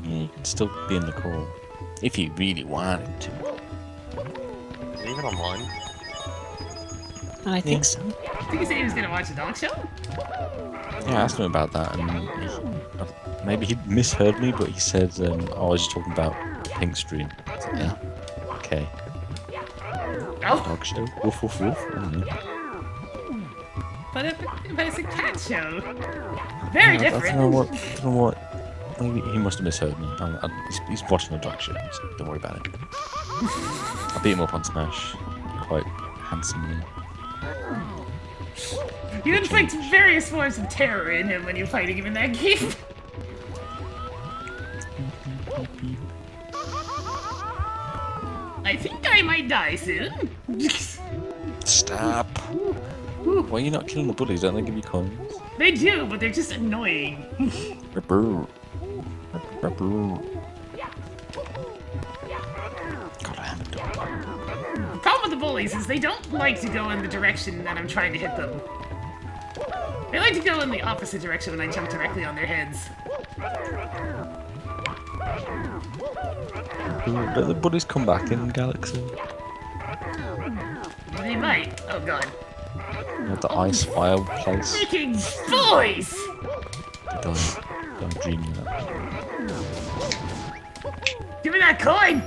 you can still be in the call. If you really wanted to. Even online. I think so. I think he said he was gonna watch a dog show? Yeah, I asked him about that, and maybe he misheard me, but he said, I was just talking about Pink Stream. So, yeah. Okay. Oh, Dog show. Woof woof woof. I don't know. but it's a cat show. Very I don't different. know what. Don't know what. Maybe he must have misheard me. He's watching a dog show, so don't worry about it. I beat him up on Smash quite handsomely. You inflict various forms of terror in him when you're fighting him in that game. I think I might die soon. Stop. Why are you not killing the bullies? Don't they give you coins? They do, but they're just annoying. Rubber. Rubber. God, I haven't done that. The problem with the bullies is they don't like to go in the direction that I'm trying to hit them. They like to go in the opposite direction when I jump directly on their heads. Don't the bullies come back in Galaxy? They might. Oh god. The ice fire place. Freaking boys! Don't dream of that. Give me that coin!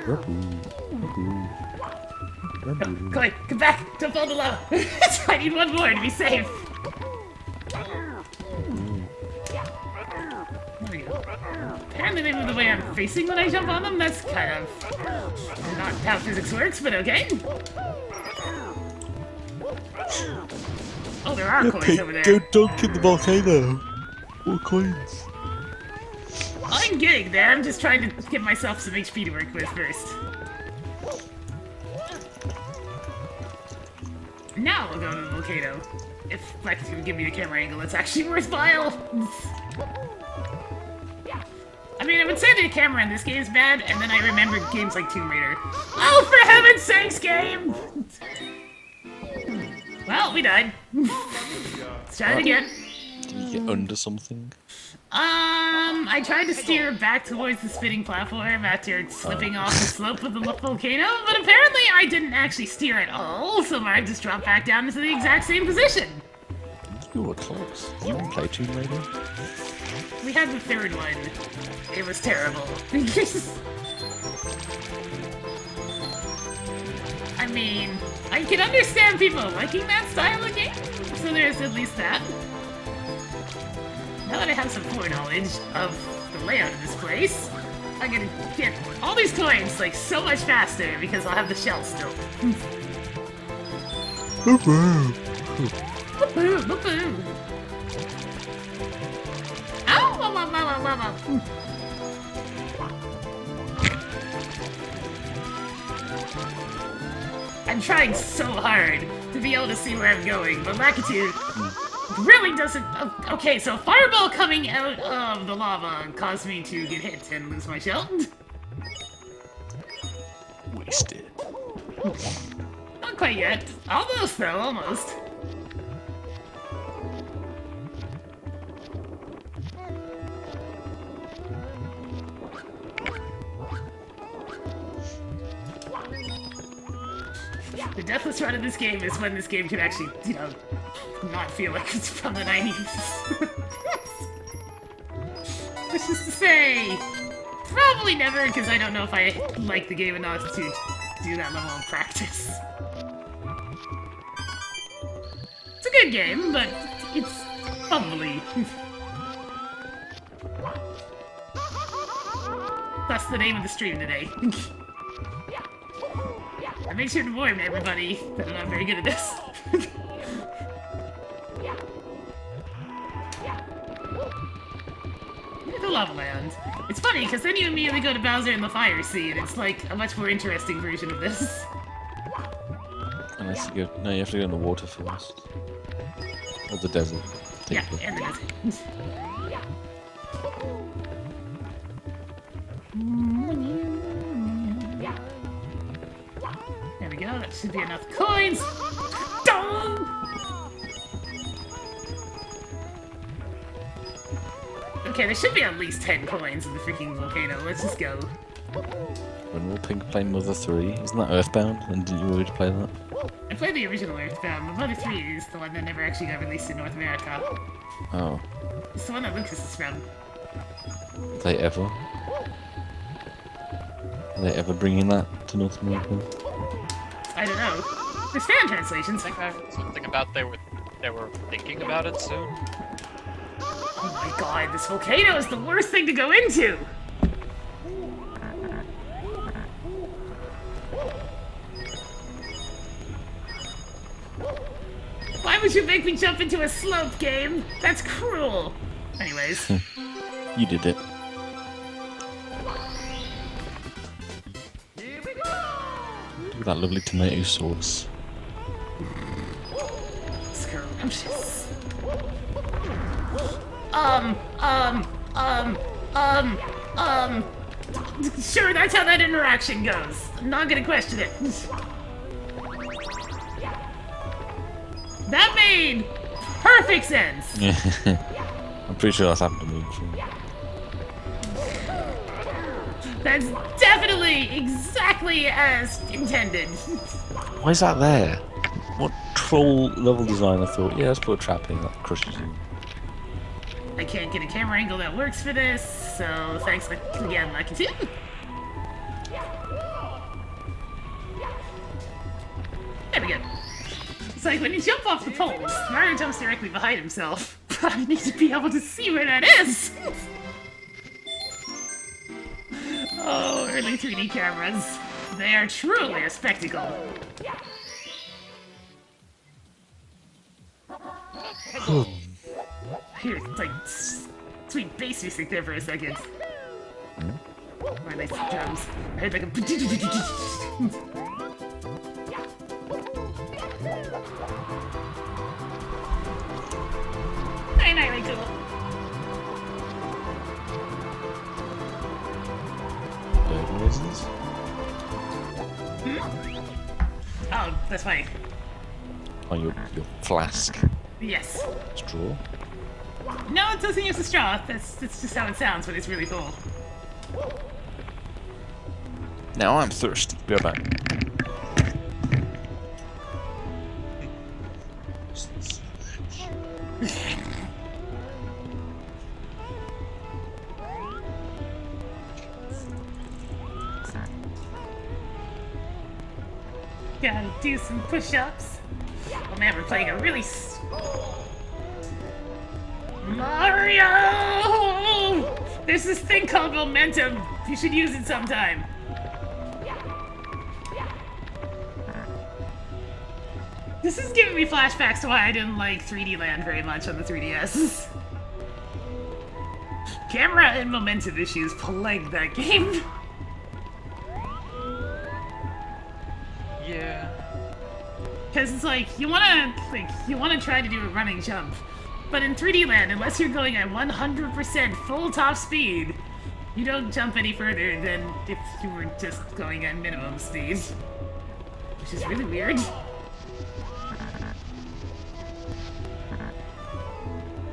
Rubber. Coin, come back! Don't fall in the lava! I need one more to be safe! There we go. Apparently they move the way I'm facing when I jump on them. That's kind of not how physics works, but okay. Oh, there are coins over there. Go dunk in the volcano. More coins. I'm getting there. I'm just trying to give myself some HP to work with first. Now we'll go to the volcano. If Black is gonna give me the camera angle, it's actually worthwhile. I mean, I would say the camera in this game is bad, and then I remember games like Tomb Raider. Oh, for heaven's sakes, game! Well, we died. Let's try it again. Did you get under something? I tried to steer back towards the spinning platform after slipping off the slope of the volcano, but apparently I didn't actually steer at all, so I just dropped back down into the exact same position. You were close. You can play Tomb Raider? We had the third one. It was terrible. I mean, I can understand people liking that style of game, so there's at least that. Now that I have some foreknowledge of the layout of this place, I'm gonna get all these coins like so much faster because I'll have the shell still. Boop-boo, boop-boo. Ow! Ow, ow, ow, ow, ow. I'm trying so hard to be able to see where I'm going, but Lakitu really doesn't... Okay, so fireball coming out of the lava caused me to get hit and lose my shell. Wasted. Not quite yet. Almost, though, almost. The deathless run of this game is when this game can actually, you know, not feel like it's from the 90s. Which is to say, probably never, because I don't know if I like the game enough to do that level of practice. It's a good game, but it's bumbly. That's the name of the stream today. I make sure to warn everybody that I'm not very good at this. The Lava Land. It's funny, because then you immediately go to Bowser and the Fire Sea, and it's like a much more interesting version of this. Unless you go... No, you have to go in the water first. Or the desert. Yeah, technically. and the desert. There we go, that should be enough coins! Dong! Okay, there should be at least 10 coins in the freaking volcano. Let's just go. When will Pink play Mother 3? Isn't that Earthbound? And did you already play that? I played the original Earthbound, but Mother 3 is the one that never actually got released in North America. Oh. It's the one that Lucas is from. They ever? Are they ever bringing that to North America? I don't know. There's fan translations. I think I heard something about they were thinking about it soon. Oh my god, this volcano is the worst thing to go into! Why would you make me jump into a slope game? That's cruel! Anyways. You did it. Here we go! Look at that lovely tomato sauce. Scrumptious. Sure, that's how that interaction goes. I'm not gonna question it. That made perfect sense! I'm pretty sure that's happened to me before. That's definitely exactly as intended. Why is that there? What troll level designer thought, yeah, let's put a trap in that crushes you. I can't get a camera angle that works for this, so thanks again, Lucky 2. There we go. It's like when you jump off the poles, Mario jumps directly behind himself, but I need to be able to see where that is! Oh, early 3D cameras. They are truly a spectacle. Here, it's like sweet bass music there for a second. Or nice drums. I heard like a. Very cool. Bird noises? Oh, that's funny. On your flask. Yes. Straw. No, it doesn't use a straw. That's just how it sounds when it's really full. Now I'm thirsty. Be right back. Gotta do some push-ups. Oh man, we're playing a really Mario! There's this thing called momentum. You should use it sometime. This is giving me flashbacks to why I didn't like 3D Land very much on the 3DS. Camera and momentum issues plagued that game. Yeah. Because it's like, you wanna try to do a running jump. But in 3D Land, unless you're going at 100% full top speed, you don't jump any further than if you were just going at minimum speed. Which is really weird.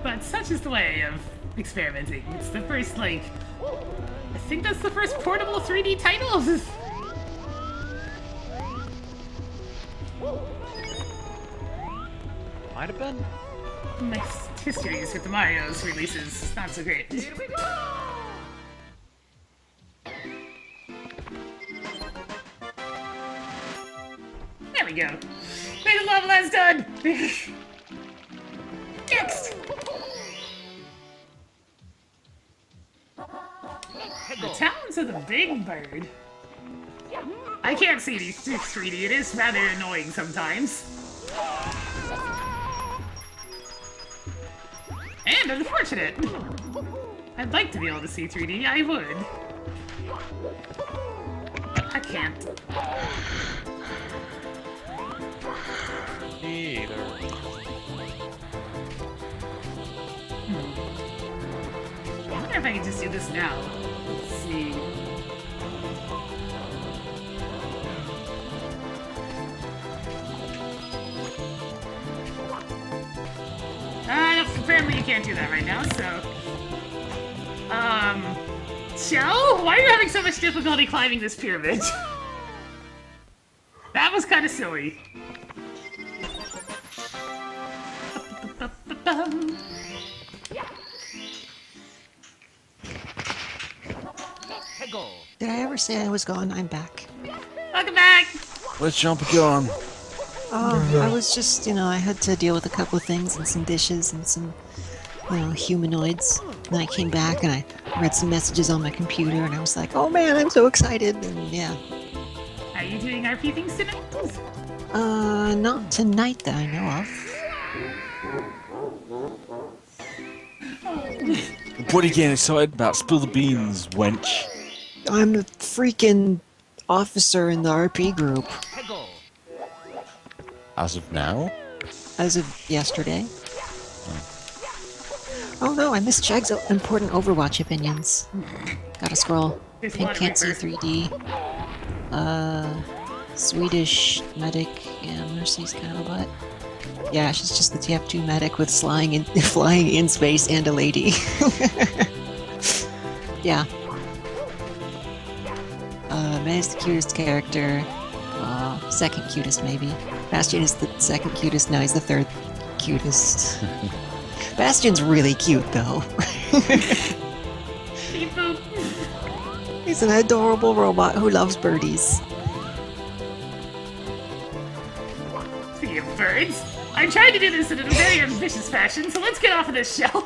But such is the way of experimenting. It's the first, like, I think that's the first portable 3D title. Might have been. My histories with the Mario's releases is not so great. Here we go! There we go. Wait, the level is done! Next! The talons of the big bird. I can't see these 3D. It is rather annoying sometimes. And unfortunate. I'd like to be able to see 3D. I would. But I can't. Either. I wonder if I can just do this now. Let's see. Apparently you can't do that right now, so... Shell? Why are you having so much difficulty climbing this pyramid? That was kind of silly. Hegel. Did I ever say I was gone? I'm back. Welcome back. Where's Jumper gone? I was just, I had to deal with a couple of things and some dishes and some, humanoids. And I came back and I read some messages on my computer and I was like, oh man, I'm so excited. And yeah. Are you doing RP things tonight? Not tonight that I know of. What are you getting excited about? Spill the beans, wench. I'm a freaking officer in the RP group Hegel. As of now? as of yesterday. Oh no, I missed Cheg's important Overwatch opinions. Gotta scroll. There's a Pink lot of can't see Reaper. 3D. Swedish medic. Yeah, Mercy's kind of a butt. Yeah, she's just the TF2 medic with flying in space and a lady. Yeah. May is the cutest character. Second cutest, maybe. Bastion is the second cutest. No, he's the third cutest. Bastion's really cute, though. Beep boop. He's an adorable robot who loves birdies. Speaking of birds, I'm trying to do this in a very ambitious fashion, so let's get off of this shell.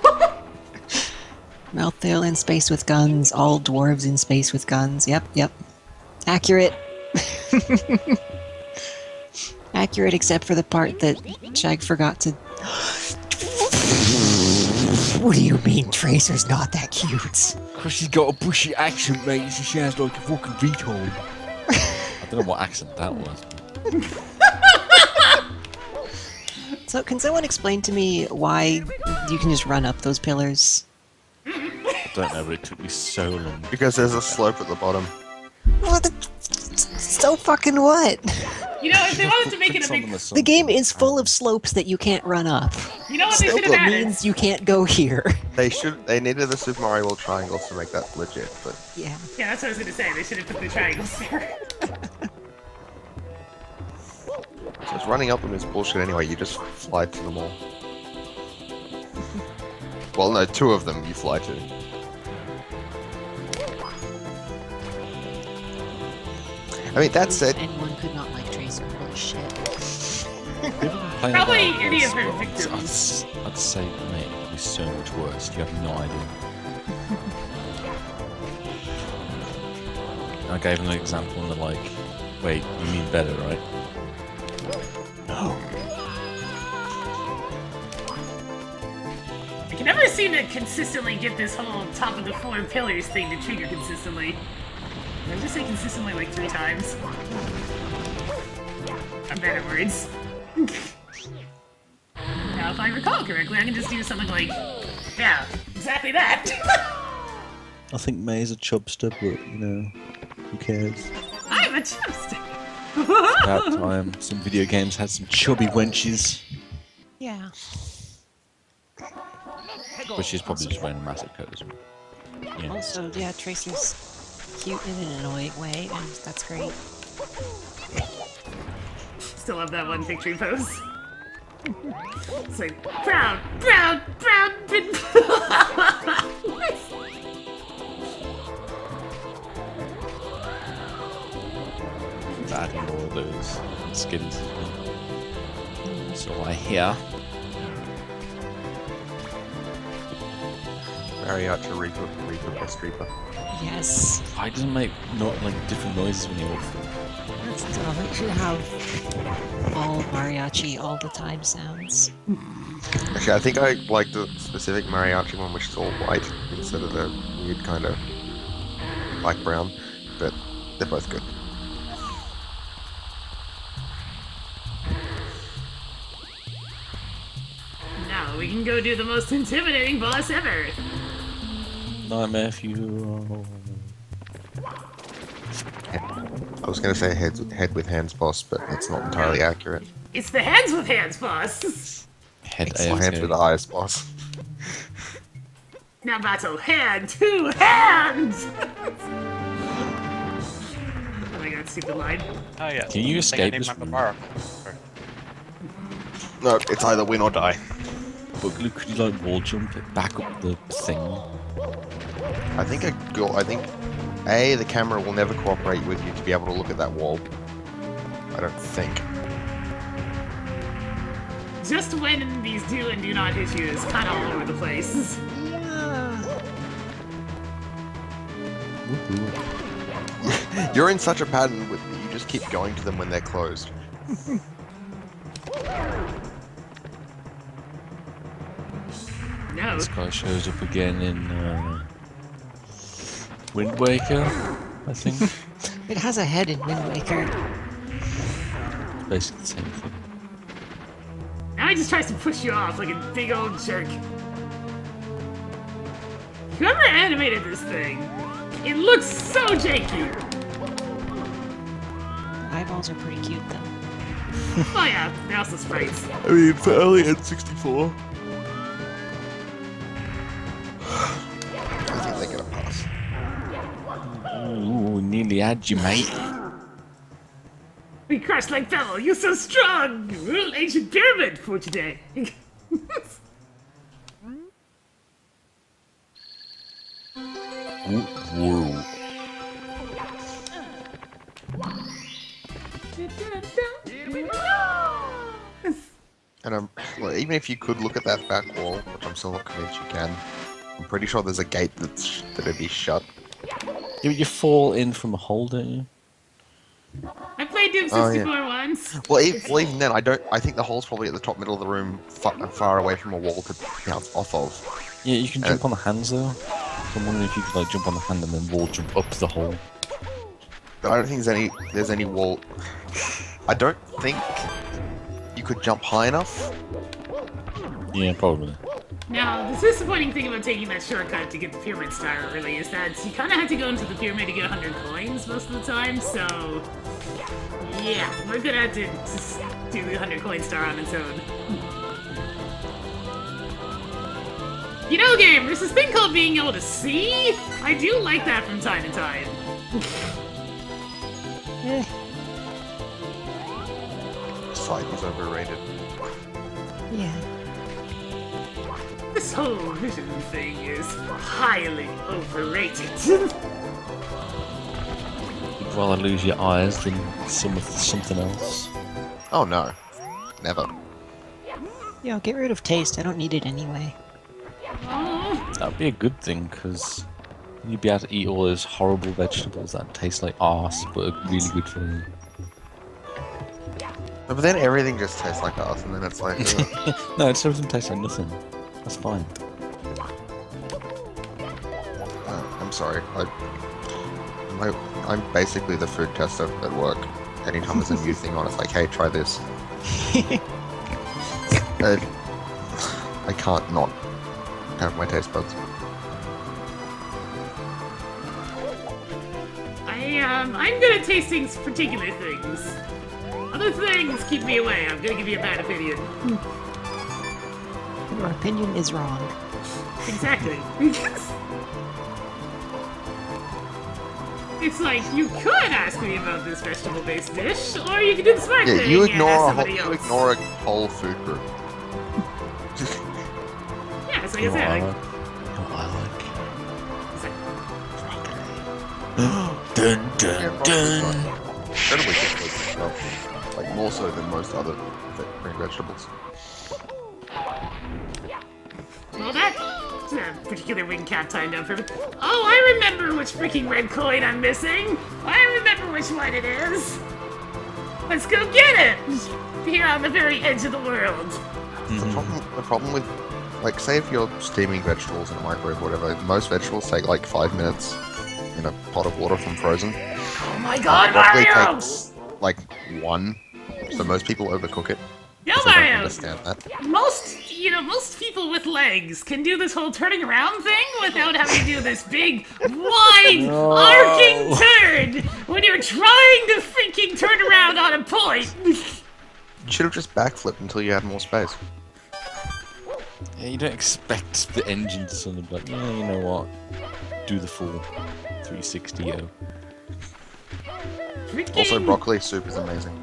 Malthael in space with guns. All dwarves in space with guns. Yep. Accurate. Accurate, except for the part that Shag forgot to. What do you mean, Tracer's not that cute? Because she's got a bushy accent, mate. She sounds like a fucking retard. I don't know what accent that was. So, can someone explain to me why you can just run up those pillars? I don't know, but it took me so long. Because there's a slope at the bottom. What the? So fucking what? You know, if they wanted to make it a big... The game is full of slopes that you can't run up. You know what they should have That added? means you can't go here. They needed the Super Mario World triangles to make that legit, but Yeah. Yeah, that's what I was gonna say. They should have put the triangles there. just running up them is bullshit anyway. You just fly to them all. Well, no, 2 of them you fly to. I mean, that said, Anyone could not like Tracer. Holy shit. Probably any of her victims. I'd say, mate, it would be so much worse. You have no idea. I gave them an example and they're like, wait, you mean better, right? No. I can never seem to consistently get this whole top of the 4 pillars thing to trigger consistently. Did I just say consistently like 3 times? I'm bad at words. Now, if I recall correctly, I can just do something like, yeah, exactly that. I think May's a chubster, but, who cares? I'm a chopstick. About time some video games had some chubby wenches. Yeah. Hegel. But she's probably just wearing a massive coat as well. Yeah. Also, yeah, Tracer's cute in an annoying way, and that's great. Still love that one victory pose. It's like, proud. Adding more of those skins. So I hear. Mariachi Reaper, Best Reaper. Yes. Why doesn't it make different noises when you walk through? That's dumb. It should have all mariachi all the time sounds. Actually, I think I like the specific mariachi one, which is all white instead of the weird kind of black brown. But they're both good. Now we can go do the most intimidating boss ever. Nightmare Fuel. I was gonna say head with hands boss, but that's not entirely accurate. It's the hands with hands boss. Head It's my hands with the highest boss. Now battle hand to hand. Oh my god, stupid line. Oh yeah. Can you escape this from from- bar? No, it's either win or die. But Luke, could you wall jump it back up the thing? I think The camera will never cooperate with you to be able to look at that wall. I don't think. Just when these do and do not hit you is kind of all over the place. You're in such a pattern with you just keep going to them when they're closed. No. This guy shows up again in Wind Waker, I think. It has a head in Wind Waker. It's basically the same thing. Now he just tries to push you off like a big old jerk. Whoever animated this thing, it looks so janky. The eyeballs are pretty cute though. Oh yeah, they're also sprites. I mean, for early N64. I think they get a pass. Ooh, nearly had you, mate. We crashed like Fellow, you're so strong! Little ancient pyramid for today. Whoa. And well, even if you could look at that back wall, which I'm still not convinced you can, I'm pretty sure there's a gate that'd be shut. You fall in from a hole, don't you? I played Doom 64 once. Well, even then, I think the hole's probably at the top middle of the room, far away from a wall to bounce off of. Yeah, you can jump on the hands though. So I'm wondering if you could like jump on the hand and then wall jump up the hole. But I don't think there's any wall. I don't think you could jump high enough. Yeah, probably. Now, the disappointing thing about taking that shortcut to get the pyramid star really is that you kind of had to go into the pyramid to get 100 coins most of the time, so... Yeah, we're gonna have to just do the 100 coin star on its own. You know, game, there's this thing called being able to see? I do like that from time to time. Sight is overrated. Yeah. This whole vision thing is highly overrated. You'd rather lose your eyes than something else. Oh no, never. Yo, get rid of taste. I don't need it anyway. Oh, That'd be a good thing, because you'd be able to eat all those horrible vegetables that taste like arse, but are really good for you. But then everything just tastes like us, and then it's like, ugh. No, it doesn't taste like nothing. That's fine. I'm sorry. I'm basically the food tester at work. Anytime there's a new thing on, it's like, hey, try this. I can't not have my taste buds. I'm good at tasting particular things. Other things keep me away. I'm gonna give you a bad opinion. Your opinion is wrong. Exactly. It's like, you could ask me about this vegetable-based dish, or you could do the smart Yeah, thing you and ask ignore somebody else. a whole food group. Yeah, it's like You I know said, what I like, like? You know what I like? it's like, Dun dun Yeah, dun! Incredibly good stuff. Like more so than most other green vegetables. well, that particular wing cap timed out perfect. Oh, I remember which freaking red coin I'm missing. I remember which one it is. Let's go get it. Here on the very edge of the world. The problem with, like, say if you're steaming vegetables in a microwave or whatever, most vegetables take like 5 minutes in a pot of water from frozen. Oh my God, Broccoli Mario! takes like 1, so most people overcook it. No, 'cause they don't Mario. understand that. Most people with legs can do this whole turning around thing without having to do this big, wide, arcing turn when you're trying to freaking turn around on a point. You should have just backflipped until you had more space. Yeah, you don't expect the engine to suddenly be like, yeah, you know what? Do the full 360, yo. Also, broccoli soup is amazing.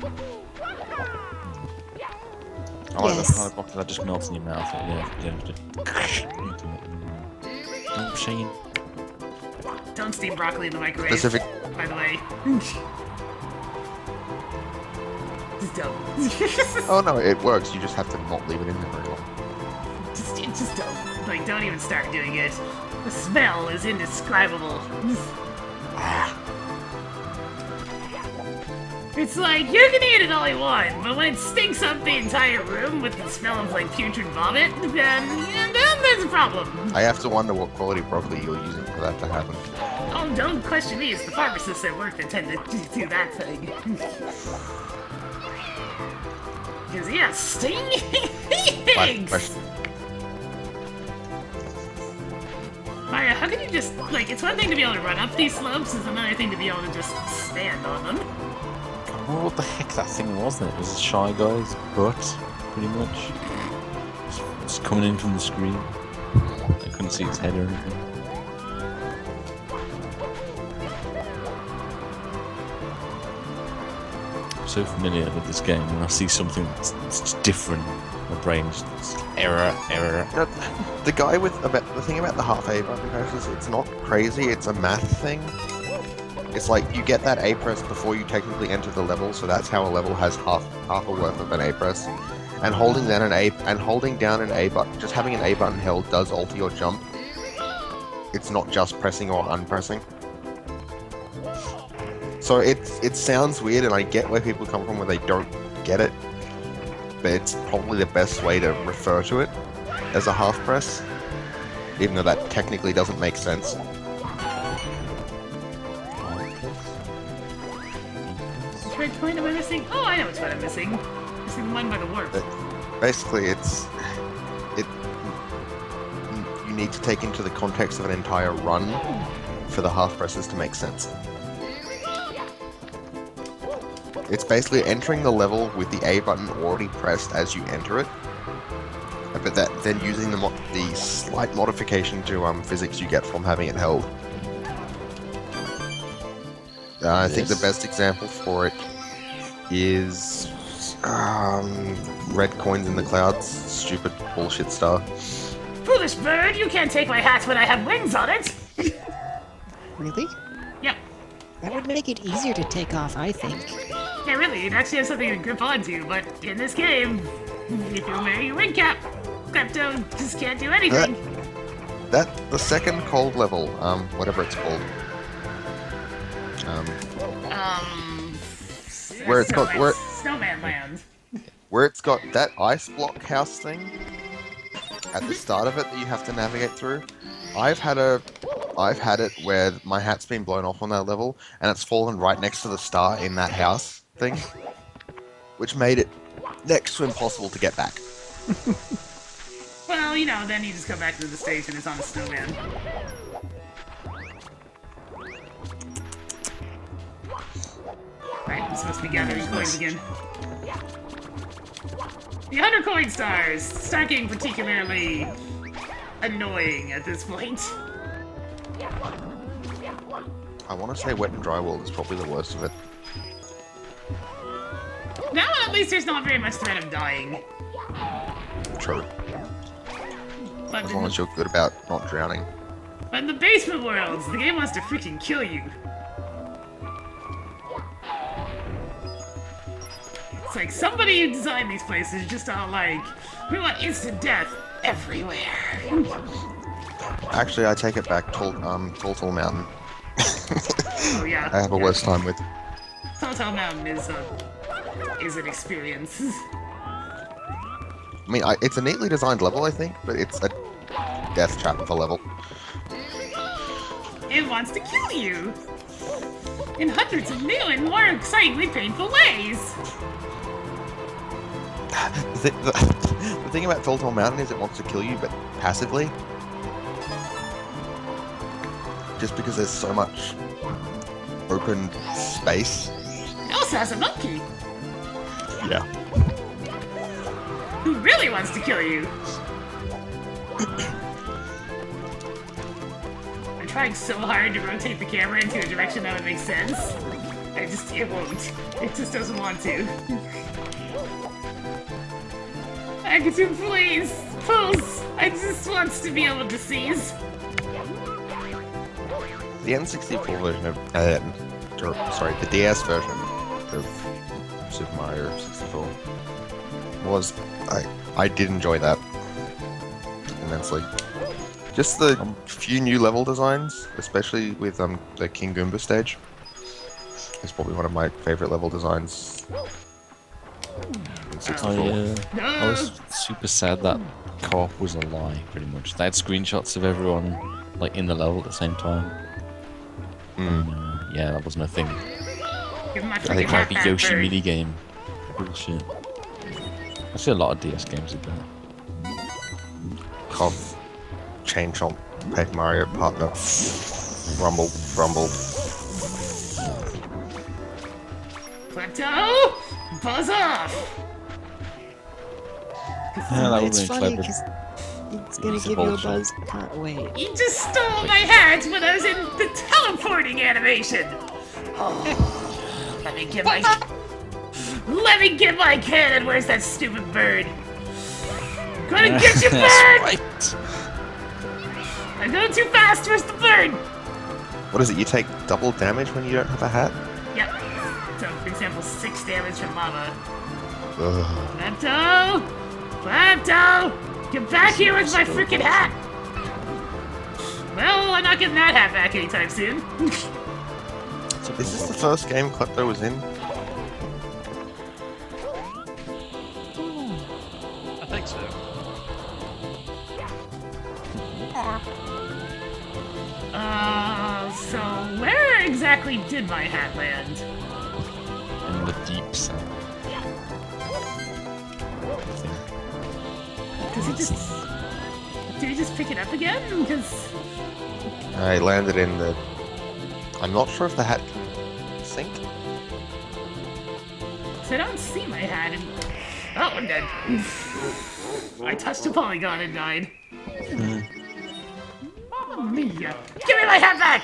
I like Yes. that kind of broccoli that just melts in your mouth. Yeah, just... Oh, Shane. Don't steam broccoli in the microwave. Specific. By the way. Just don't. Oh no, it works. You just have to not leave it in there very long. Just don't. Like, don't even start doing it. The smell is indescribable. It's like, you can eat it all you want, but when it stinks up the entire room with the smell of, like, putrid vomit, then there's a problem. I have to wonder what quality broccoli you're using for that to happen. Oh, don't question me, it's the pharmacists at work that tend to do that thing. Because, yeah, stinks! Mario, how can you just, like, it's one thing to be able to run up these slopes, it's another thing to be able to just stand on them. I don't know what the heck that thing was then. It was a Shy Guy's butt, pretty much. It's coming in from the screen. I couldn't see its head or anything. I'm so familiar with this game, when I see something that's just different, my brain just error. The guy with the thing about the half A button presses, it's not crazy. It's a math thing. It's like you get that A press before you technically enter the level, so that's how a level has half a worth of an A press. And holding down an A button, just having an A button held does alter your jump. It's not just pressing or unpressing. So it sounds weird, and I get where people come from where they don't get it, but it's probably the best way to refer to it as a half press, even though that technically doesn't make sense. Which point am I missing? Oh, I know which one I'm missing. Missing the one by the warp. Basically, you need to take into the context of an entire run for the half presses to make sense. It's basically entering the level with the A button already pressed as you enter it, but then using the slight modification to physics you get from having it held. I think the best example for it is red coins in the clouds. Stupid bullshit star. Foolish bird, you can't take my hat when I have wings on it! Really? Yep. That would make it easier to take off, I think. Yeah, really, it actually has something to grip onto, but in this game, if you wear your wing cap, Klepto just can't do anything. The second cold level, whatever it's called. Where it's got Snowman Land. Where it's got that ice block house thing at the start of it that you have to navigate through. I've had it where my hat's been blown off on that level, and it's fallen right next to the star in that house thing, which made it next to impossible to get back. Well, you know, then you just come back to the stage and it's on a snowman. Right, I'm supposed to be gathering coins again. The 100 coin stars! Stacking particularly annoying at this point. I want to say Wet and Dry World is probably the worst of it. That one, at least there's not very much threat of dying. True. But As long as you're good about not drowning. But in the basement worlds, the game wants to freaking kill you. It's like somebody who designed these places just all like, we want instant death everywhere. Actually, I take it back. Tall Mountain. Oh yeah. I have a worse time with. Tall Mountain is an experience. I mean, it's a neatly designed level, I think, but it's a death trap of a level. It wants to kill you! In hundreds of new and more excitingly painful ways! The thing about Tall Mountain is it wants to kill you, but passively. Just because there's so much open space. It also has a monkey! Yeah. Who really wants to kill you? I'm trying so hard to rotate the camera into a direction that would make sense. It won't. It just doesn't want to. Akatu, please! Pulse! I just want to be able to seize. The N64 version of, the DS version of Super Mario 64 was, I did enjoy that immensely. Just the few new level designs, especially with the King Goomba stage, is probably one of my favorite level designs in 64. I was super sad that co-op was a lie, pretty much. They had screenshots of everyone like in the level at the same time. Yeah, that wasn't a thing. Give him my I freaking think hat like a back, Yoshi bird. minigame. Bullshit. I see a lot of DS games with that. Cough, Chain Chomp, Paper Mario, Partner, Rumble, Rumble. Klepto! Buzz off! Yeah, that It's would have funny been because clever. it's gonna It's a give you a bullshit. buzz. Can't wait. You just stole my hat when I was in the teleporting animation! Oh, let me get my... Let me get my cannon! Where's that stupid bird? I'm gonna get you, bird! That's right. I'm going too fast! Where's the bird? What is it? You take double damage when you don't have a hat? Yep. So, for example, 6 damage from lava. Ugh. Klepto! Klepto! Get back here with my freaking hat! Well, I'm not getting that hat back anytime soon. Is this the first game Klepto was in? I think so. So where exactly did my hat land? In the deep south. I think. Does he just... Did he just pick it up again? Because... I landed in the... I'm not sure if the hat can sink. I don't see my hat and... Oh, I'm dead. I touched a polygon and died. Mamma mia. Give me my hat back!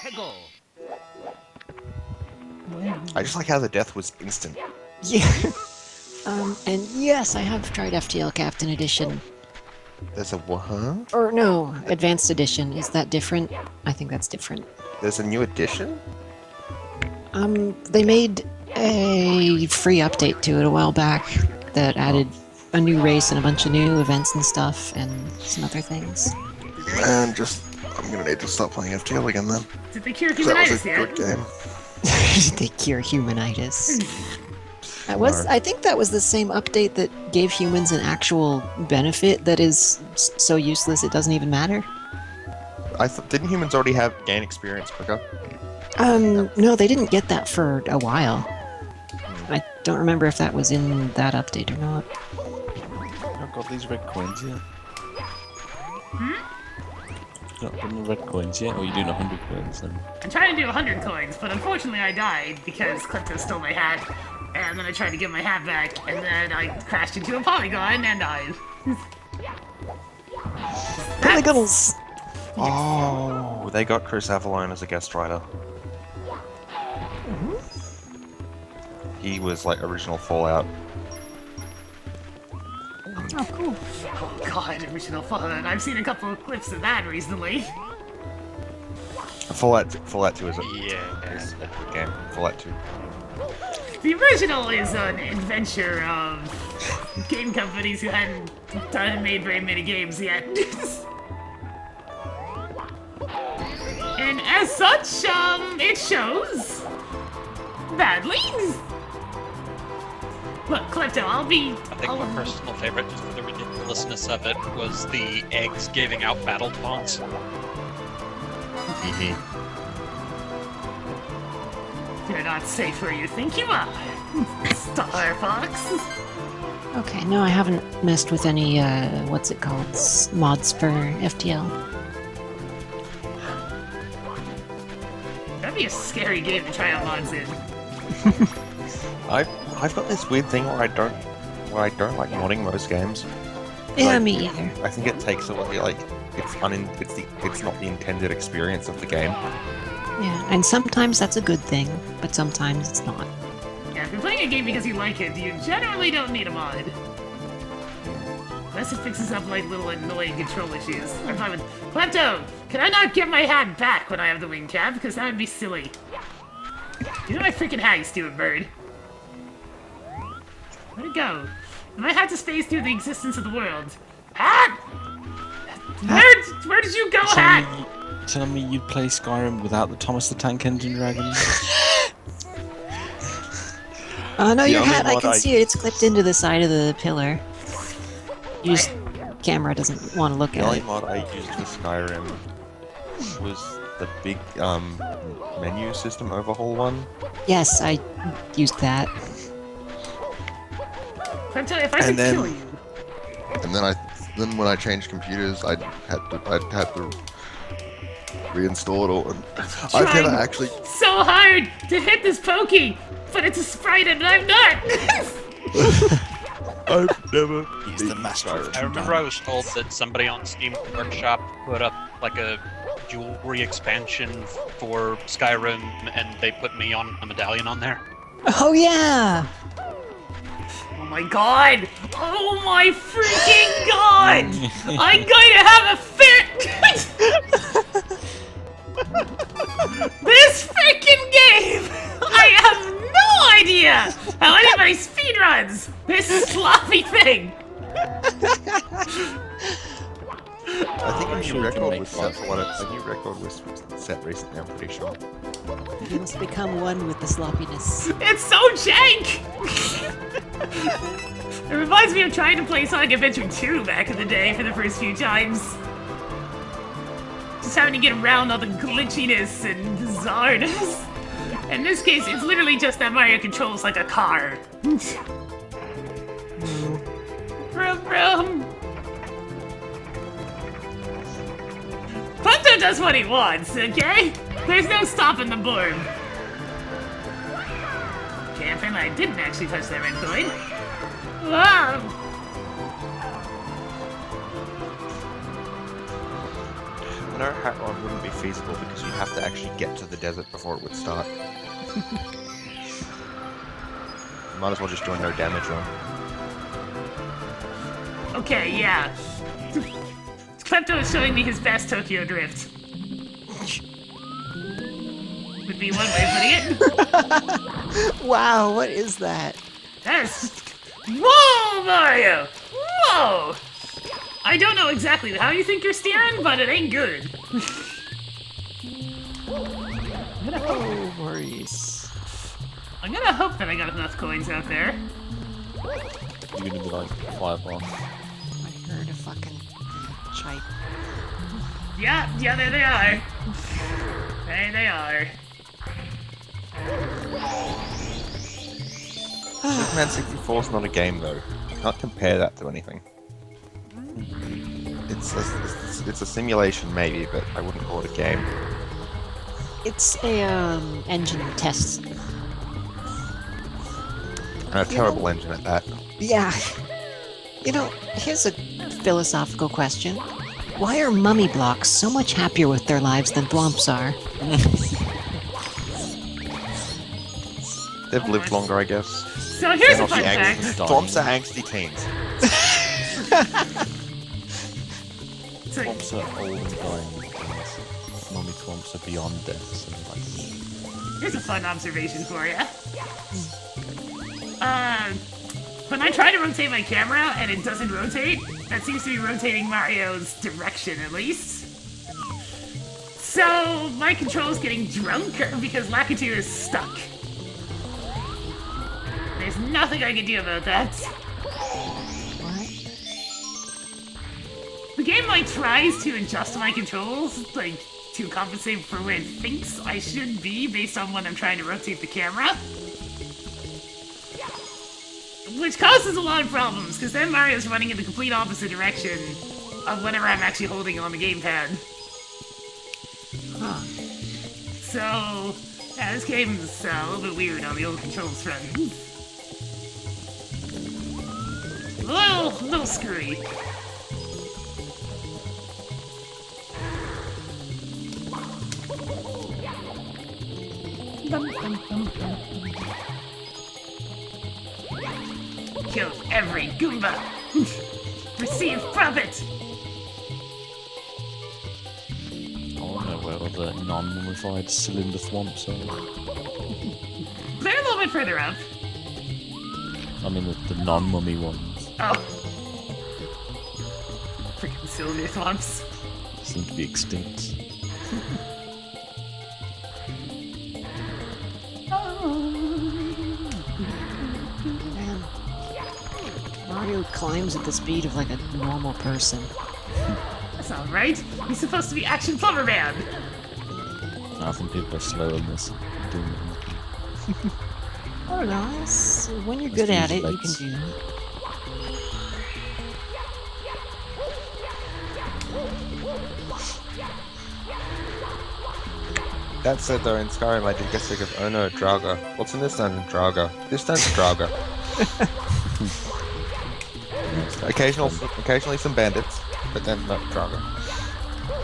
Hegel. I just like how the death was instant. Yeah. And yes, I have tried FTL Captain Edition. There's a what? Or no, Advanced Edition. Is that different? I think that's different. There's a new edition? They made a free update to it a while back that added a new race and a bunch of new events and stuff and some other things. Man, I'm gonna need to stop playing FTL again then. Did they cure 'Cause that was humanitis a yet? good game. They cure humanitis. I think that was the same update that gave humans an actual benefit that is so useless it doesn't even matter. Didn't humans already gain experience quicker? No, they didn't get that for a while. I don't remember if that was in that update or not. I've got these red coins yet. You not done the red coins yet, or you doing 100 coins then? I'm trying to do 100 coins, but unfortunately I died because Klepto stole my hat, and then I tried to get my hat back, and then I crashed into a polygon and died. Polygons! Oh, they got Chris Avalone as a guest writer. He was like original Fallout. Oh, cool. Oh god, original Fallout. I've seen a couple of clips of that recently. Fallout 2 is a Yeah. is a good game. Fallout 2. The original is an adventure of game companies who hadn't made very many games yet. And as such, it shows badly. Look, Klepto, I think my personal favorite, just for the ridiculousness of it, was the eggs giving out battle taunts. You're not safe where you think you are, Star Fox. Okay, no, I haven't messed with any, what's it called? Mods for FTL. That'd be a scary game to try out mods in. I've got this weird thing where I don't like modding most games. Yeah, Like, me either. I think it takes away like it's not the intended experience of the game. Yeah, and sometimes that's a good thing, but sometimes it's not. Yeah, if you're playing a game because you like it, you generally don't need a mod. Unless it fixes up my little annoying control issues. I'm fine with... Klepto! Can I not get my hat back when I have the wing cap? Because that would be silly. You know my freaking hat, you stupid bird. Where'd it go? My hat just phased through the existence of the world. Hat! Where did you go, hat? Telling me you'd play Skyrim without the Thomas the Tank Engine dragon? Oh no, your only hat, I mod can I- see it. It's clipped into the side of the pillar. Camera doesn't want to look The at only it. mod I used for Skyrim was the big menu system overhaul one. Yes, I used that. Klepto, if I could And then- kill you. And then when I changed computers, I had to reinstall it all. And I've never Trying actually. so hard to hit this pokey, but it's a sprite and I'm not. I've never. He's the master of I remember I was told that somebody on Steam Workshop put up like a jewelry expansion for Skyrim, and they put me on a medallion on there. Oh yeah! Oh my god! Oh my freaking god! I'm going to have a fit! This freaking game! I have no idea how anybody speedruns this sloppy thing! I think a sure new we can record make was set for what a new record was set recently. I'm pretty sure. You must become one with the sloppiness. It's so jank! It reminds me of trying to play Sonic Adventure 2 back in the day for the first few times. Just having to get around all the glitchiness and bizarreness. In this case, it's literally just that Mario controls like a car. Brum brum. Punto does what he wants, okay? There's no stopping the board. Camping, I didn't actually touch that red coin. Wow. No hat rod wouldn't be feasible because you'd have to actually get to the desert before it would start. Might as well just do a no damage run. Okay, yeah. Klepto is showing me his best Tokyo Drift. Would be one way of putting it. Wow, what is that? That's... Whoa, Mario! Whoa! I don't know exactly how you think you're steering, but it ain't good. Oh, Maurice. I'm gonna hope that I got enough coins out there. You're gonna be like 5 off. I heard a fucking chipe. Yeah, there they are. There they are. Superman 64 is not a game though. You can't compare that to anything. It's a simulation maybe, but I wouldn't call it a game. It's a engine test. And a terrible engine at that. Yeah. You know, here's a philosophical question. Why are mummy blocks so much happier with their lives than thwomps are? They've lived longer, I guess. So here's They're a fun not the fact. angsty. Thwomps are angsty teens. So, Thwomps are old and dying, and mummy thwomps are beyond death, so like... here's a fun observation for you. When I try to rotate my camera and it doesn't rotate, that seems to be rotating Mario's direction at least. So my control's getting drunk because Lakitu is stuck. There's nothing I can do about that. What? The game like tries to adjust my controls, like to compensate for where it thinks I should be based on when I'm trying to rotate the camera. Which causes a lot of problems, because then Mario's running in the complete opposite direction of whenever I'm actually holding it on the gamepad. Huh. So, yeah, this game's a little bit weird on the old controls front. A little screwy. Kill every Goomba! Receive profit! I want to know where all the non-mummified cylinder thwomps are. They're a little bit further up. I mean, the non-mummy ones Oh. Freaking cylinder thwomps. seem to be extinct. Man. Mario climbs at the speed of like a normal person. That's not right. He's supposed to be Action Plumber Man. I think people are slow in this. Doing it. I don't know. When you're good at it, you can do that. That said, though, in Skyrim, I did get sick of, oh no, Draga. What's in this dungeon? Draga. This dungeon, Draga. Occasionally some bandits, but then not Draga.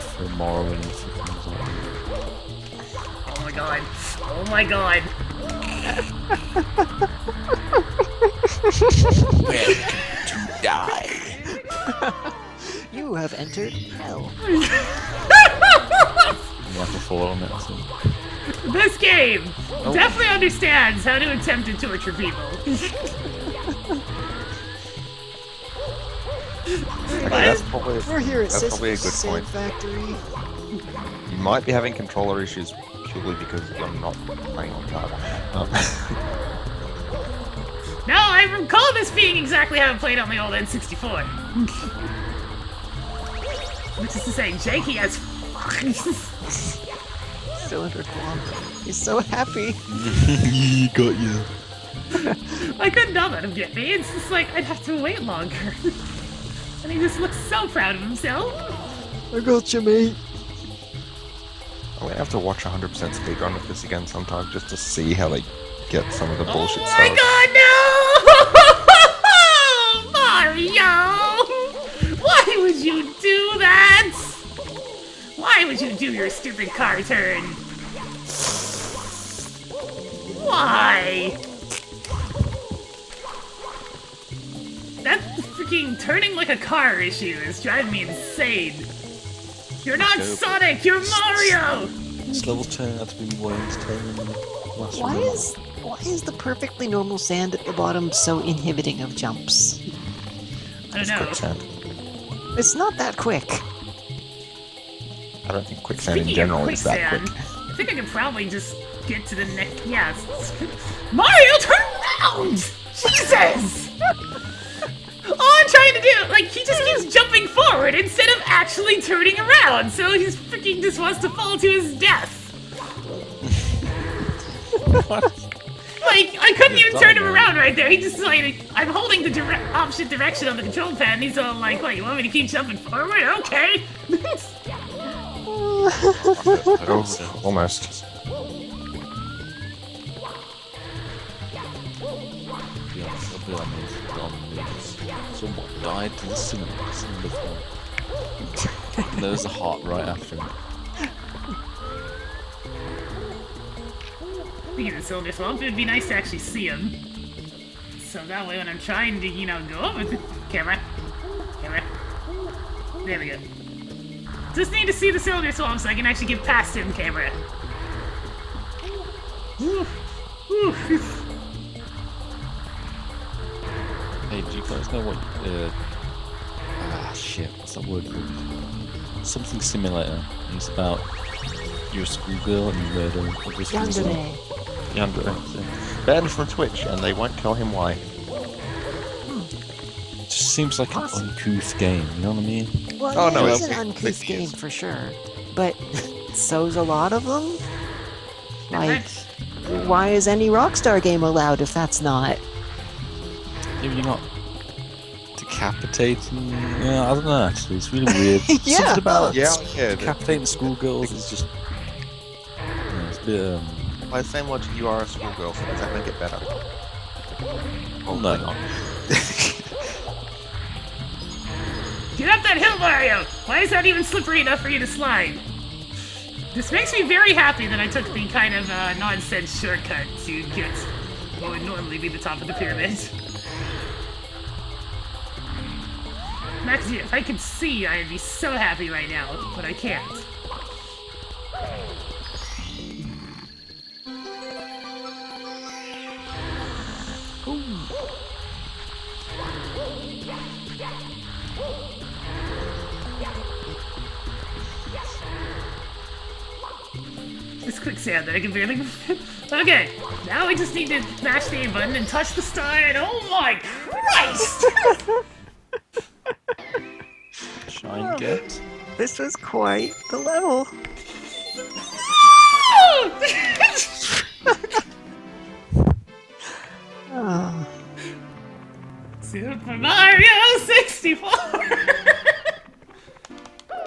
For Morrowind and things like that. Oh my god. Oh my god. Die. You have entered hell. You have to fall on it, I think. This game definitely understands how to attempt to torture people. Okay, that's probably We're here at that's probably a Sisyphus good point. Sand Factory. You might be having controller issues purely because you're not playing on card. No, I recall this being exactly how it played on the old N64. Which is to say, Jakey has Cylinder Thwomp. He's so happy. He got you. I could not let him get me. It's just like I'd have to wait longer. And he just looks so proud of himself. I got you, mate. I'm gonna have to watch 100% speedrun of this again sometime just to see how they get some of the bullshit Oh my stuff. god, no! Mario! Why would you do that? Why would you do your stupid car turn? Why? That freaking turning like a car issue is driving me insane. You're not Okay. Sonic, you're Mario! This level's turning out to be more entertaining than the last Why one. is the perfectly normal sand at the bottom so inhibiting of jumps? I don't know. Quicksand. It's not that quick. I don't think quicksand in Speaking general of is that quicksand, quick. I think I can probably just get to the next. Yeah, Mario, turn around! Jesus! All I'm trying to do, like, he just keeps jumping forward instead of actually turning around, so he's freaking just wants to fall to his death. Like, I couldn't even turn him around right there. He just like, I'm holding the opposite direction on the control pad, and he's all like, "What? You want me to keep jumping forward? Okay." Oh, almost. Yeah, I'll be honest, someone died to the cylinder thwomp. And there was a heart right after him. Speaking of Cylinder Thwomp, it would be nice to actually see him. So that way when I'm trying to, go over the camera. There we go. Just need to see the Cylinder Thwomp so I can actually get past him, camera. Woo. Woo. Hey, do you guys know what? Shit, what's that word called? Something simulator. It's about you're a schoolgirl and you murder other schools. Yandere. Yandere. Banned from Twitch, and they won't tell him why. It just seems like Awesome. an uncouth game, you know what I mean? Well, Oh, yeah, no, it's it's an big uncouth game news. for sure. But so's a lot of them. Like, why is any Rockstar game allowed if that's not? Maybe you're not decapitating. Yeah, I don't know. Actually, it's really weird. Yeah. Something about Yeah, yeah. decapitating schoolgirls is just. Yeah, it's a bit. By the same logic, you are a schoolgirl, so does that make it better? Oh no. Get up that hill, Mario! Why is that even slippery enough for you to slide? This makes me very happy that I took the kind of nonsense shortcut to get what would normally be the top of the pyramid. Max, if I could see, I'd be so happy right now, but I can't. This quicksand that I can barely move. Okay, now we just need to mash the A button and touch the star, and oh my Christ! Shine get. This was quite the level. Oh. Super Mario 64!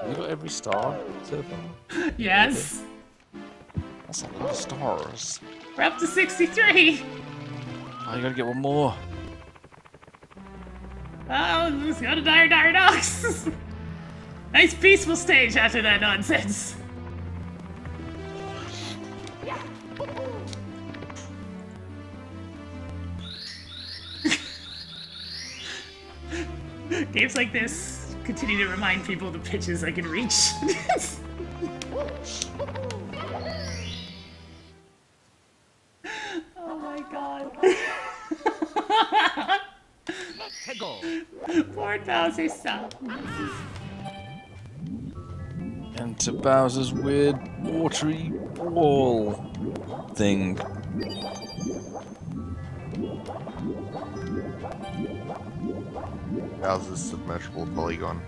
You got every star so far? Yes, That's a lot of stars. we're up to 63! Oh, you gotta get one more. Oh, let's go to Dire Docks! Nice peaceful stage after that nonsense. Games like this continue to remind people of the pitches I can reach. Oh my god. Hegel. Poor Bowser, stop. Enter Bowser's weird watery ball thing. Bowser's submersible polygon.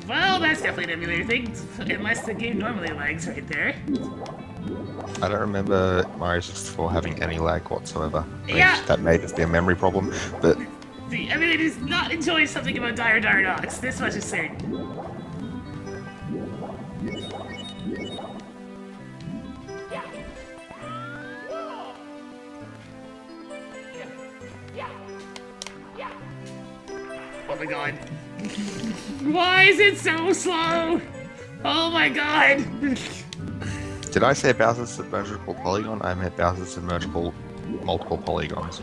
Well, that's definitely an emulator thing, unless the game normally lags right there. I don't remember Mario 64 having any lag whatsoever. I think Yeah. that may just be a memory problem, but The emulator does not enjoy something about Dire Docks, this much is certain. Oh my god. Why is it so slow? Oh my god. did I say Bowser's submersible polygon? I meant Bowser's submersible multiple polygons.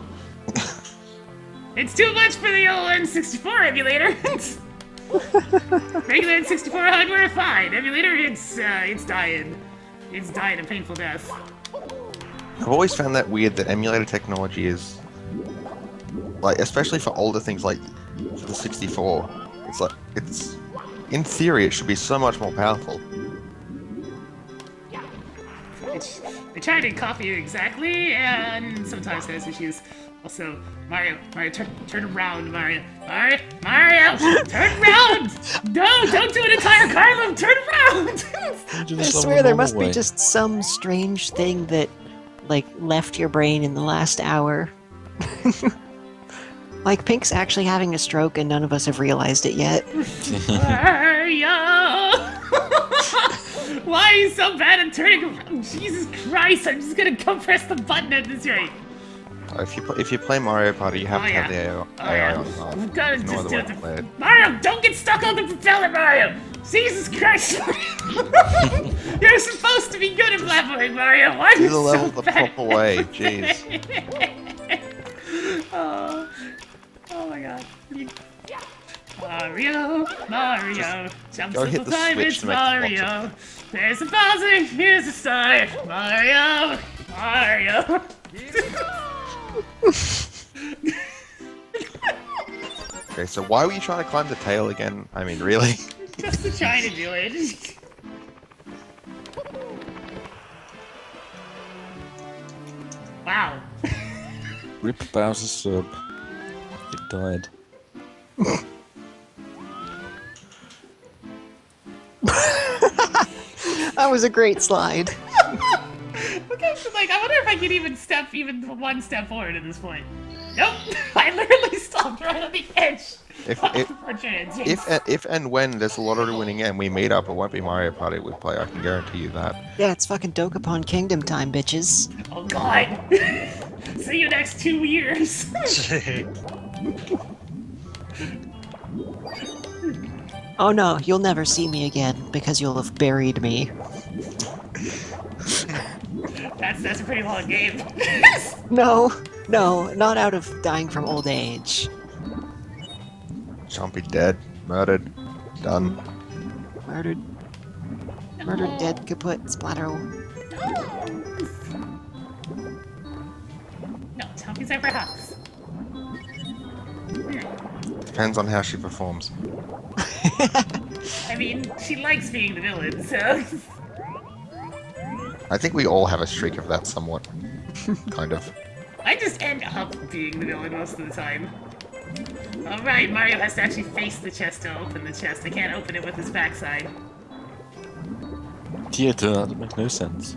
It's too much for the old N64 emulator. Regular N64 hardware, fine. Emulator, it's dying. It's dying a painful death. I've always found that weird that emulator technology is like, especially for older things like for the 64. It's like it's in theory it should be so much more powerful. They try to copy it exactly, and sometimes has issues. Also, Mario, turn around, Mario, turn around! No, don't do an entire car move, turn around! Do I this level swear there normal must be way. just some strange thing that, like, left your brain in the last hour. Like, Pink's actually having a stroke and none of us have realized it yet. Mario! Why are you so bad at turning around? Jesus Christ, I'm just gonna go press the button at this rate. If you play Mario Party, you have Oh, to have yeah. the Oh, AI yeah. on hard. We've gotta There's no just other do way it. to play it. Mario, don't get stuck on the propeller, Mario! Jesus Christ! You're supposed to be good at platforming, Mario. Why are Do you the level so the bad? proper way, jeez. Oh my god. Mario, jump go hit simple the time, switch it's to make the box Mario. There's a Bowser, here's a star. Mario. Okay, so why were you trying to climb the tail again? I mean, really? Just to try to do it. Wow. Rip Bowser sub. It died. That was a great slide. Okay, so like, I wonder if I could even step one step forward at this point. Nope, I literally stopped right on the edge. If and when there's a lottery winning and we meet up, it won't be Mario Party we play. I can guarantee you that. Yeah, it's fucking Dokapon Kingdom time, bitches. Oh god. See you next 2 years. Oh no, you'll never see me again because you'll have buried me. That's a pretty long game. No, not out of dying from old age. Chompy dead, murdered, done. Murdered, dead, kaput, splatero. No, Chompy's over house. Depends on how she performs. I mean, she likes being the villain, so. I think we all have a streak of that somewhat. Kind of. I just end up being the villain most of the time. Alright, Mario has to actually face the chest to open the chest. I can't open it with his backside. Yeah, that makes no sense.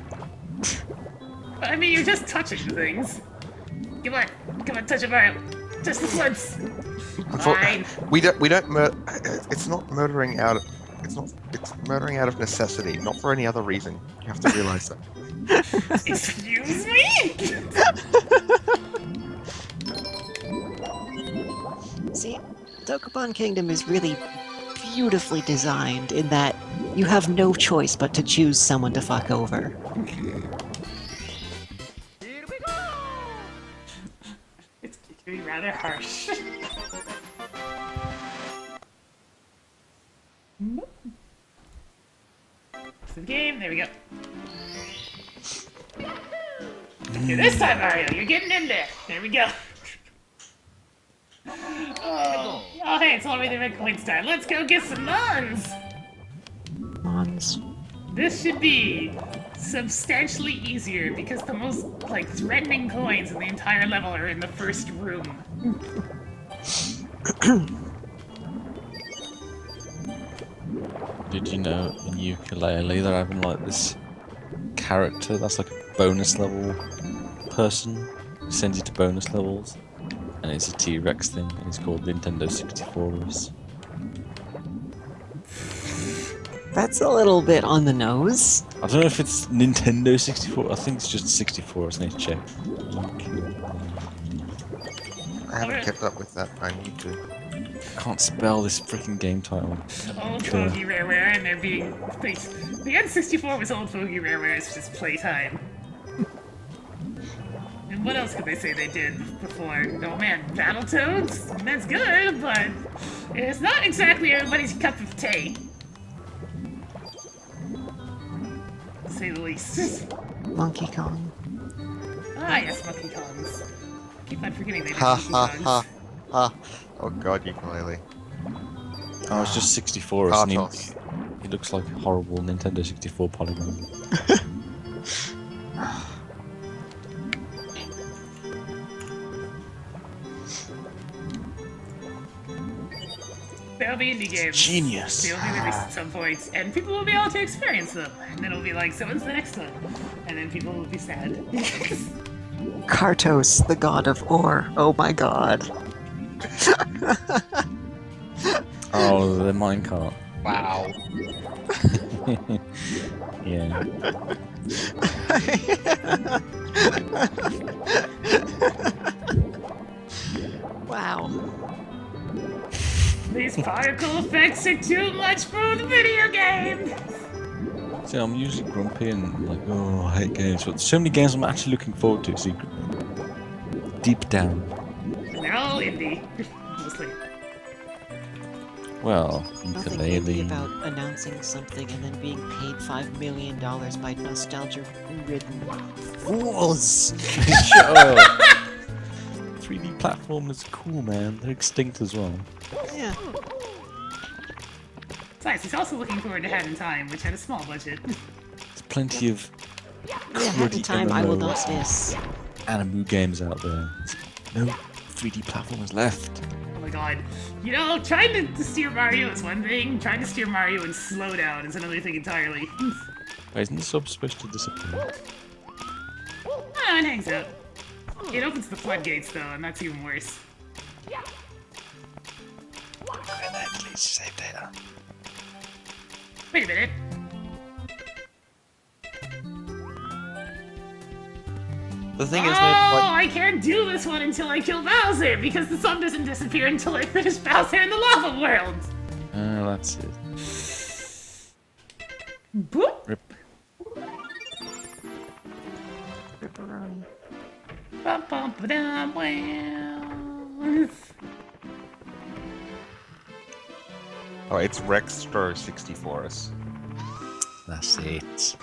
But, I mean, you're just touching things. Come on, touch it, Mario. Touch the flips. Fine. We don't it's not murdering out of it's murdering out of necessity, not for any other reason. You have to realize that. Excuse me? See, Dokapon Kingdom is really beautifully designed in that you have no choice but to choose someone to fuck over. It can be rather harsh. The game, there we go. Okay, this time, Mario, you're getting in there. There we go. Oh, hey, it's already the red coins time. Let's go get some Mons! Mons. This should be substantially easier because the most, like, threatening coins in the entire level are in the first room. Did you know in Ukulele they're having like this character that's like a bonus level person who sends you to bonus levels, and it's a T-Rex thing, and it's called Nintendo 64. That's a little bit on the nose. I don't know if it's Nintendo 64. I think it's just 64. I need to check. I haven't kept up with that. I need to. Can't spell this freaking game title. Old fogey rareware, and they're being placed. The N64 was old fogey rareware, it's just playtime. And what else could they say they did before? Oh man, Battletoads? That's good, but it's not exactly everybody's cup of tea. To say the least. Monkey Kong. Ah yes, Monkey Kongs. Keep on forgetting they did Ha Monkey ha Kongs. ha ha. Oh god, ukulele. Oh, it's just 64. It's Kartos. it looks like a horrible Nintendo 64 polygon. There'll be indie games. Genius. They'll be released at some point, and people will be able to experience them. And then it'll be like, so when's the next one? And then people will be sad. Kartos, the god of ore. Oh my god. Oh, the minecart. Wow. Yeah. Wow. These particle effects are too much for the video game! See, I'm usually grumpy and like, oh, I hate games, but there's so many games I'm actually looking forward to. See, deep down. And they're all indie. Mostly. Well, Nothing indie ukulele. about announcing something and then being paid $5 million by nostalgia-ridden fools. Shut up. 3D platformers are cool, man. They're extinct as well. Yeah. Besides, he's also looking forward to Hat in Time, which had a small budget. There's plenty of Yeah, Hat in cruddy Time I will MMO not miss. Animu games out there. There's no 3D platformers left. Oh my god. You know, trying to steer Mario is one thing, trying to steer Mario in slowdown is another thing entirely. Wait, isn't the sub supposed to disappear? Ah, it hangs out. It opens the floodgates though, and that's even worse. Grenade, please save data. Wait a minute. The thing is Oh, that, I can't do this one until I kill Bowser, because the sun doesn't disappear until I finish Bowser in the lava world! That's it. Boop! Rip. pepperoni. Bum, bum, ba-dum, wow. Oh, it's Rextro 64s. That's it.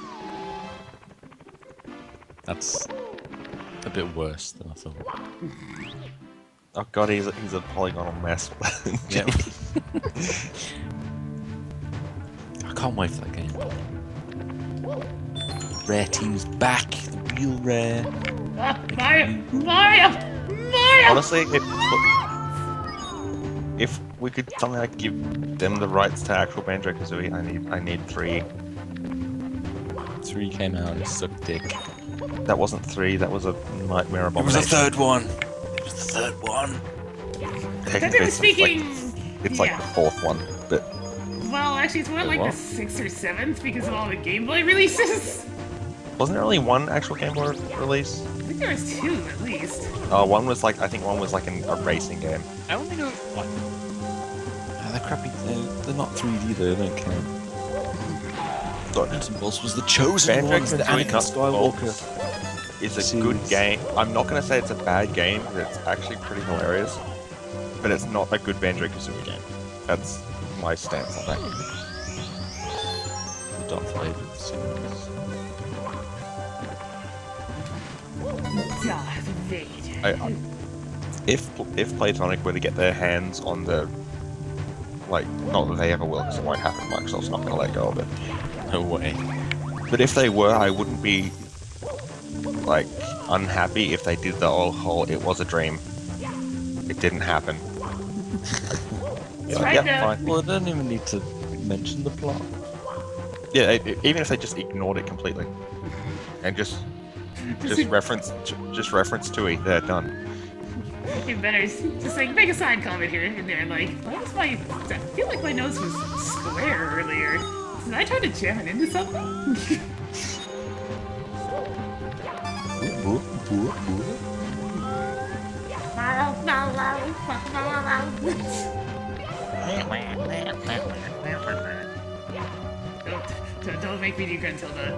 That's a bit worse than I thought. Oh god, he's a polygonal mess. Yep. I can't wait for that game. Rare Team's back. The real Rare. Ah, Mario! Honestly, if we could somehow give them the rights to actual Banjo-Kazooie, I need 3. 3 came out and sucked dick. That wasn't 3, that was a Nightmare It was Abomination. the third one. It was the third one. Technically speaking, it's like yeah. the 4th one, but Well, actually, it's more Wait, like what? the 6th or 7th because of all the Game Boy releases. wasn't there only one actual Game Boy release? I think there was 2 at least. One was like, I think one was like a racing game. I only know one. They're crappy. They're not 3D though. They don't count. Nuts and Bolts was the chosen one. The Banjo-Kazooie Anakin Nuts and Skywalker. It's a series. good game. I'm not going to say it's a bad game, but it's actually pretty hilarious. But it's not a good Banjo-Kazooie game. That's my stance on that. The Darth Vader series. Darth Vader. If Playtonic were to get their hands on the, like, not that they ever will, because it won't happen. Microsoft's not going to let go of it. No way. But if they were, I wouldn't be, like, unhappy if they did the whole "it was a dream, it didn't happen." It's right there. fine. Well, they don't even need to mention the plot. Yeah, even if they just ignored it completely, and just reference Tui, they're done. It better just like make a side comment here and there, like, why was I feel like my nose was square earlier. Did I try to jam it into something? Don't make me do Gruntilda.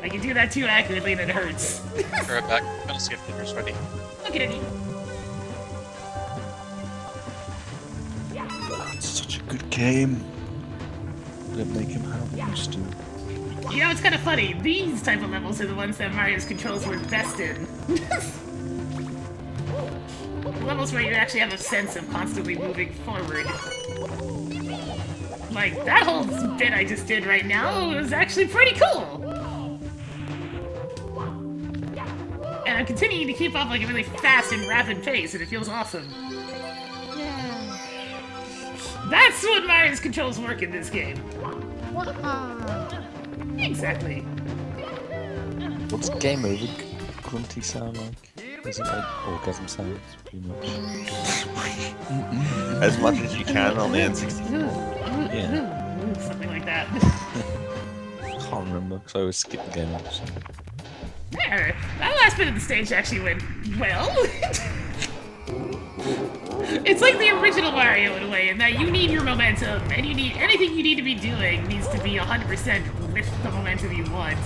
I can do that too accurately and it hurts. Right back. I'm gonna see if dinner's ready. Look at it. It's such a good game. Don't make him how he used to. You know, it's kind of funny. These type of levels are the ones that Mario's controls were best in. Levels where you actually have a sense of constantly moving forward. Like, that whole bit I just did right now was actually pretty cool. And I'm continuing to keep up like a really fast and rapid pace, and it feels awesome. That's what Mario's controls work in this game. Exactly. What's Game Over grunty sound like? Is it like orgasm sounds, pretty much? As much as you can on the N64. Yeah. Something like that. I can't remember, because I always skip the game. So. There, that last bit of the stage actually went well. It's like the original Mario in a way, in that you need your momentum, and you need anything you need to be doing needs to be 100% with the momentum you want,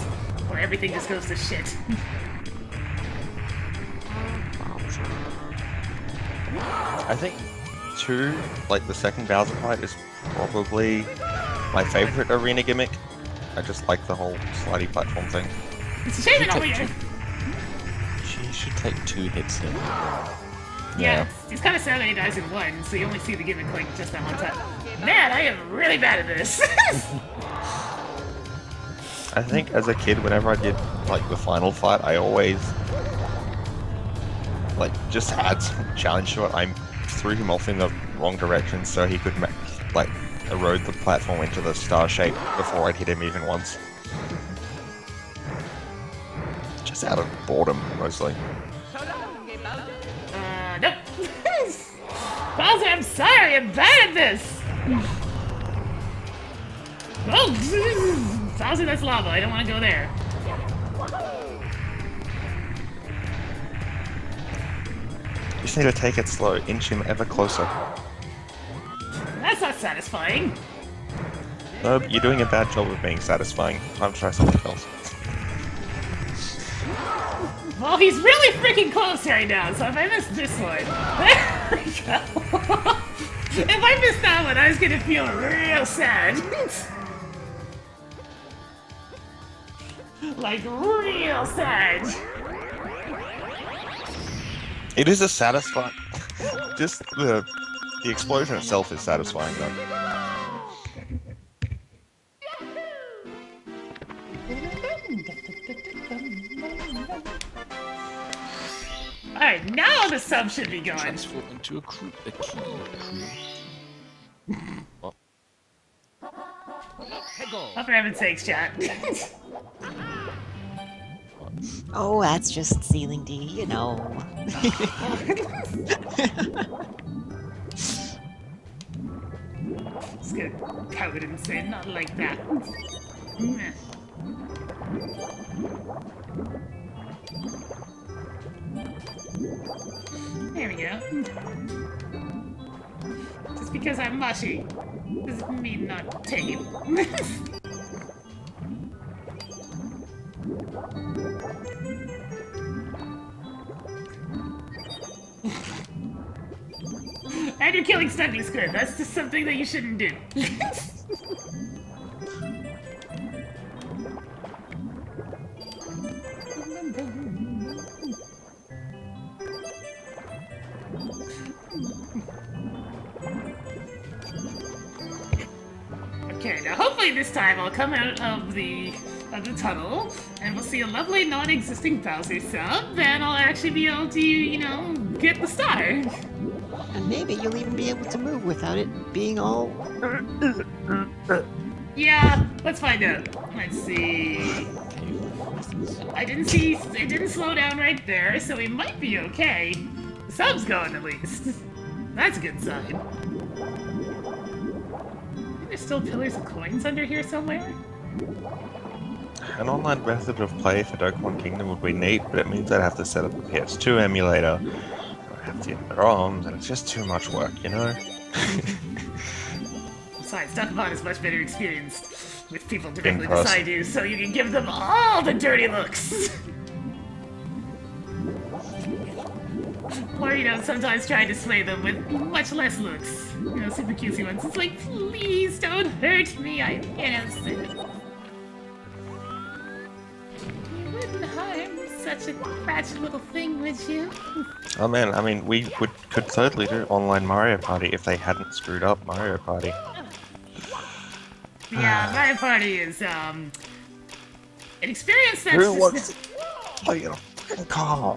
or everything just goes to shit. I think 2, like the second Bowser fight, is probably my favorite arena gimmick. I just like the whole slidey platform thing. It's a shame it only. She should take 2 hits here. Yeah, it's kind of sad that he dies in one, so you only see the gimmick like just that one time. Man, I am really bad at this. I think as a kid, whenever I did like the final fight, I always like just had some challenge to it. I threw him off in the wrong direction so he could like erode the platform into the star shape before I'd hit him even once. Just out of boredom, mostly. Nope. Bowser, I'm sorry, I'm bad at this. Oh, Bowser, that's lava. I don't want to go there. You just need to take it slow, inch him ever closer. That's not Well, he's really freaking close right now, so if I miss this one... There we go. If I missed that one, I was gonna feel real sad. Like, real sad. It is a satisfying. Just the explosion itself is satisfying, though. Alright, now the sub should be going. Transform into a key. What? Peggle. Oh, for heaven's sakes, chat. Oh, that's just ceiling D, you know. It's gonna pout and say, not like that. There we go. Just because I'm mushy doesn't mean not tame. And you're killing Stumpy Squid. That's just something that you shouldn't do. Okay, now hopefully this time I'll come out of the tunnel and we'll see a lovely non-existing Bowser sub, and I'll actually be able to, you know, get the star. And maybe you'll even be able to move without it being all... Yeah, let's find out. Let's see. It didn't slow down right there, so we might be okay. The sub's going at least. That's a good sign. There's still pillars of coins under here somewhere? An online method of play for Dokkan Kingdom would be neat, but it means I'd have to set up a PS2 emulator. I'd have to get the ROMs, and it's just too much work, you know? Besides, Dokkan is much better experienced with people directly person. beside you, so you can give them all the dirty looks. Or, you know, sometimes try to sway them with much less looks. You know, super cutesy ones. It's like, please don't hurt me, I'm innocent. You wouldn't harm such a fragile little thing, would you? Oh man, I mean, we could totally do online Mario Party if they hadn't screwed up Mario Party. Yeah, Mario Party is, an experience that's Who just- wants to play in a fucking car?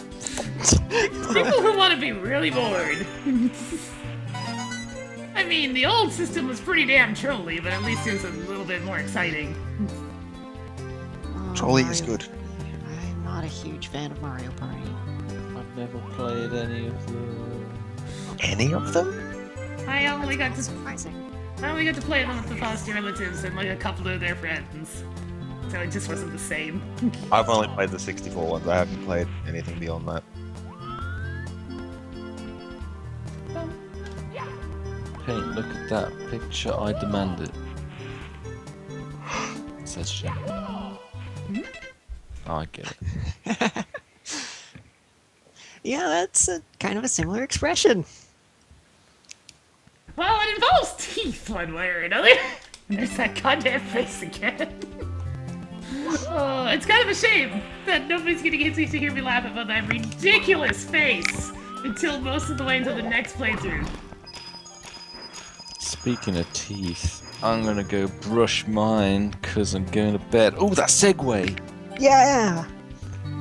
people who want to be really bored. I mean, the old system was pretty damn trolly, but at least it was a little bit more exciting. Oh, Trolley is Mario- good. I'm not a huge fan of Mario Party. I've never played any of them. Any of them? I only got to Surprising. play them with the foster relatives and like a couple of their friends, so it just wasn't the same. I've only played the 64 ones. I haven't played anything beyond that. Paint, look at that picture. I demand it. Says she. Oh, I get it. Yeah, that's a kind of a similar expression. Well, it involves teeth one way or another. There's that goddamn face again. Oh, it's kind of a shame that nobody's gonna get to hear me laugh about that ridiculous face until most of the way until the next playthrough. Speaking of teeth, I'm gonna go brush mine because I'm going to bed. Oh, that segue! Yeah!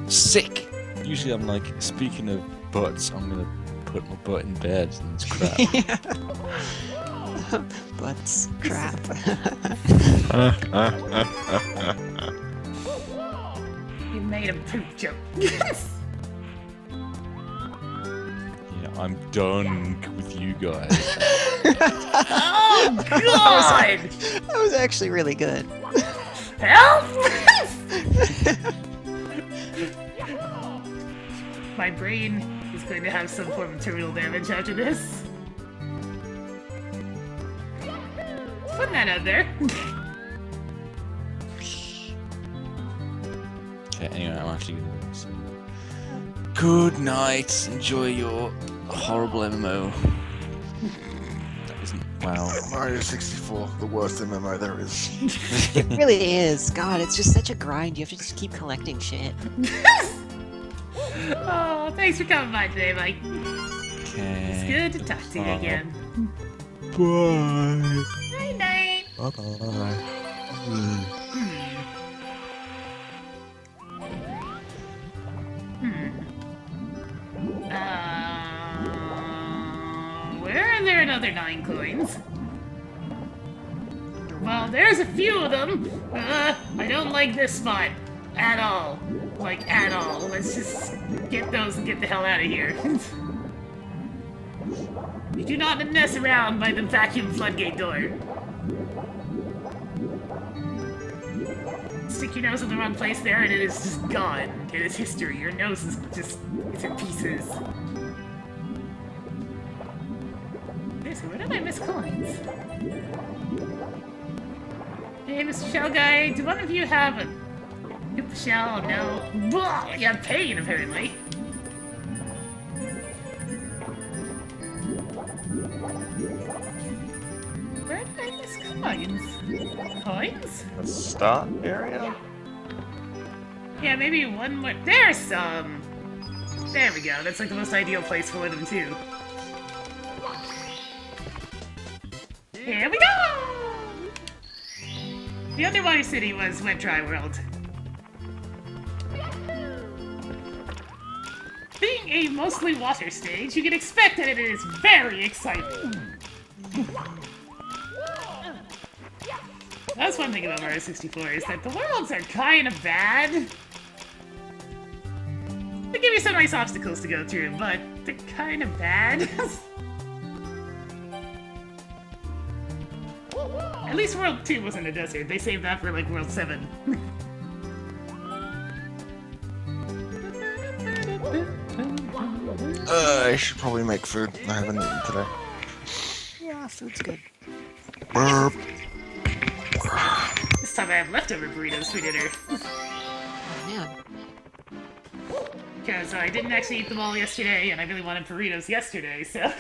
Sick! Usually I'm like, speaking of butts, I'm gonna put my butt in bed and it's crap. Butts. Crap. You made a poop joke. Yeah, I'm done with you guys. Oh God! That was actually really good. Help! My brain is going to have some form of terminal damage after this. Putting that out there. Okay, anyway, I'm actually gonna go see. Good night. Enjoy your horrible MMO. That wasn't. Wow. Mario 64, the worst MMO there is. It really is. God, it's just such a grind. You have to just keep collecting shit. Oh, thanks for coming by today, Mike. Okay. It's good to talk to you again. Bye. Night night. Bye. Where are there another 9 coins? Well, there's a few of them. I don't like this spot at all. Like, at all. Let's just get those and get the hell out of here. You do not mess around by the vacuum floodgate door. Stick your nose in the wrong place there and it is just gone. It is history. Your nose is just, it's in pieces. Seriously, where did I miss coins? Hey, Mr. Shell Guy, do one of you have a Hip shell? No. Blah! You have pain, apparently. Where did I miss coins? Coins? The start area? Yeah, maybe one more. There's some! There we go. That's like the most ideal place for one of them, too. Here we go! The underwater city was Wet Dry World. Being a mostly water stage, you can expect that it is very exciting. That's one thing about Mario 64, is that the worlds are kind of bad. They give you some nice obstacles to go through, but they're kind of bad. At least World 2 wasn't a desert. They saved that for, like, World 7. I should probably make food. I haven't eaten today. Yeah, food's good. Burp. This time I have leftover burritos for dinner. Man, Because I didn't actually eat them all yesterday, and I really wanted burritos yesterday, so...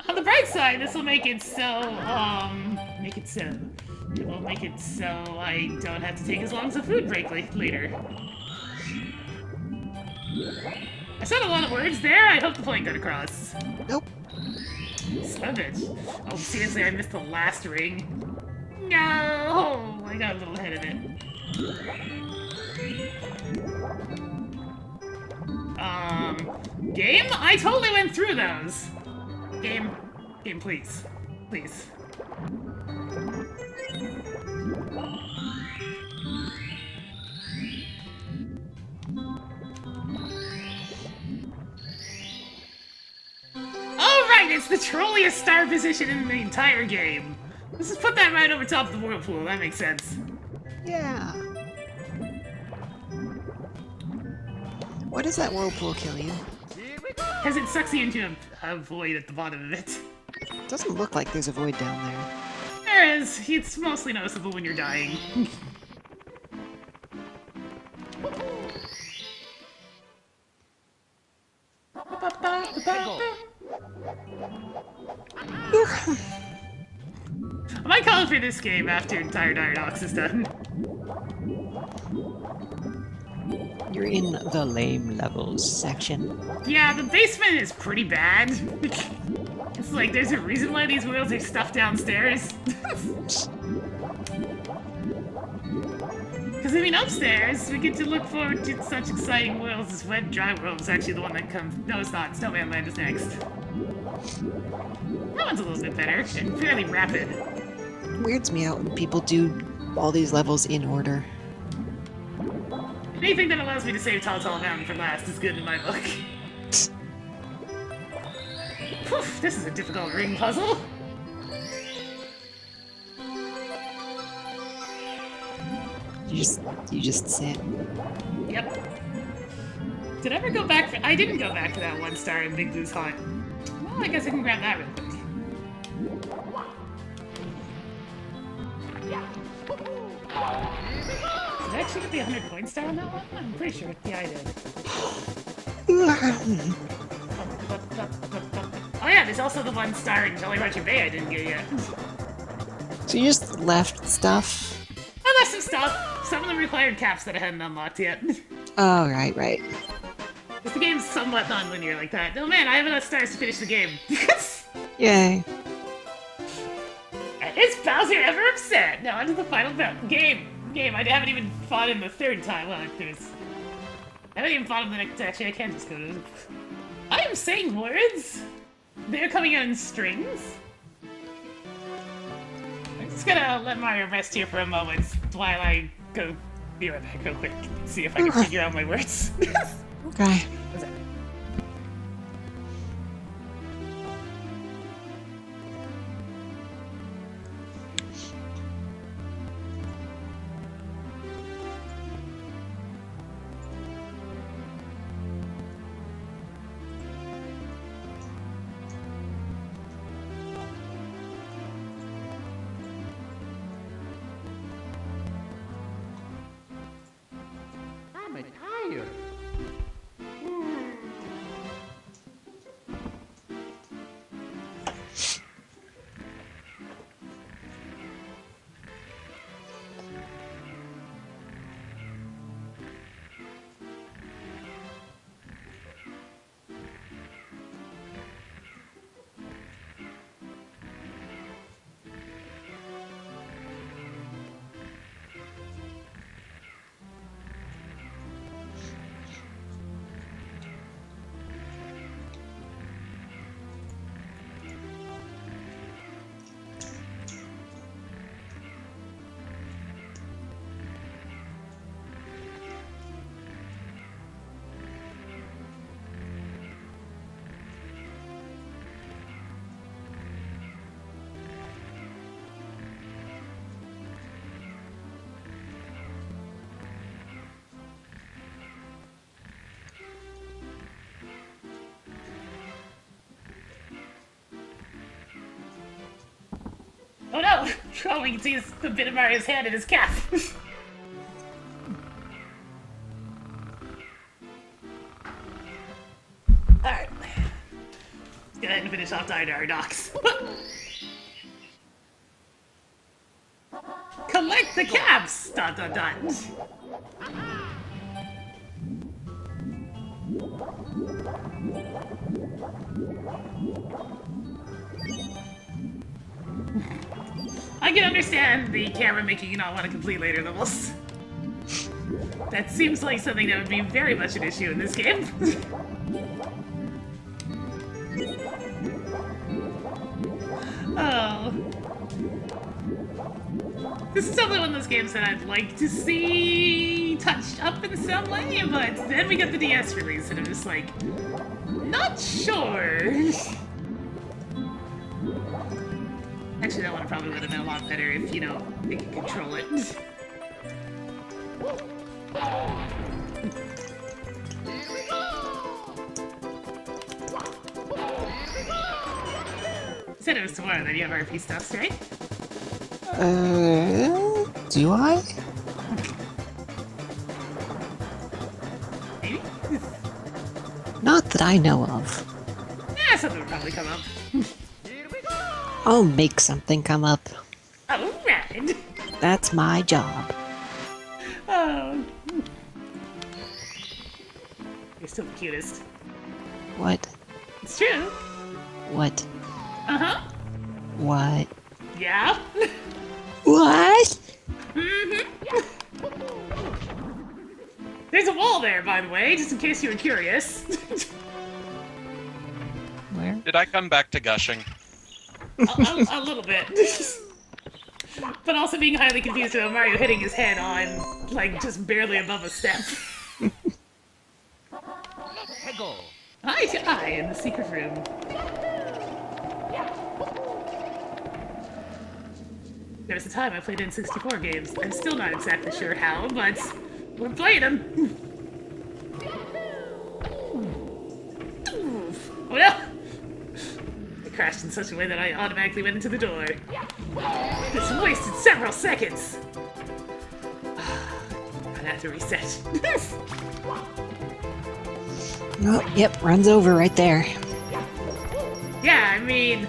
On the bright side, this will make it so, it will make it so I don't have to take as long as a food break later. I said a lot of words there, I hope the point got across. nope. Son of a bitch. Oh, seriously, I missed the last ring. No! I got a little ahead of it. Game? I totally went through those. Game, please. Please. Alright, it's the trolliest star position in the entire game. Let's just put that right over top of the whirlpool, that makes sense. Yeah. Why does that whirlpool kill you? Because it sucks you into a void at the bottom of it. Doesn't look like there's a void down there. There is. It's mostly noticeable when you're dying. I might call it for this game after entire Diredox is done. You're in the lame levels section. Yeah, the basement is pretty bad. It's like there's a reason why these wheels are stuffed downstairs. Because I mean, upstairs we get to look forward to such exciting worlds as Wet Dry World is actually the one that comes. No, it's not. Snowman Land is next. That one's a little bit better and fairly rapid. Weirds me out when people do all these levels in order. Anything that allows me to save Tall Tall Mountain for last is good in my book. Poof, this is a difficult ring puzzle. You just sit. Yep. Did I ever go back for... I didn't go back for that 1 star in Big Blue's Haunt. Well, I guess I can grab that real quick. Did I actually get the 100 coin star on that one? I'm pretty sure. Yeah, I did. Oh yeah, there's also the 1 star in Jolly Roger Bay I didn't get yet. So you just left stuff? I left some stuff. Some of them required caps that I hadn't unlocked yet. Oh, right, right. Because the game's somewhat non-linear like that. Oh man, I have enough stars to finish the game. Yay. Is Bowser ever upset? Now onto the final game. I haven't even fought him the 3rd time. Well, I haven't even fought him the next. Actually, I can't just go to. I am saying words. They're coming out in strings. I'm just gonna let Mario rest here for a moment while I go be right back real quick. See if I can figure out my words. Okay. What's that? I'm tired. Oh no! All we can see is the bit of Mario's hand in his cap. Alright. Let's go ahead and finish off Dinodox. Collect the caps! Dot dot dot. I can understand the camera making you not want to complete later levels. That seems like something that would be very much an issue in this game. Oh. This is definitely one of those games that I'd like to see touched up in some way, but then we got the DS release and I'm just like, not sure. Actually, that one probably would have been a lot better if, you know, they could control it. Said it was tomorrow that you have RP stuff, right? Do I? Maybe? Not that I know of. Yeah, something would probably come up. I'll make something come up. Alright! That's my job. Oh. You're still the cutest. What? It's true. What? Uh-huh. What? Yeah? What? There's a wall there, by the way, just in case you were curious. Where? Did I come back to gushing? a little bit. But also being highly confused about Mario hitting his head on, like, just barely above a step. Peggle. Hi, in the secret room. There was a time I played N64 games. I'm still not exactly sure how, but we're playing them. Oh no! I crashed in such a way that I automatically went into the door. This wasted several seconds. God, have to reset. Oh, yep, runs over right there. Yeah, I mean,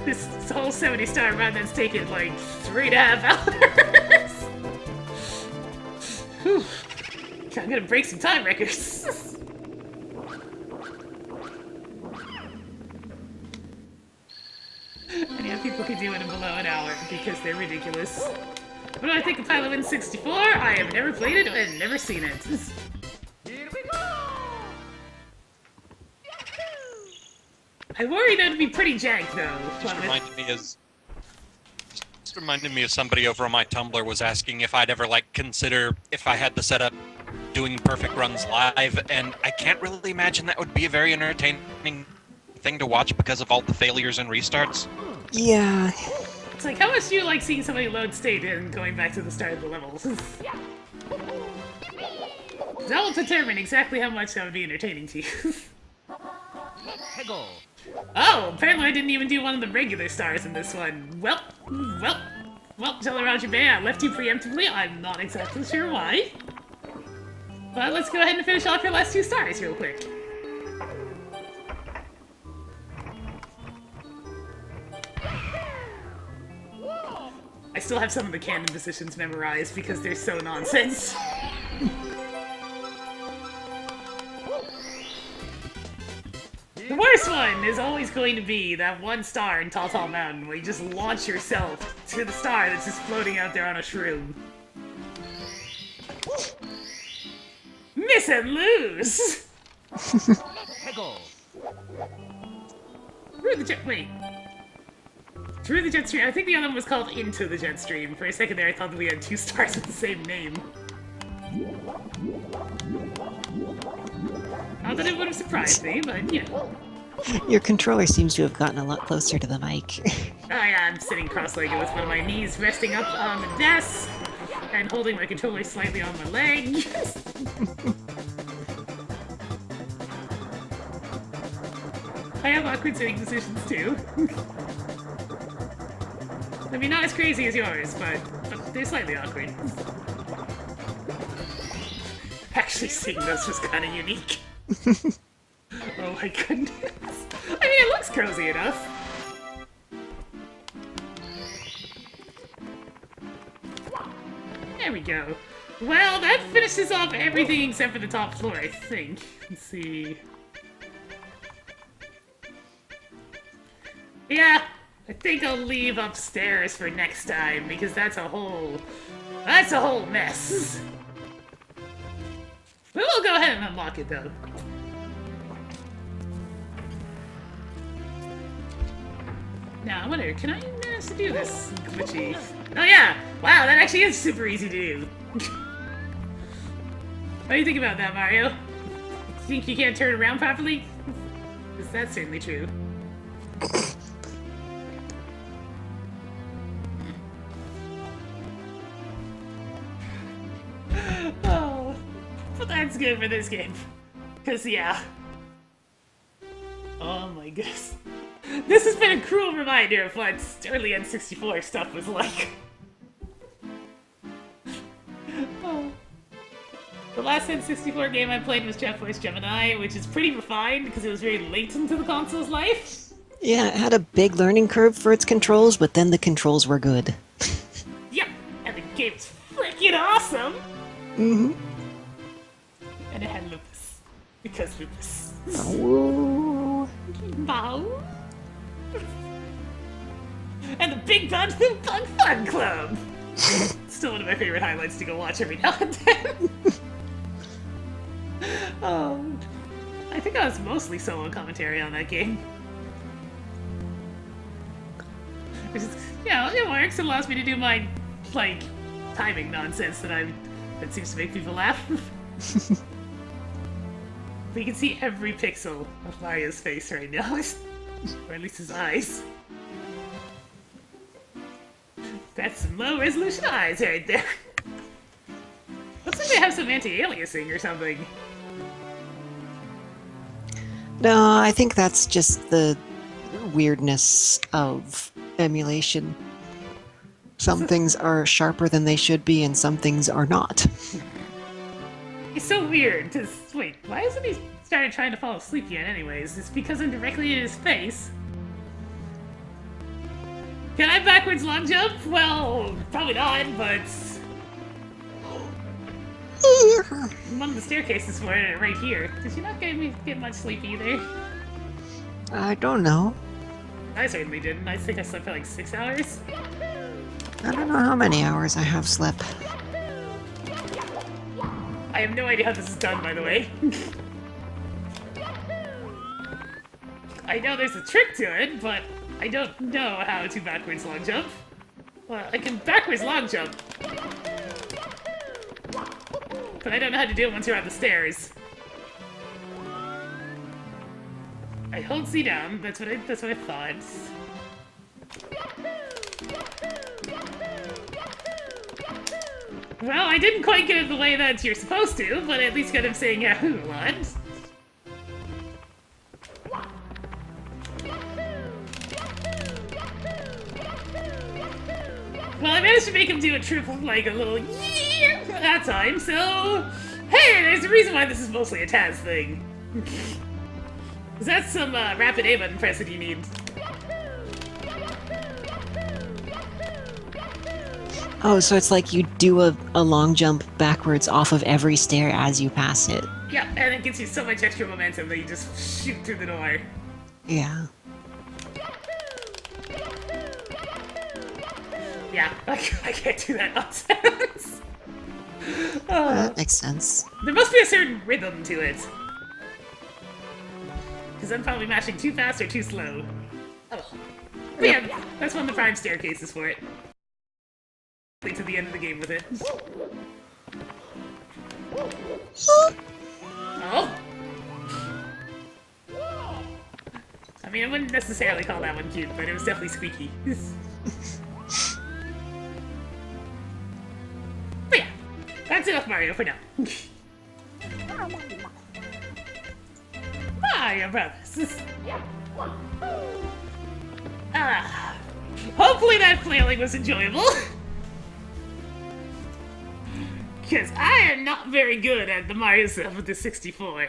this whole 70-star run that's taken like 3.5 hours. Whew. I'm gonna break some time records. And yeah, people can do it in below an hour because they're ridiculous. What do I think of Pilot Win 64? I have never played it and never seen it. I worry that would be pretty jank though. Just reminded me of somebody over on my Tumblr was asking if I'd ever like consider if I had the setup doing perfect runs live, and I can't really imagine that would be a very entertaining thing to watch because of all the failures and restarts. Yeah. It's like, how much do you like seeing somebody load state and going back to the start of the levels? That will determine exactly how much that would be entertaining to you. Oh, apparently I didn't even do one of the regular stars in this one. Well, Jolly Roger Bay, I left you preemptively. I'm not exactly sure why. But let's go ahead and finish off your last 2 stars real quick. I still have some of the canon positions memorized because they're so nonsense. The worst one is always going to be that 1 star in Tall Tall Mountain where you just launch yourself to the star that's just floating out there on a shroom. Miss and lose! Through the jet. Wait. Through the jet stream. I think the other one was called Into the Jet Stream. For a second there, I thought that we had 2 stars with the same name. Not that it would have surprised me, but you know. Your controller seems to have gotten a lot closer to the mic. Oh yeah, I'm sitting cross-legged with one of my knees resting up on the desk and holding my controller slightly on my leg. I have awkward sitting positions too. I mean, not as crazy as yours, but they're slightly awkward. Actually, seeing those was kind of unique. Oh my goodness. I mean, it looks cozy enough. There we go. Well, that finishes off everything except for the top floor, I think. Let's see. Yeah, I think I'll leave upstairs for next time because that's a whole mess. We'll go ahead and unlock it though. Now, I wonder, can I manage to do this glitchy? Oh yeah! Wow, that actually is super easy to do. What do you think about that, Mario? Think you can't turn around properly? Because that's certainly true. Oh, but that's good for this game. Because, yeah. Oh my goodness. This has been a cruel reminder of what early N64 stuff was like. Oh. The last N64 game I played was Jet Force Gemini, which is pretty refined because it was very late into the console's life. Yeah, it had a big learning curve for its controls, but then the controls were good. Yep, and the game's freaking awesome! Mm-hmm. And it had lupus. Because lupus. Oh. Bow. And the Big Bad Boom Bug Fun Club! Still one of my favorite highlights to go watch every now and then. Oh, I think I was mostly solo commentary on that game. Which is, yeah, it works. It allows me to do my, like, timing nonsense that seems to make people laugh. But you can see every pixel of Mario's face right now. Or at least his eyes. That's some low-resolution eyes right there. Looks like they have some anti-aliasing or something. No, I think that's just the weirdness of emulation. Some things are sharper than they should be, and some things are not. It's so weird, cause wait, why hasn't he started trying to fall asleep yet anyways? It's because I'm directly in his face. Can I backwards long jump? Well, probably not, but... one of the staircases for it right here. Did you not get much sleep either? I don't know. I certainly didn't. I think I slept for like 6 hours. I don't know how many hours I have slept. I have no idea how this is done, by the way. I know there's a trick to it, but I don't know how to backwards long jump. Well, I can backwards long jump. But I don't know how to do it once you're on the stairs. I hold C down, that's what I thought. Well, I didn't quite get it the way that you're supposed to, but at least got him saying Yahoo a lot. Well, I managed to make him do a triple, like a little yeah that time, so... Hey, there's a reason why this is mostly a Taz thing. Is that some rapid A button press that you need? Oh, so it's like you do a long jump backwards off of every stair as you pass it. Yeah, and it gives you so much extra momentum that you just shoot through the door. Yeah. Yeah, I can't do that nonsense. That makes sense. There must be a certain rhythm to it. Because I'm probably mashing too fast or too slow. Oh. But yeah, that's one of the prime staircases for it. To the end of the game with it. Oh! I mean, I wouldn't necessarily call that one cute, but it was definitely squeaky. But yeah, that's enough Mario for now. Mario Brothers. Hopefully that flailing was enjoyable. Because I am not very good at the Mario stuff with the 64.